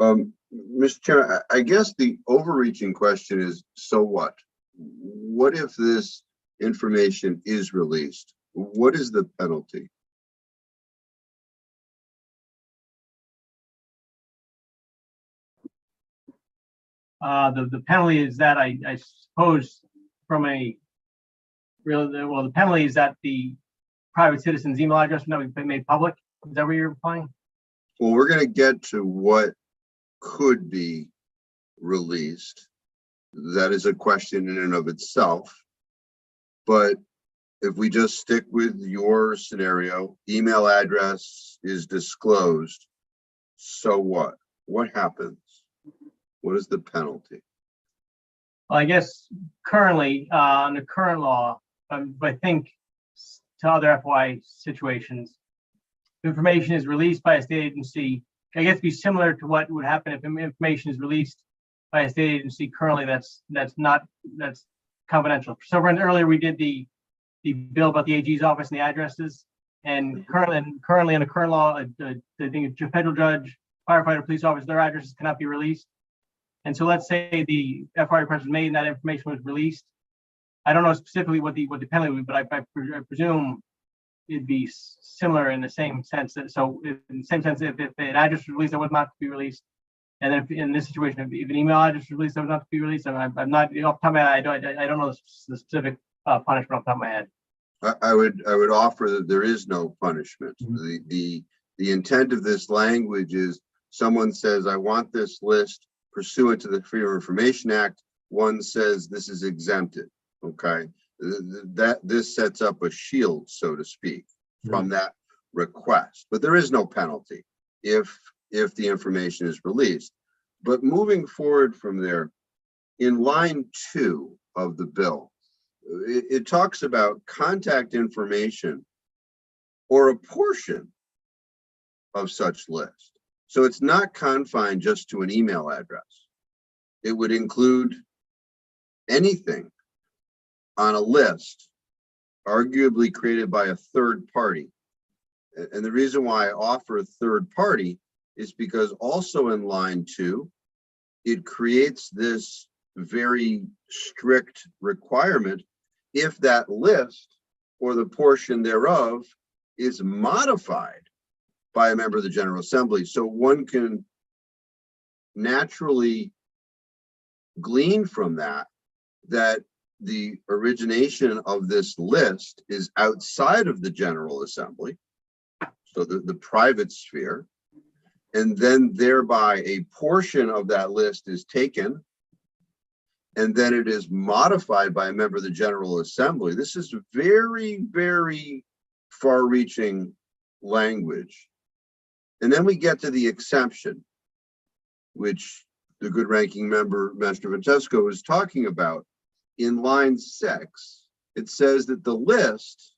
Mr. Chairman, I guess the overreaching question is, so what? What if this information is released? What is the penalty? The penalty is that I suppose from a well, the penalty is that the private citizen's email address would not be made public. Is that what you're implying? Well, we're going to get to what could be released. That is a question in and of itself. But if we just stick with your scenario, email address is disclosed. So what? What happens? What is the penalty? Well, I guess currently, under current law, I think to other FY situations, information is released by a state agency. I guess be similar to what would happen if information is released by a state agency currently that's confidential. So earlier we did the bill about the AG's office and the addresses, and currently under current law, I think a federal judge, firefighter, police officer, their addresses cannot be released. And so let's say the FOIA request was made and that information was released. I don't know specifically what the penalty would be, but I presume it'd be similar in the same sense that, so in the same sense, if an address was released, that was not to be released. And then if in this situation, if an email address was released, that was not to be released. I'm not off the top of my head, I don't know the specific punishment off the top of my head. I would offer that there is no punishment. The intent of this language is someone says, I want this list pursuant to the Freedom of Information Act. One says this is exempted. Okay, this sets up a shield, so to speak, from that request. But there is no penalty if the information is released. But moving forward from there, in line 2 of the bill, it talks about contact information or a portion of such list. So it's not confined just to an email address. It would include anything on a list, arguably created by a third party. And the reason why I offer a third party is because also in line 2, it creates this very strict requirement if that list or the portion thereof is modified by a member of the General Assembly. So one can naturally glean from that the origination of this list is outside of the General Assembly, so the private sphere, and then thereby a portion of that list is taken and then it is modified by a member of the General Assembly. This is very, very far-reaching language. And then we get to the exception, which the good ranking member, Master Vitesco, was talking about. In line 6, it says that the list,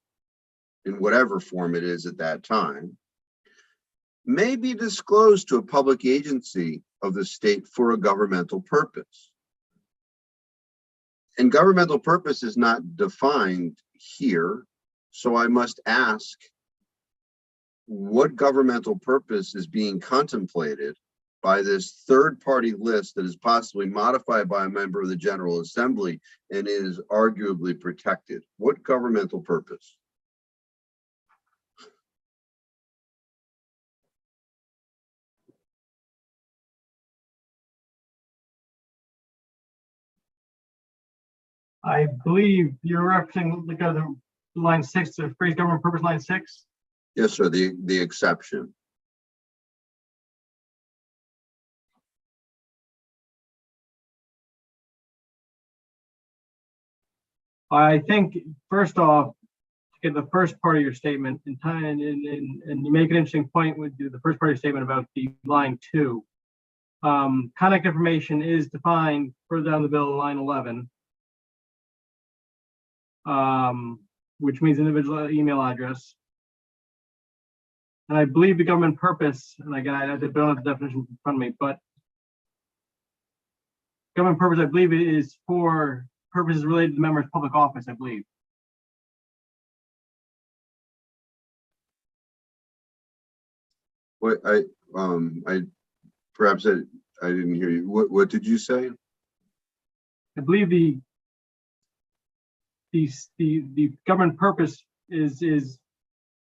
in whatever form it is at that time, may be disclosed to a public agency of the state for a governmental purpose. And governmental purpose is not defined here, so I must ask, what governmental purpose is being contemplated by this third-party list that is possibly modified by a member of the General Assembly and is arguably protected? What governmental purpose? I believe you're referencing the line 6, the phrase government purpose, line 6. Yes, sir, the exception. I think, first off, to get the first part of your statement in time, and you make an interesting point with the first part of your statement about the line 2. Contact information is defined further down the bill, line 11, which means individual email address. And I believe the government purpose, and again, I don't have the definition in front of me, but government purpose, I believe, is for purposes related to the member's public office, I believe. What I didn't hear you. What did you say? I believe the government purpose is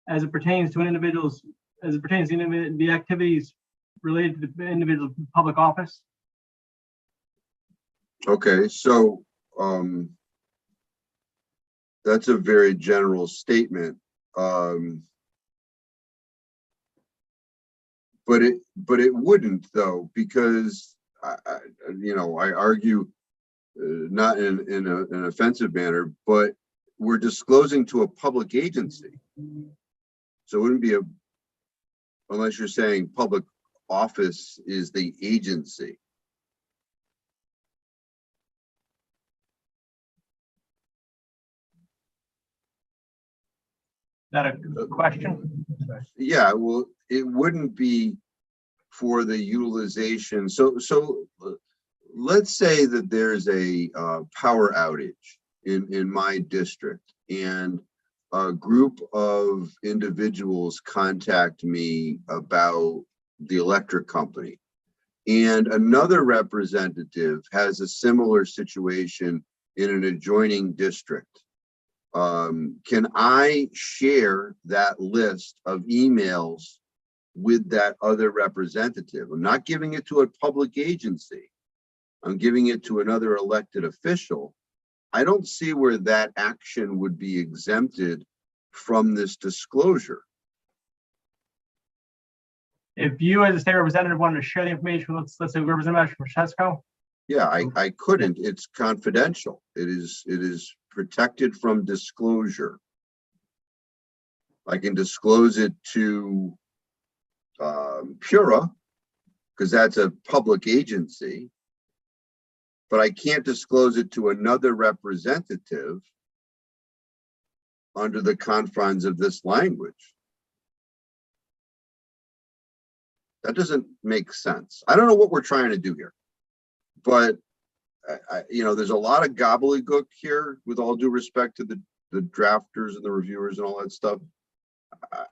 as it pertains to an individual's, as it pertains to the activities related to the individual's public office. Okay, so that's a very general statement. But it wouldn't, though, because I argue not in an offensive manner, but we're disclosing to a public agency. So it wouldn't be unless you're saying public office is the agency. That a question? Yeah, well, it wouldn't be for the utilization. So let's say that there's a power outage in my district, and a group of individuals contact me about the electric company, and another representative has a similar situation in an adjoining district. Can I share that list of emails with that other representative? I'm not giving it to a public agency. I'm giving it to another elected official. I don't see where that action would be exempted from this disclosure. If you as a state representative wanted to share the information, let's say Representative Francesco. Yeah, I couldn't. It's confidential. It is protected from disclosure. I can disclose it to Pura, because that's a public agency, but I can't disclose it to another representative under the confines of this language. That doesn't make sense. I don't know what we're trying to do here, but there's a lot of gobbledygook here, with all due respect to the drafters and the reviewers and all that stuff.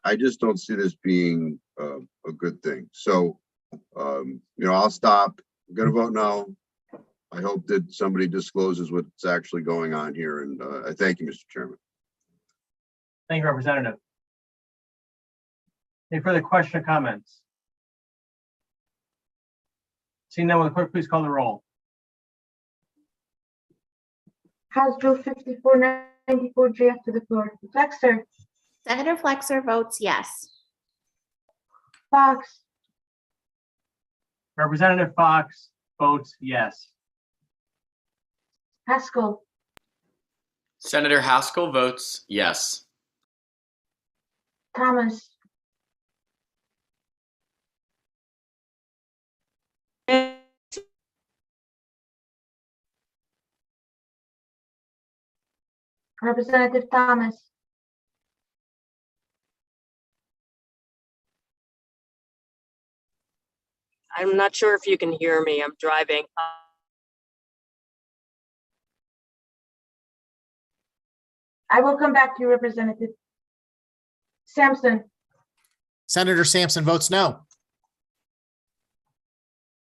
I just don't see this being a good thing. So, I'll stop. I'm going to vote no. I hope that somebody discloses what's actually going on here. And I thank you, Mr. Chairman. Thank you, Representative. Any further question or comments? Seeing none, will the clerk please call the roll? House Bill 5494 to the floor. Flexer, Senator Flexer votes yes. Fox, Representative Fox votes yes. Haskell, Senator Haskell votes yes. Thomas, Representative Thomas, I'm not sure if you can hear me. I'm driving. I will come back to you, Representative Sampson, Senator Sampson votes no.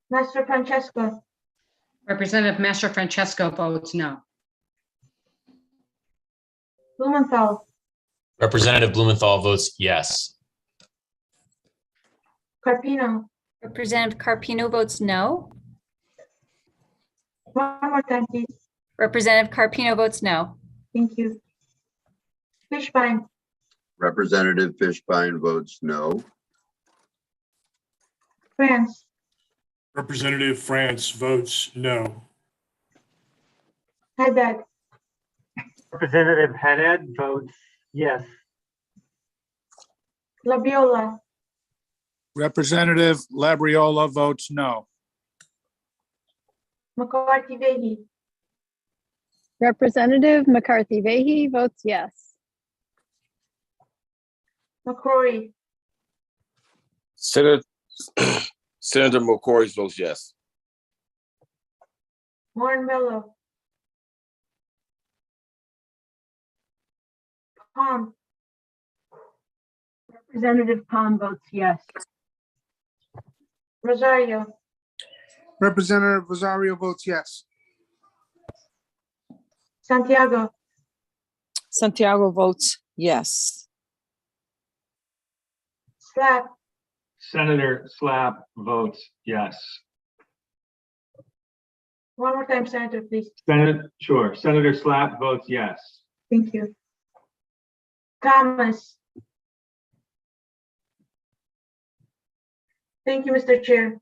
Master Francesco, Representative Master Francesco votes no. Blumenthal, Representative Blumenthal votes yes. Carpino. Representative Carpino votes no. One more time, please. Representative Carpino votes no. Thank you. Fishbein, Representative Fishbein votes no. France, Representative France votes no. Haddad, Representative Haddad votes yes. Labiola, Representative Labriola votes no. McCarthy Vehy, Representative McCarthy Vehy votes yes. McCrory, Senator McCory votes yes. Warren Mello, Palm, Representative Palm votes yes. Rosario, Representative Rosario votes yes. Santiago, Santiago votes yes. Slap, Senator Slap votes yes. one more time, Senator, please. Sure. Senator Slap votes yes. Thank you. Thomas. Thank you, Mr. Chair.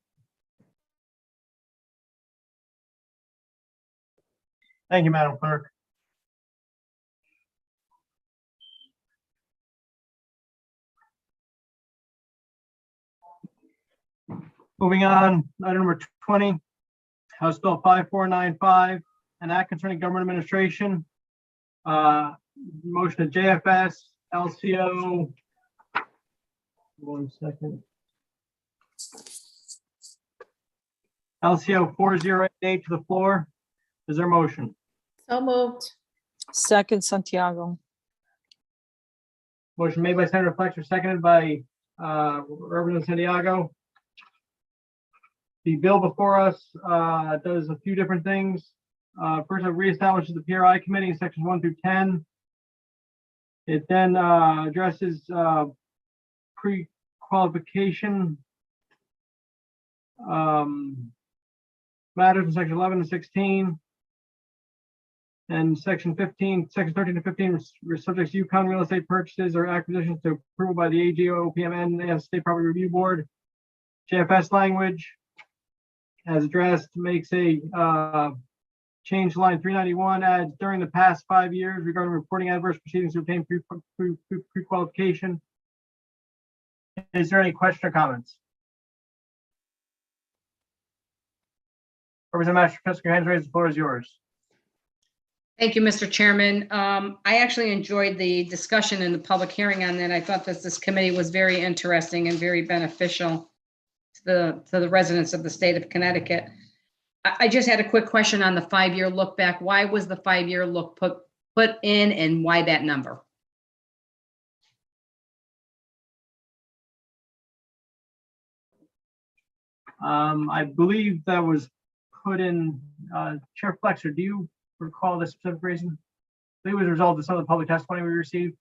Thank you, Madam Clerk. Moving on, item number 20, House Bill 5495, an act concerning government administration. Motion to JFS, LCO. One second. LCO 4088 to the floor. Is there a motion? So moved. Second, Santiago. Motion made by Senator Flexer, seconded by Representative Santiago. The bill before us does a few different things. First, it reestablishes the PRI committee in sections 1 through 10. It then addresses pre-qualification matters in section 11 and 16. And section 15, section 13 to 15, subjects to Yukon real estate purchases or acquisitions to approval by the AGO, OPMN, and State Property Review Board. JFS language, as addressed, makes a change line 391, adds during the past 5 years regarding reporting adverse proceedings to obtain pre-qualification. Is there any question or comments? Representative Mastrosky, your hands raised, the floor is yours. Thank you, Mr. Chairman. I actually enjoyed the discussion in the public hearing on that. I thought that this committee was very interesting and very beneficial to the residents of the state of Connecticut. I just had a quick question on the 5-year look back. Why was the 5-year look put in, and why that number? I believe that was put in, Chair Flexer, do you recall the specific reason? I think it was a result of some of the public testimony we received.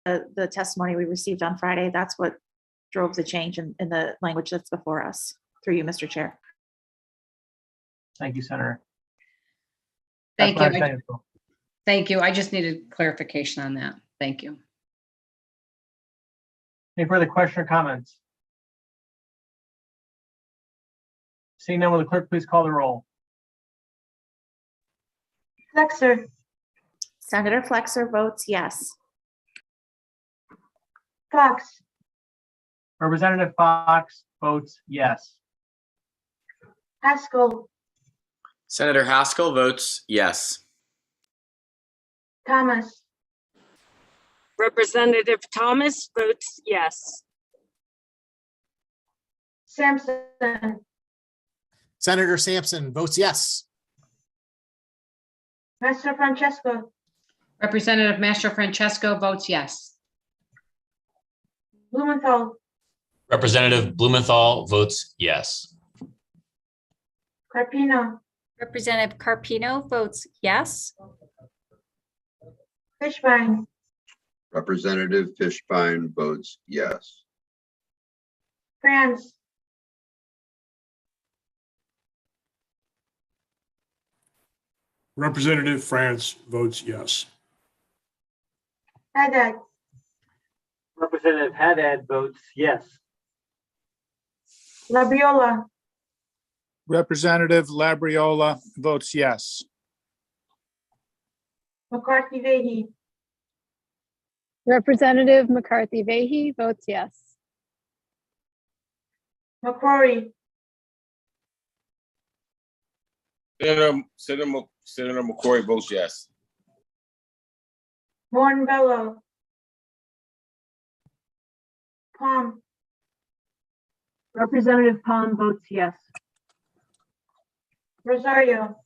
The testimony we received on Friday, that's what drove the change in the language that's before us, through you, Mr. Chair. Thank you, Senator. Thank That's you. my understanding. Thank you. I just needed clarification on that. Thank you. Any further question or comments? Seeing none, will the clerk please call the roll? Flexer, Senator Flexer votes yes. Fox, Representative Fox votes yes. Haskell, Senator Haskell votes yes. Thomas, Representative Thomas votes yes. Sampson, Senator Sampson votes yes. Master Francesco, Representative Mastro Francesco votes yes. Blumenthal, Representative Blumenthal votes yes. Carpino, Representative Carpino votes yes. Fishbein, Representative Fishbein votes yes. Franz, Representative France votes yes. Haddad, Representative Haddad votes yes. Labriola, Representative Labriola votes yes. McCarthy Vehy, Representative McCarthy Vehy votes yes. McCrory, Senator McCory votes yes. Morton-Bello, Palm, Representative Palm votes yes. Rosario,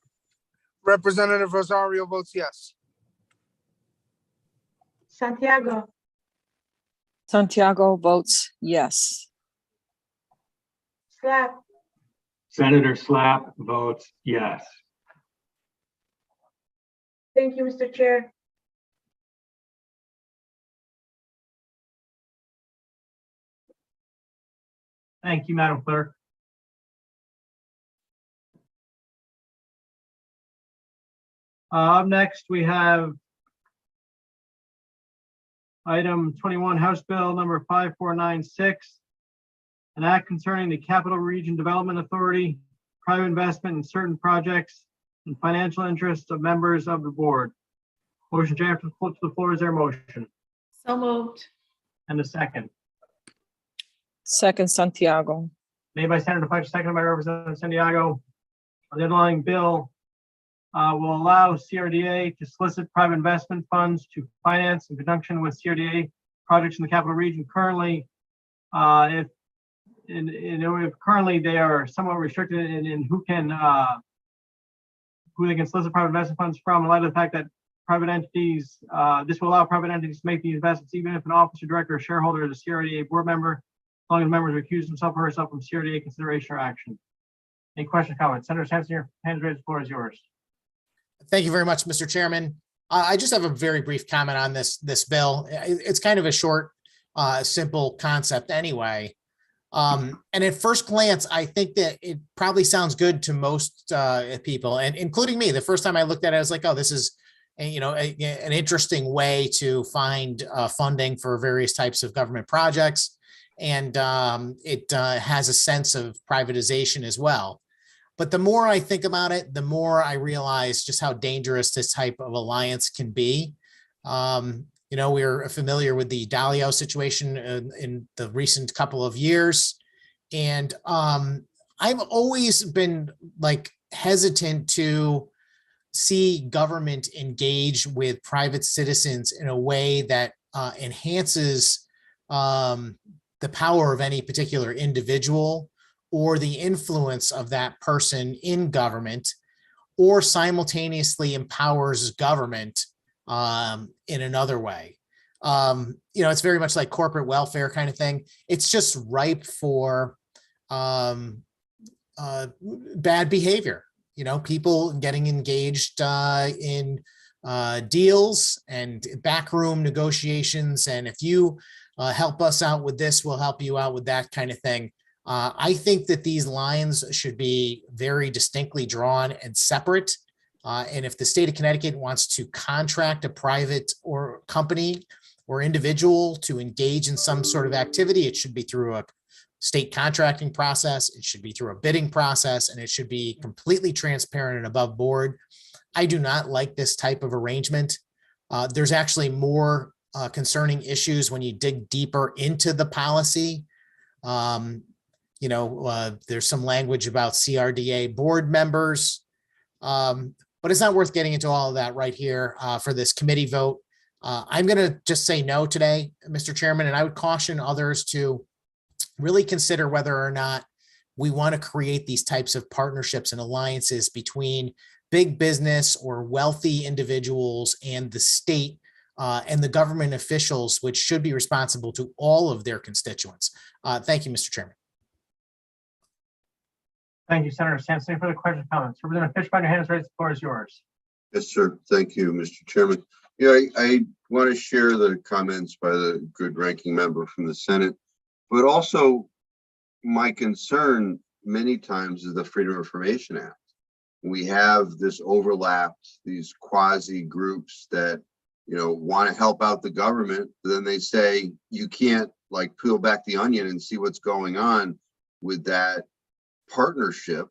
Representative Rosario votes yes. Santiago, Santiago votes yes. Slap, Senator Slap votes yes. thank you, Mr. Chair. Thank you, Madam Clerk. Up next, we have item 21, House Bill number 5496, an act concerning the Capital Region Development Authority, private investment in certain projects, and financial interests of members of the board. Motion to put to the floor. Is there a motion? So moved. And a second. Second, Santiago. Made by Senator Fletcher, seconded by Representative Santiago. The underlying bill will allow CRDA to solicit private investment funds to finance in conjunction with CRDA projects in the capital region. Currently, currently they are somewhat restricted in who they can solicit private investment funds from, in light of the fact that private entities, this will allow private entities to make these investments even if an officer, director, or shareholder is a CRDA board member, as long as members recuse themselves or herself from CRDA consideration or action. Any questions, comments? Senator Sampson, your hands raised, the floor is yours. Thank you very much, Mr. Chairman. I just have a very brief comment on this bill. It's kind of a short, simple concept anyway. And at first glance, I think that it probably sounds good to most people, and including me. The first time I looked at it, I was like, oh, this is an interesting way to find funding for various types of government projects. And it has a sense of privatization as well. But the more I think about it, the more I realize just how dangerous this type of alliance can be. We're familiar with the Dalio situation in the recent couple of years. And I've always been hesitant to see government engage with private citizens in a way that enhances the power of any particular individual or the influence of that person in government, or simultaneously empowers government in another way. It's very much like corporate welfare kind of thing. It's just ripe for bad behavior. People getting engaged in deals and backroom negotiations. And if you help us out with this, we'll help you out with that kind of thing. I think that these lines should be very distinctly drawn and separate. And if the state of Connecticut wants to contract a private or company or individual to engage in some sort of activity, it should be through a state contracting process. It should be through a bidding process, and it should be completely transparent and above board. I do not like this type of arrangement. There's actually more concerning issues when you dig deeper into the policy. There's some language about CRDA board members, but it's not worth getting into all of that right here for this committee vote. I'm going to just say no today, Mr. Chairman, and I would caution others to really consider whether or not we want to create these types of partnerships and alliances between big business or wealthy individuals and the state and the government officials, which should be responsible to all of their constituents. Thank you, Mr. Chairman. Thank you, Senator Sampson. Any further questions, comments? Representative Fishbein, your hand is raised. The floor is yours. Yes, sir. Thank you, Mr. Chairman. I want to share the comments by the good ranking member from the Senate, but also my concern many times is the Freedom of Information Act. We have this overlap, these quasi groups that want to help out the government, but then they say you can't peel back the onion and see what's going on with that partnership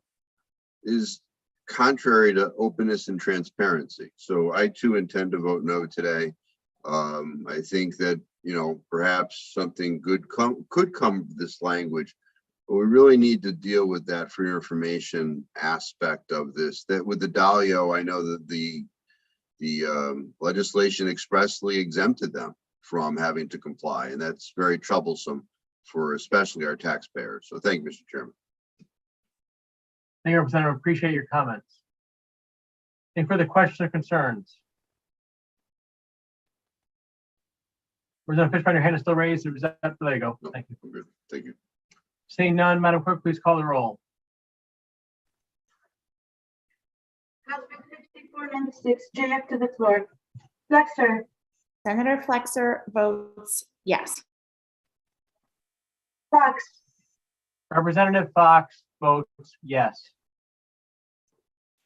is contrary to openness and transparency. So I too intend to vote no today. I think that perhaps something good could come of this language, but we really need to deal with that free information aspect of this. That with the Dalio, I know that the legislation expressly exempted them from having to comply, and that's very troublesome for especially our taxpayers. So thank you, Mr. Chairman. Thank you, Representative. Appreciate your comments. Any further questions or concerns? Representative Fishbein, your hand is still raised. Representative Flego. Thank you. Thank you. Seeing none, Madam Clerk, please call the roll. House Bill 5496, JF to the floor. Flexer. Senator Flexer votes yes. Fox. Representative Fox votes yes.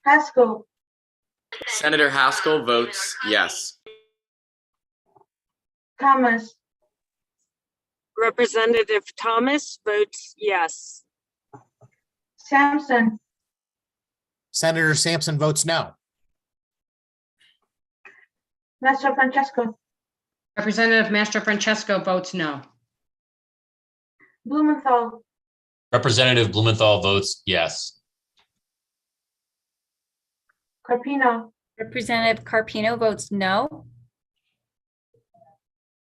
Haskell. Senator Haskell votes yes. Thomas. Representative Thomas votes yes. Sampson. Senator Sampson votes no. Mastro Francesco. Representative Mastro Francesco votes no. Blumenthal. Representative Blumenthal votes yes. Carpino. Representative Carpino votes no.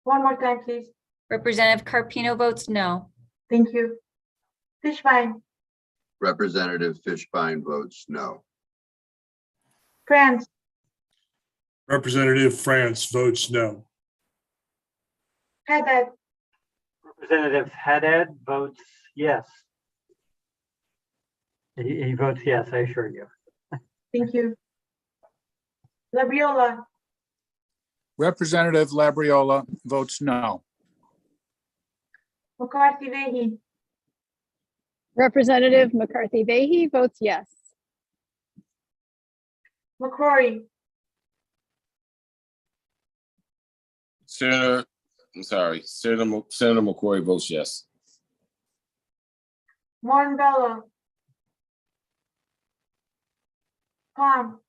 One more time, please. Representative Carpino votes no. Thank you. Fishbein. Representative Fishbein votes no. France. Representative France votes no. Haddad. Representative Haddad votes yes. He votes yes, I assure you. Thank you. Labriola. Representative Labriola votes no. McCarthy Vehi. Representative McCarthy Vahey votes yes. McCrory, Senator McCrory votes yes. Moore Bello, Palm,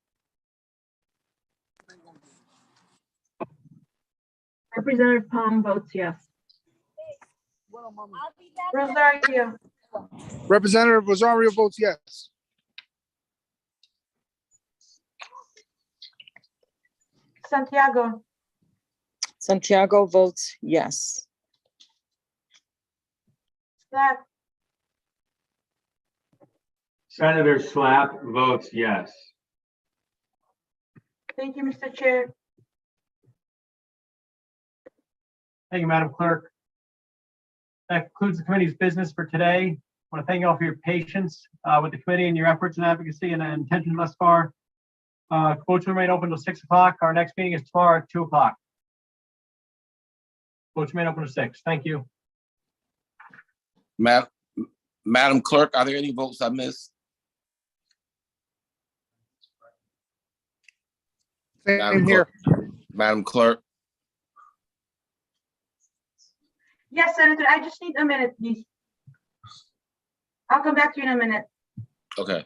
Representative Palm votes yes. Rosario, Representative Rosario votes yes. Santiago, Santiago votes yes. Slack, Senator Slapp votes yes. thank you, Mr. Chair. Thank you, Madam Clerk. That concludes the committee's business for today. I want to thank you all for your patience with the committee and your efforts and advocacy and intention thus far. Votes remain open till 6 o'clock. Our next meeting is tomorrow at 2 o'clock. Votes remain open to 6. Thank you. Madam Clerk, are there any votes I missed? Same here. Madam Clerk, Yes, Senator, I just need a minute, please. I'll come back to you in a minute. okay.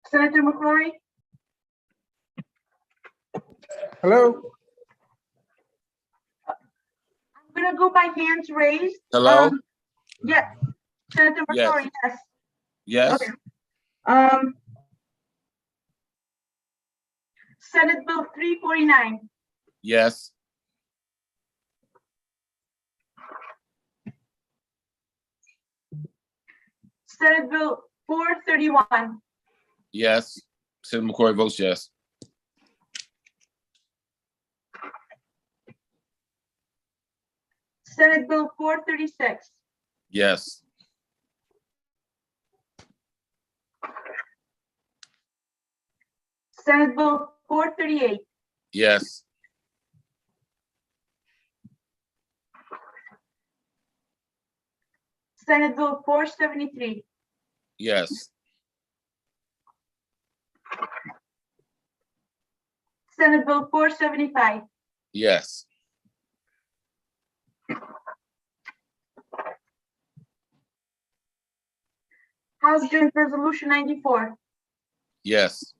Senator McCrory, Hello? I'm gonna go by hands raised. Hello? Yeah, Senator Yes. McCrory, yes. Yes, Okay. Senate Bill 349, yes, Senate Bill 431, yes. Senator McCrory votes yes. Senate Bill 436, Yes, Senate Bill 438, yes, Senate Bill 473, yes, Senate Bill 475, yes, House Joint Resolution 94, yes,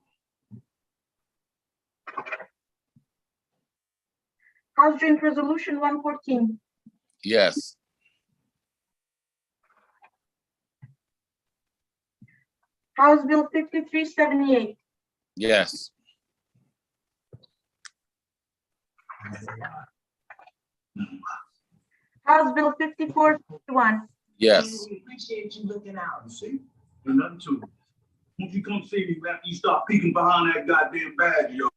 House Joint Resolution 114, yes, House Bill 5378, yes, House Bill 5451, yes. Appreciate you looking out. You see? There's nothing to it. Once you come see me, after you start peeking behind that goddamn badge, yo.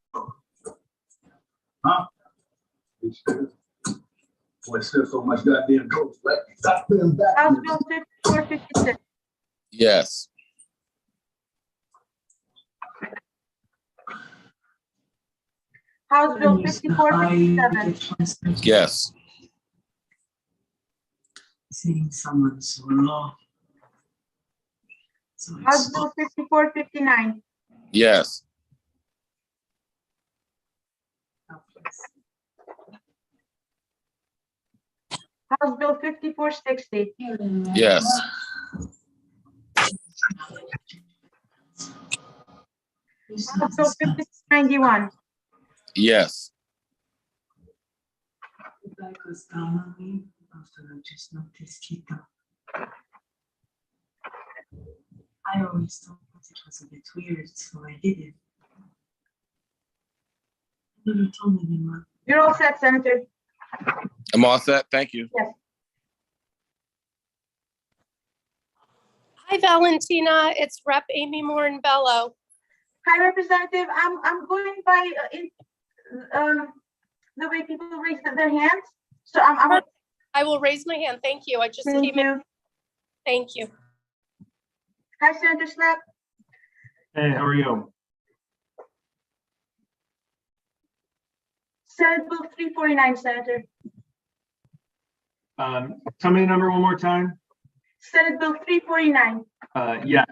Huh? Boy, it's still so much goddamn ghost, right? Stop putting back. House Bill 5456, Yes, House Bill 5457, yes, Seeing someone so low. So House Bill 5459. Yes. House Bill 5460. Yes. House Bill 5691. Yes. The bike was down on me. Also, I just noticed Kita. I always thought it was a bit weird, so I did it. Never told anyone. You're all set, Senator. I'm all set. Thank you. Yes. Hi, Valentina. It's Rep. Amy Morinbello. Hi, Representative. I'm going by the way people raise their hands. So I will raise my hand. Thank you. I just Thank came in. you. Thank you. Hi, Senator Slack. Hey, how are you? Senate Bill 349, Senator. Tell me the number one more time. Senate Bill 349. Yes.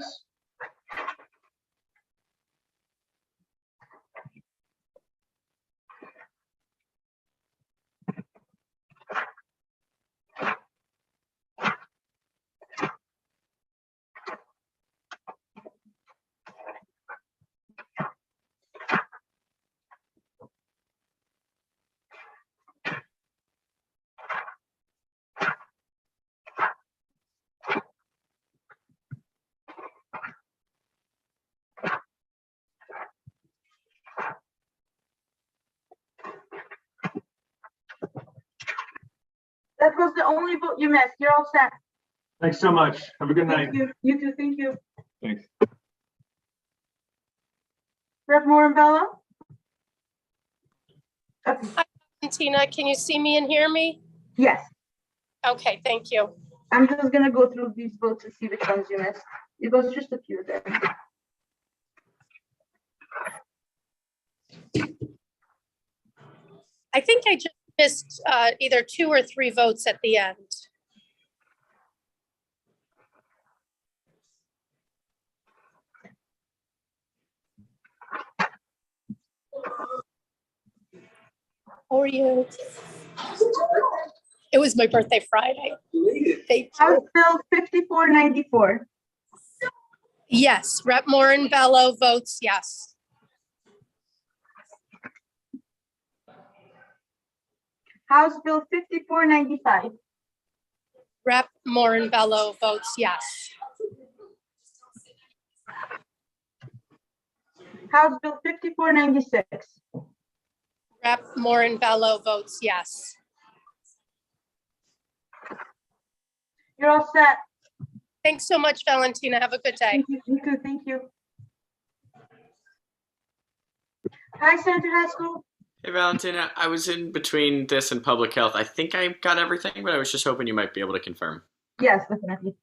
That was the only vote you missed. You're all set. Thanks so much. Have a good night. Thank you. You too. Thank you. Thanks. Rep. Morinbello? Okay. Hi, Valentina. Can you see me and hear me? Yes. Okay, thank you. I'm just gonna go through these votes to see which ones you missed. It was just a few there. I think I just missed either 2 or 3 votes at the end. How are you? It was my birthday Friday. Thank House you. Bill 5494. Yes, Rep. Morinbello votes yes. House Bill 5495. Rep. Morinbello votes yes. House Bill 5496. Rep. Morinbello votes yes. You're all set. Thanks so much, Valentina. Have a good day. Thank you. You too. Thank you. Hi, Senator Haskell. Hey, Valentina, I was in between this and public health. I think I got everything, but I was just hoping you might be able to confirm. Yes, definitely.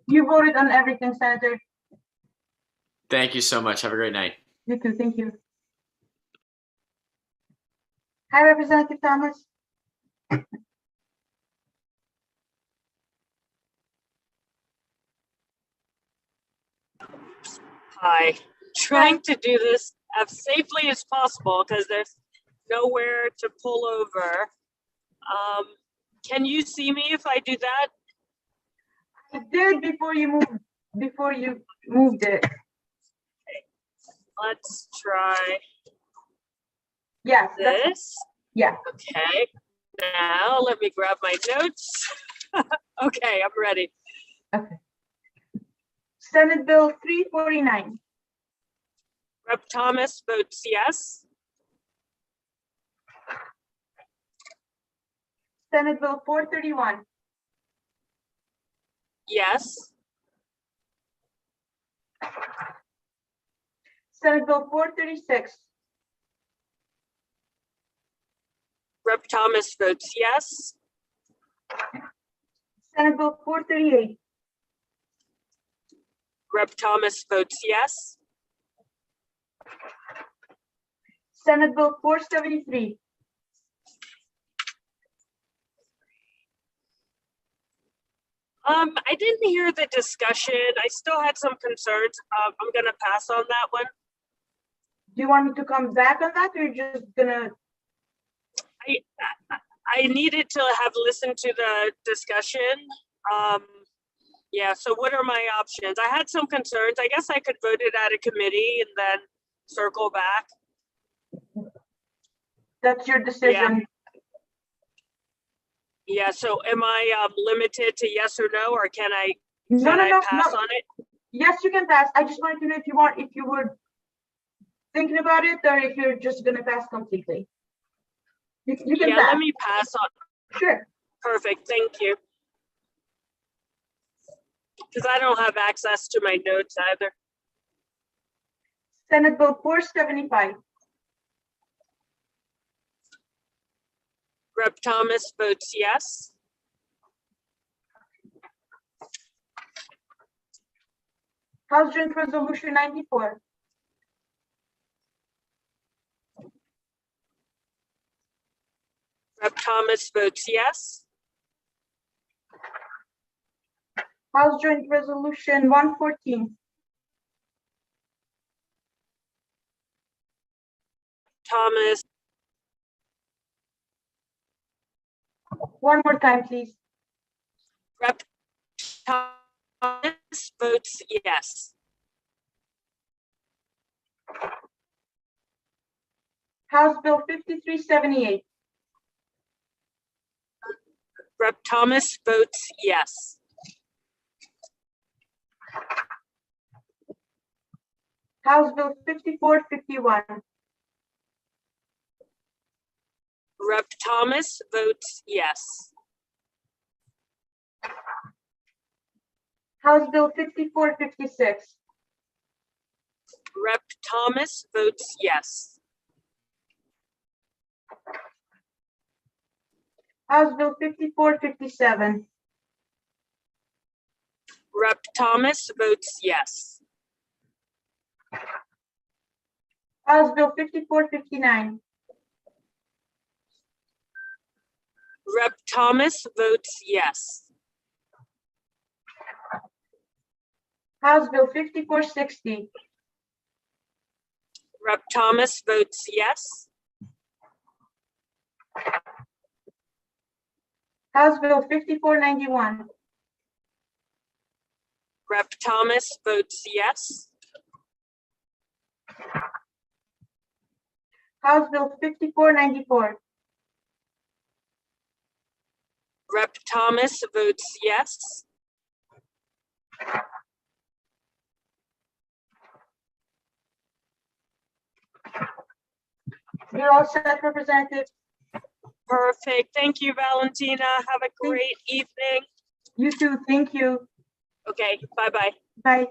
You voted on everything, Senator. Thank you so much. Have a great night. You too. Thank you. Hi, Representative Thomas. Hi, trying to do this as safely as possible because there's nowhere to pull over. Can you see me if I do that? I did before you moved it. Let's try Yes. this. Yeah. Okay, now let me grab my notes. Okay, I'm ready. Okay. Senate Bill 349. Rep. Thomas votes yes. Senate Bill 431, Yes. Senate Bill 436, Rep. Thomas votes yes. Senate Bill 438, Rep. Thomas votes yes. Senate Bill 473, I didn't hear the discussion. I still had some concerns. I'm gonna pass on that one. do you want me to come back on that, or you're just gonna, I needed to have listened to the discussion. Yeah, so what are my options? I had some concerns. I guess I could vote it at a committee and then circle back. that's your decision? Yeah, so am I limited to yes or no, or can I No, no, no, pass no. on it? Yes, you can pass. I just wanted to know if you were thinking about it, or if you're just gonna pass completely. You can Yeah, pass. let me pass on. Sure. Perfect, thank you. Because I don't have access to my notes either. Senate Bill 475, Rep. Thomas votes yes. House Joint Resolution 94, Rep. Thomas votes yes. House Joint Resolution 114, Thomas, one more time, please. Rep. Thomas votes yes. House Bill 5378, Rep. Thomas votes yes. House Bill 5451, Rep. Thomas votes yes. House Bill 5456, Rep. Thomas votes yes. House Bill 5457, Rep. Thomas votes yes. House Bill 5459, Rep. Thomas votes yes. House Bill 5460, Rep. Thomas votes yes. House Bill 5491, Rep. Thomas votes yes. House Bill 5494, Rep. Thomas votes yes. You're all set, Representative. Perfect. Thank you, Valentina. Have a great evening. You too. Thank you. Okay, bye-bye. Bye.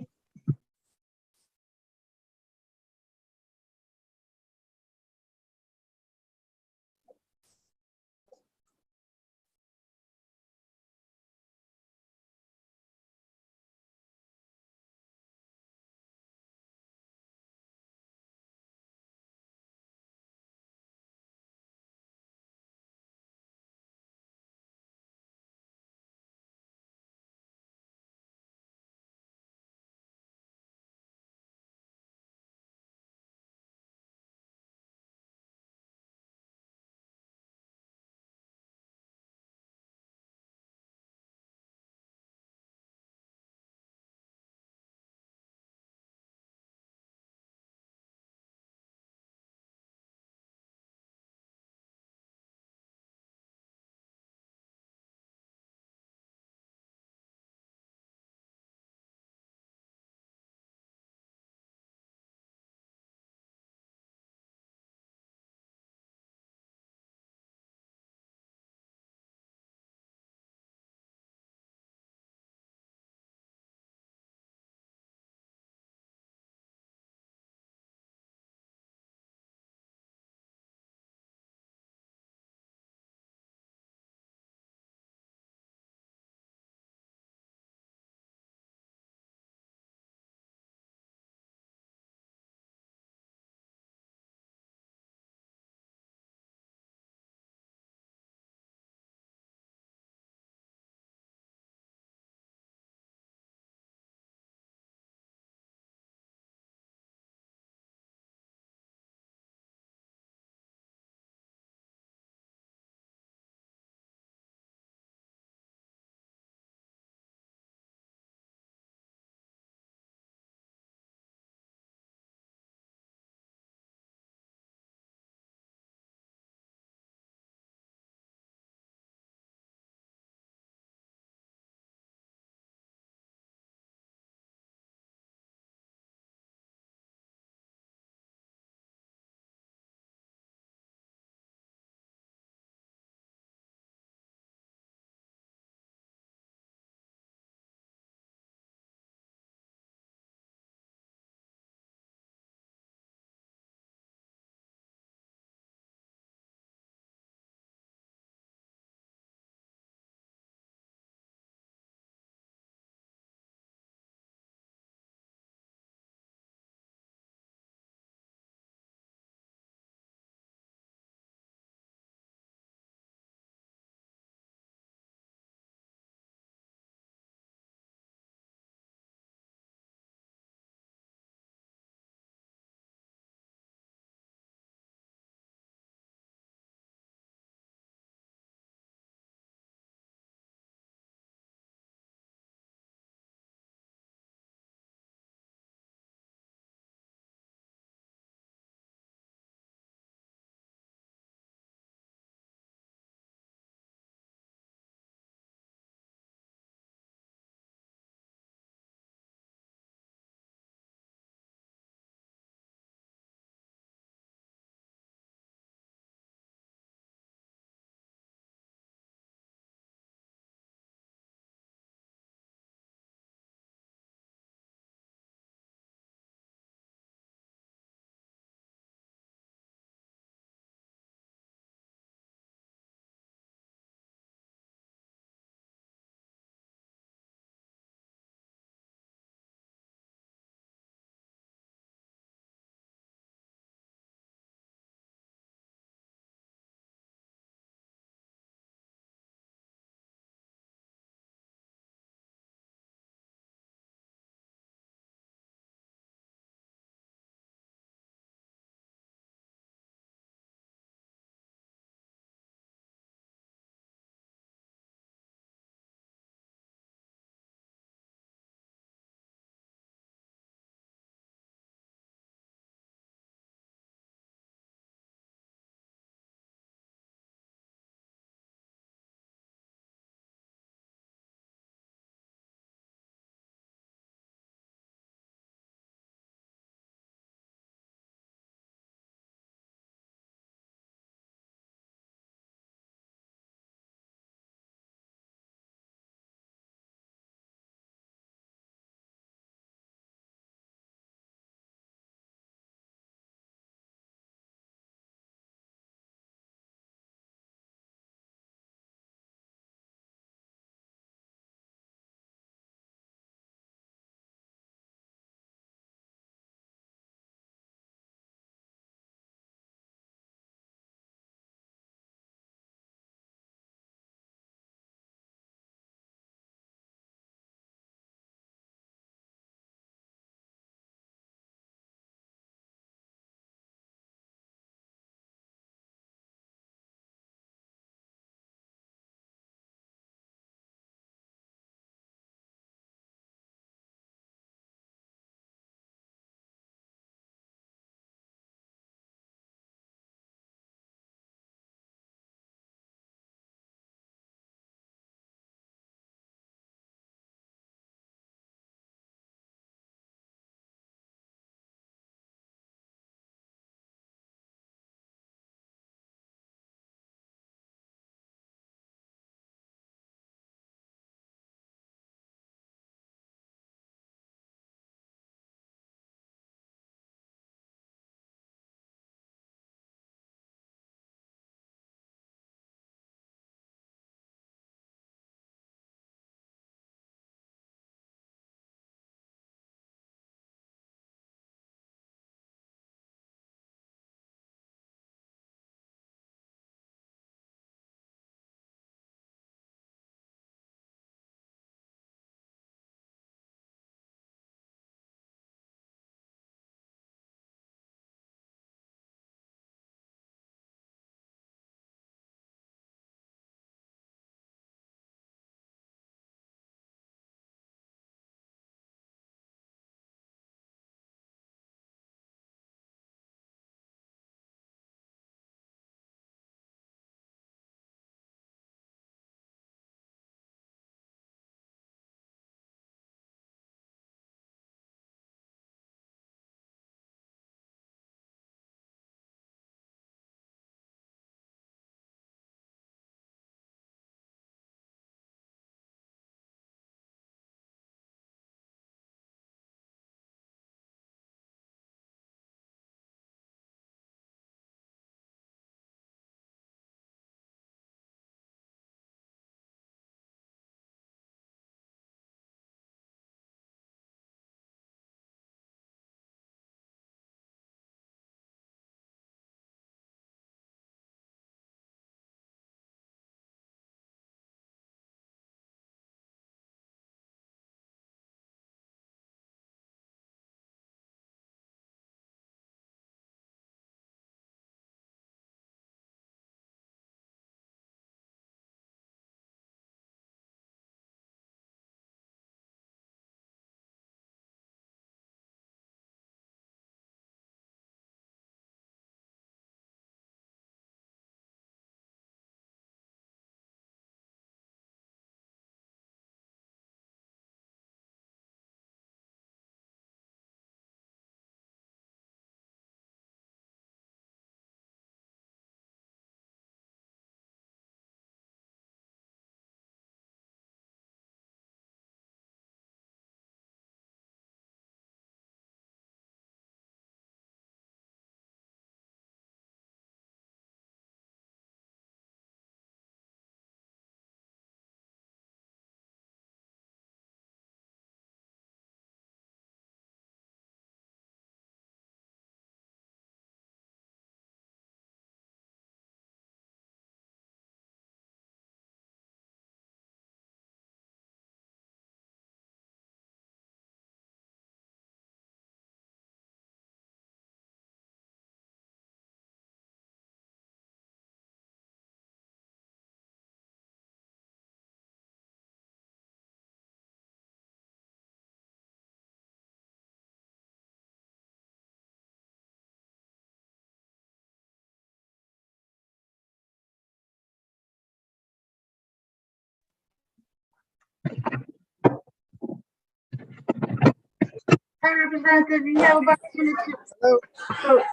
Hi, Representative, you have about a minute to. So,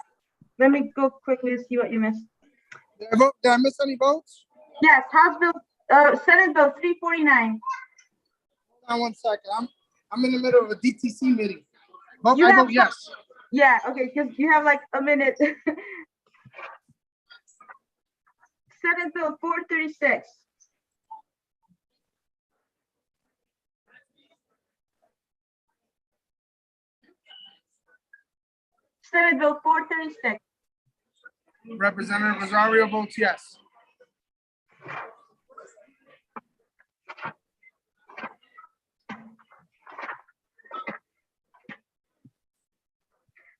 let me go quickly to see what you missed. Did I miss any votes? Yes, House Bill, Senate Bill 349. Hold on one second. I'm in the middle of a DTC meeting. Vote, You I have- vote yes. Yeah, okay, because you have like a minute. Senate Bill 436. Senate Bill 436. Representative Rosario votes yes.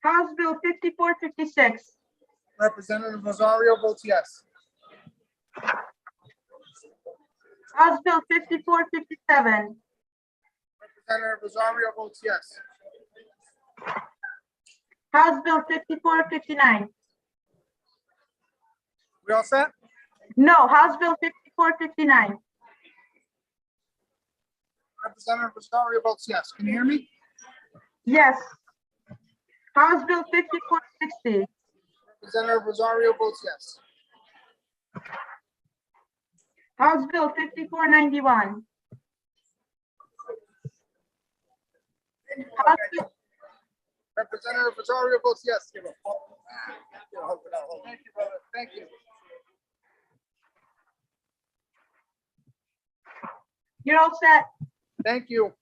House Bill 5456. Representative Rosario votes yes. House Bill 5457. Representative Rosario votes yes. House Bill 5459. We all set? No, House Bill 5459. Representative Rosario votes yes. Can you hear me? Yes. House Bill 5460. Representative Rosario votes yes. House Bill 5491. House Bill, Representative Rosario votes yes. Thank you, brother. Thank you. you're all set. Thank you.